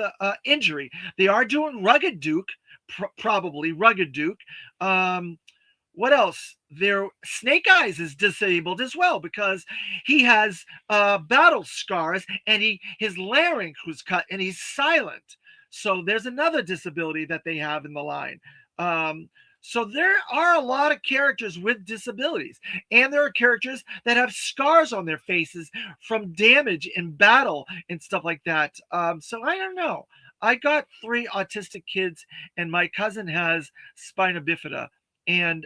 injury. They are doing Rugged Duke, probably Rugged Duke. What else? Snake Eyes is disabled as well because he has battle scars and his larynx was cut and he's silent. So there's another disability that they have in the line. So there are a lot of characters with disabilities, and there are characters that have scars on their faces from damage in battle and stuff like that. So I don't know. I got 3 autistic kids, and my cousin has spina bifida, and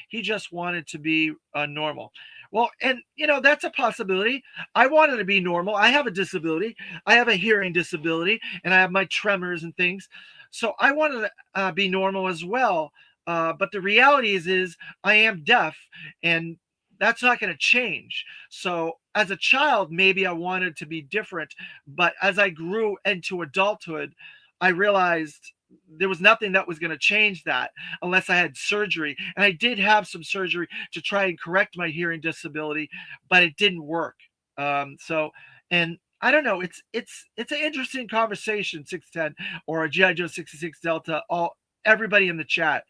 he just wanted to be normal. Well, and that's a possibility. I wanted to be normal. I have a disability. I have a hearing disability, and I have my tremors and things. So I wanted to be normal as well. But the reality is I am deaf, and that's not going to change. So as a child, maybe I wanted to be different. But as I grew into adulthood, I realized there was nothing that was going to change that unless I had surgery. And I did have some surgery to try and correct my hearing disability, but it didn't work. And I don't know. It's an interesting conversation, 610 or a GI Joe 66 Delta. Everybody in the chat.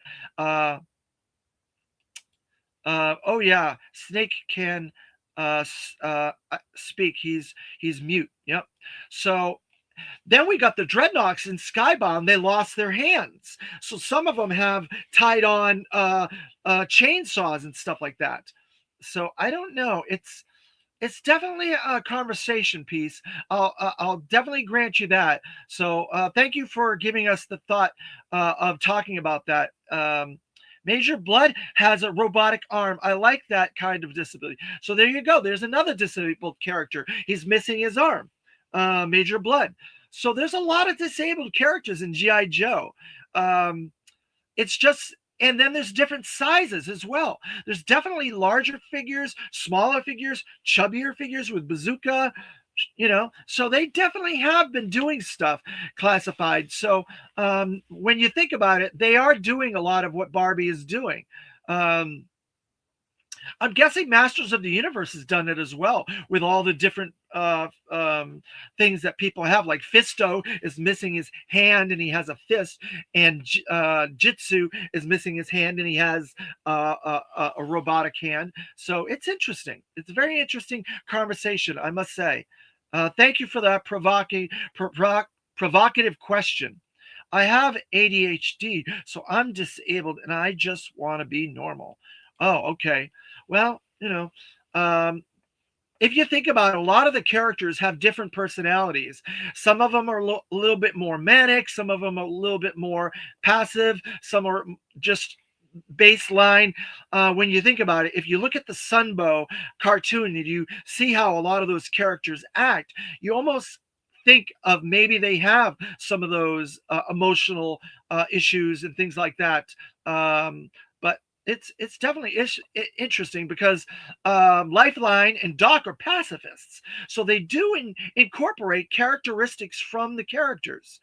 Oh yeah, Snake can speak. He's mute. Yep. So then we got the Dreadnoks in Skybound. They lost their hands. So some of them have tied on chainsaws and stuff like that. So I don't know. It's definitely a conversation piece. I'll definitely grant you that. So thank you for giving us the thought of talking about that. Major Blood has a robotic arm. I like that kind of disability. So there you go. There's another disabled character. He's missing his arm. Major Blood. So there's a lot of disabled characters in G.I. Joe. It's just... And then there's different sizes as well. There's definitely larger figures, smaller figures, chubbier figures with bazooka, So they definitely have been doing stuff classified. So when you think about it, they are doing a lot of what Barbie is doing. I'm guessing Masters of the Universe has done it as well with all the different things that people have. Like Fisto is missing his hand and he has a fist, and Jitsu is missing his hand and he has a robotic hand. So it's interesting. It's a very interesting conversation, I must say. Thank you for that provocative question. I have ADHD, so I'm disabled and I just want to be normal. Oh, okay. Well, if you think about it, a lot of the characters have different personalities. Some of them are a little bit more manic. Some of them are a little bit more passive. Some are just baseline. When you think about it, if you look at the Sunbow cartoon and you see how a lot of those characters act, you almost think of maybe they have some of those emotional issues and things like that. But it's definitely interesting because Lifeline and Doc are pacifists, so they do incorporate characteristics from the characters.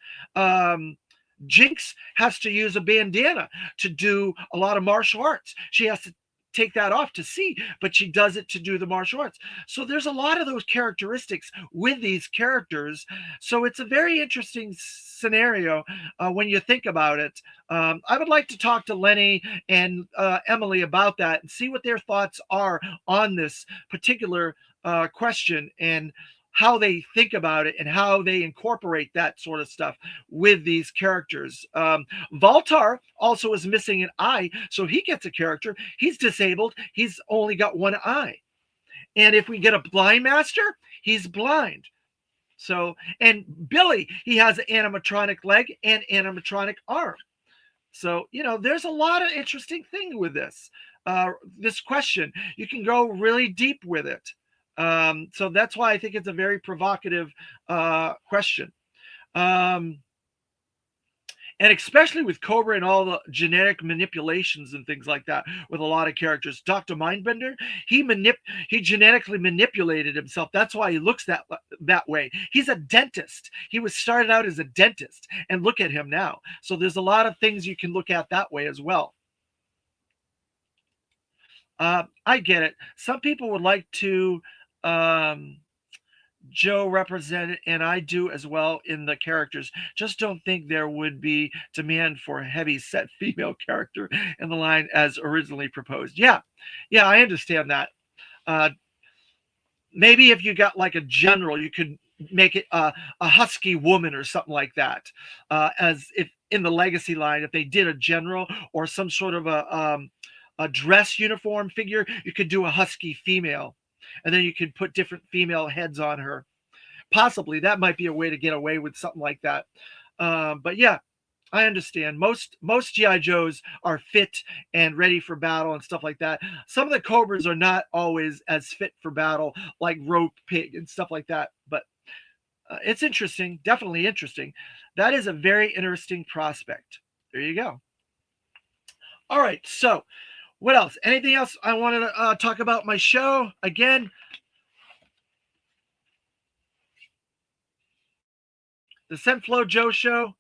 Jinx has to use a bandana to do a lot of martial arts. She has to take that off to see, but she does it to do the martial arts. So there's a lot of those characteristics with these characters. So it's a very interesting scenario when you think about it. I would like to talk to Lenny and Emily about that and see what their thoughts are on this particular question and how they think about it and how they incorporate that sort of stuff with these characters. Voltar also is missing an eye, so he gets a character. He's disabled. He's only got one eye. And if we get a blind master, he's blind. So, and Billy, he has an animatronic leg and animatronic arm. So, there's a lot of interesting thing with this question. You can go really deep with it. So that's why I think it's a very provocative question. And especially with Cobra and all the genetic manipulations and things like that with a lot of characters. Dr. Mindbender, he genetically manipulated himself. That's why he looks that way. He's a dentist. He was started out as a dentist, and look at him now. So there's a lot of things you can look at that way as well. I get it. Some people would like to Joe represented, and I do as well in the characters. Just don't think there would be demand for a heavy set female character in the line as originally proposed. Yeah, I understand that. Maybe if you got like a general, you could make it a husky woman or something like that. As if in the legacy line, if they did a general or some sort of a dress uniform figure, you could do a husky female. And then you could put different female heads on her. Possibly that might be a way to get away with something like that. But yeah, I understand. Most G.I. Joes are fit and ready for battle and stuff like that. Some of the Cobras are not always as fit for battle, like Rogue Pig and stuff like that. But it's interesting, definitely interesting. That is a very interesting prospect. There you go. All right, so what else? Anything else I wanted to talk about my show? Again, the C.L.A.W. Joe Show.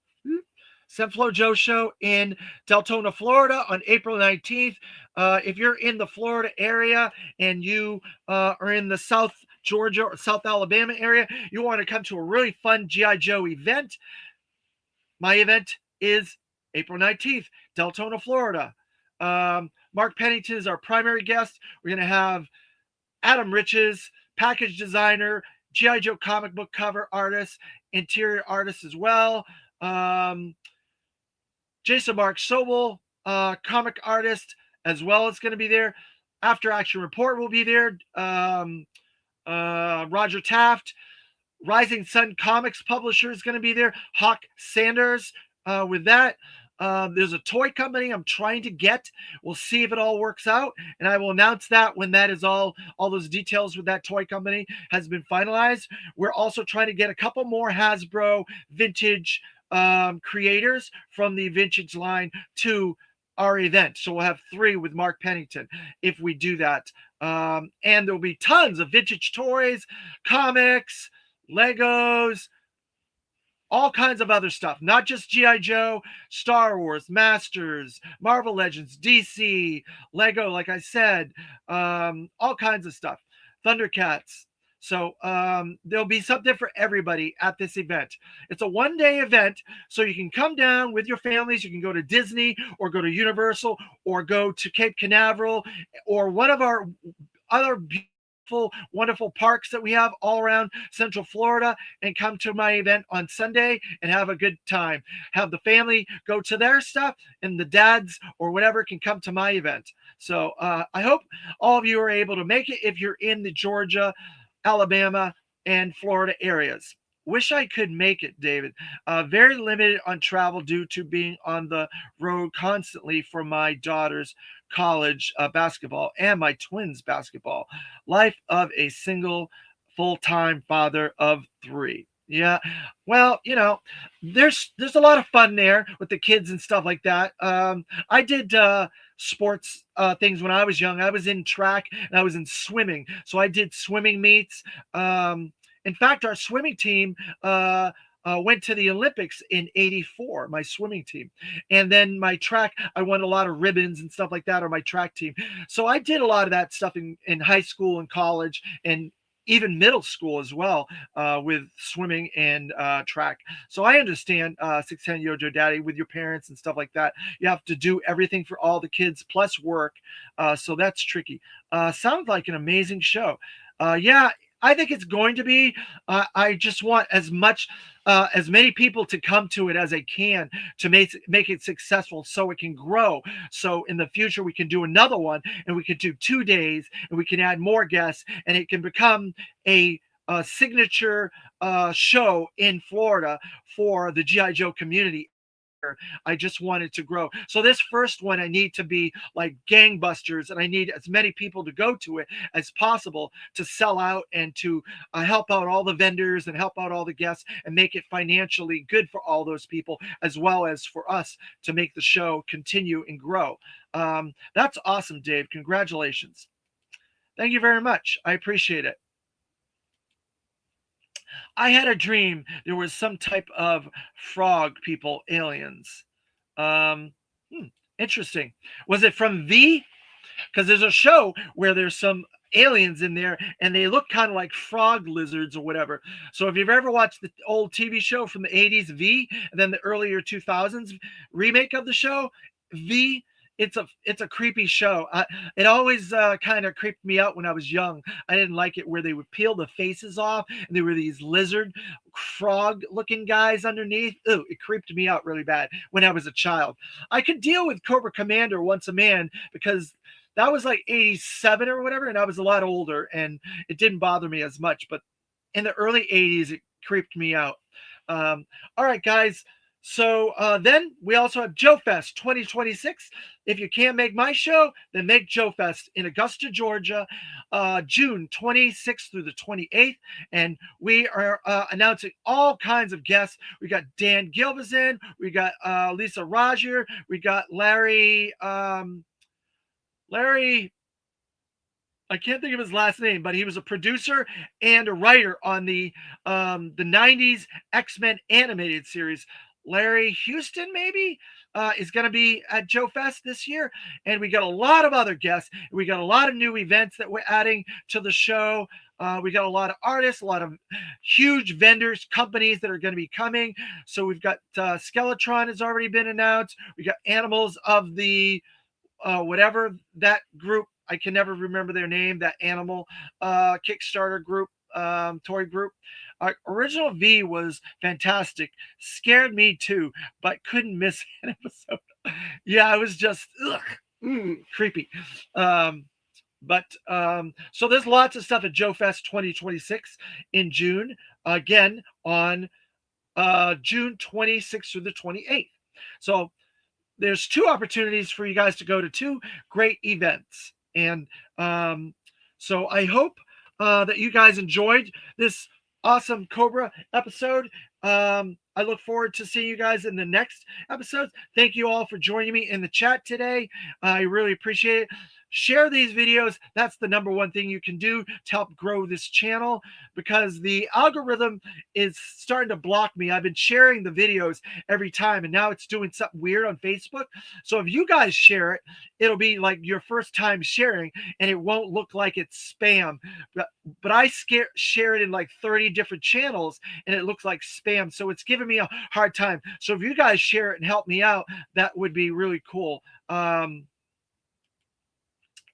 C.L.A.W. Joe Show in Deltona, Florida on April 19th. If you're in the Florida area and you are in the South Georgia or South Alabama area, you want to come to a really fun G.I. Joe event. My event is April 19th, Deltona, Florida. Mark Pennington is our primary guest. We're going to have Adam Riches, package designer, G.I. Joe comic book cover artist, interior artist as well. Jason Mark Sobel, comic artist as well, is going to be there. After Action Report will be there. Roger Taft, Rising Sun Comics publisher, is going to be there. Hawk Sanders with that. There's a toy company I'm trying to get. We'll see if it all works out, and I will announce that when that is all those details with that toy company has been finalized. We're also trying to get a couple more Hasbro vintage creators from the vintage line to our event. So we'll have 3 with Mark Pennington if we do that. And there'll be tons of vintage toys, comics, Legos, all kinds of other stuff, not just G.I. Joe, Star Wars, Masters, Marvel Legends, DC, Lego, like I said, all kinds of stuff, Thundercats. So there'll be something for everybody at this event. It's a one-day event, so you can come down with your families. You can go to Disney or go to Universal or go to Cape Canaveral or one of our other wonderful parks that we have all around Central Florida, and come to my event on Sunday and have a good time. Have the family go to their stuff, and the dads or whatever can come to my event. So I hope all of you are able to make it if you're in the Georgia, Alabama, and Florida areas. Wish I could make it, David. Very limited on travel due to being on the road constantly for my daughter's college basketball and my twins basketball. Life of a single full-time father of 3. Yeah, well, there's a lot of fun there with the kids and stuff like that. I did sports things when I was young. I was in track and I was in swimming, so I did swimming meets. In fact, our swimming team went to the Olympics in '84, my swimming team. And then my track, I won a lot of ribbons and stuff like that on my track team. So I did a lot of that stuff in high school and college and even middle school as well, with swimming and track. So I understand 610 Yojo Daddy with your parents and stuff like that. You have to do everything for all the kids plus work. So that's tricky. Sounds like an amazing show. Yeah, I think it's going to be. I just want as many people to come to it as I can to make it successful, so it can grow. So in the future we can do another one, and we can do 2 days, and we can add more guests, and it can become a signature show in Florida for the GI Joe community. I just want it to grow. So this first one, I need to be like gangbusters, and I need as many people to go to it as possible to sell out and to help out all the vendors and help out all the guests and make it financially good for all those people, as well as for us to make the show continue and grow. That's awesome, Dave. Congratulations. Thank you very much. I appreciate it. I had a dream there was some type of frog people, aliens. Um, hmm, interesting. Was it from V? Because there's a show where there's some aliens in there and they look kind of like frog lizards or whatever. So if you've ever watched the old TV show from the 80s, V, and then the earlier 2000s remake of the show, V, it's a creepy show. It always kind of creeped me out when I was young. I didn't like it where they would peel the faces off and there were these lizard frog looking guys underneath. Ooh, it creeped me out really bad when I was a child. I could deal with Cobra Commander Once a Man because that was like 87 or whatever, and I was a lot older and it didn't bother me as much. But in the early 80s, it creeped me out. All right, guys. So then we also have Joe Fest 2026. If you can't make my show, then make Joe Fest in Augusta, Georgia, June 26th through the 28th. And we are announcing all kinds of guests. We got Dan Gilvezan, we got Lisa Roger, we got Larry, I can't think of his last name, but he was a producer and a writer on the 90s X-Men animated series. Larry Houston, maybe, is going to be at Joe Fest this year. And we got a lot of other guests. We got a lot of new events that we're adding to the show. We got a lot of artists, a lot of huge vendors, companies that are going to be coming. So we've got Skeletron has already been announced. We got Animals of the whatever that group, I can never remember their name, that animal Kickstarter group, toy group. Original V was fantastic. Scared me too, but couldn't miss an episode. Yeah, it was just creepy. So there's lots of stuff at Joe Fest 2026 in June, again on June 26th through the 28th. So there's two opportunities for you guys to go to two great events. And so I hope that you guys enjoyed this awesome Cobra episode. I look forward to seeing you guys in the next episodes. Thank you all for joining me in the chat today. I really appreciate it. Share these videos. That's the number one thing you can do to help grow this channel, because the algorithm is starting to block me. I've been sharing the videos every time, and now it's doing something weird on Facebook. So if you guys share it, it'll be like your first time sharing, and it won't look like it's spam. But I share it in like 30 different channels, and it looks like spam. So it's giving me a hard time. So if you guys share it and help me out, that would be really cool.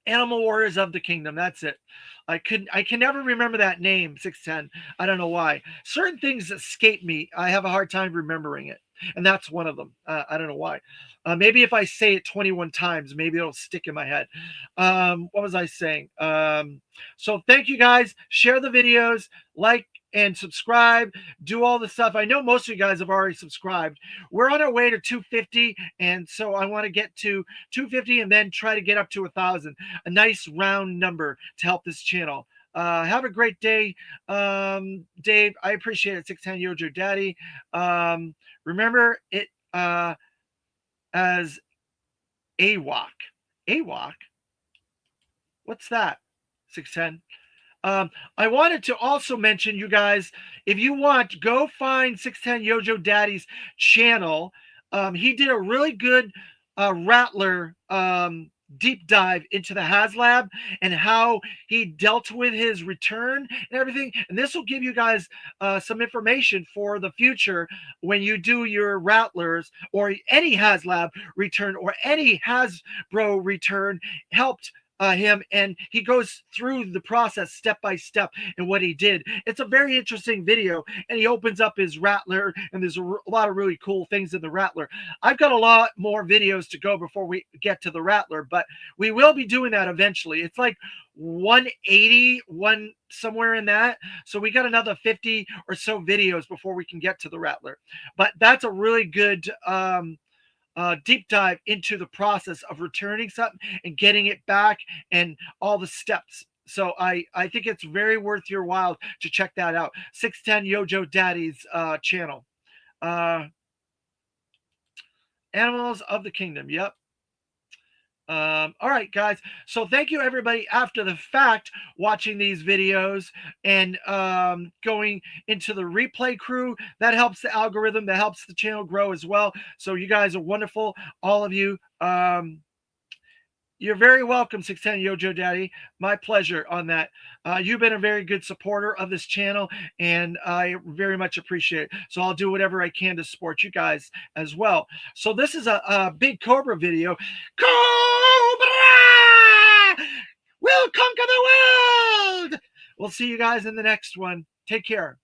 Animal Warriors of the Kingdom. That's it. I can never remember that name, 610. I don't know why. Certain things escape me. I have a hard time remembering it. And that's one of them. I don't know why. Maybe if I say it 21 times, maybe it'll stick in my head. What was I saying? So thank you guys. Share the videos, like and subscribe, do all the stuff. I know most of you guys have already subscribed. We're on our way to 250, and so I want to get to 250 and then try to get up to 1,000. A nice round number to help this channel. Have a great day, Dave. I appreciate it. 610 Yojo Daddy. Remember it as AWOC. AWOC? What's that? 610. I wanted to also mention, you guys, if you want, go find 610 Yojo Daddy's channel. He did a really good Rattler deep dive into the HasLab and how he dealt with his return and everything. And this will give you guys some information for the future when you do your Rattlers or any HasLab return or any Hasbro return. Helped him, and he goes through the process step by step and what he did. It's a very interesting video, and he opens up his Rattler, and there's a lot of really cool things in the Rattler. I've got a lot more videos to go before we get to the Rattler, but we will be doing that eventually. It's like 180, somewhere in that. So we got another 50 or so videos before we can get to the Rattler. But that's a really good deep dive into the process of returning something and getting it back and all the steps. So I think it's very worth your while to check that out. 610 Yojo Daddy's channel. Animals of the Kingdom. Yep. All right, guys. So thank you, everybody, after the fact, watching these videos and going into the replay crew. That helps the algorithm. That helps the channel grow as well. So you guys are wonderful, all of you. You're very welcome, 610 Yojo Daddy. My pleasure on that. You've been a very good supporter of this channel, and I very much appreciate it. So I'll do whatever I can to support you guys as well. So this is a big Cobra video. Cobra will conquer the world! We'll see you guys in the next one. Take care.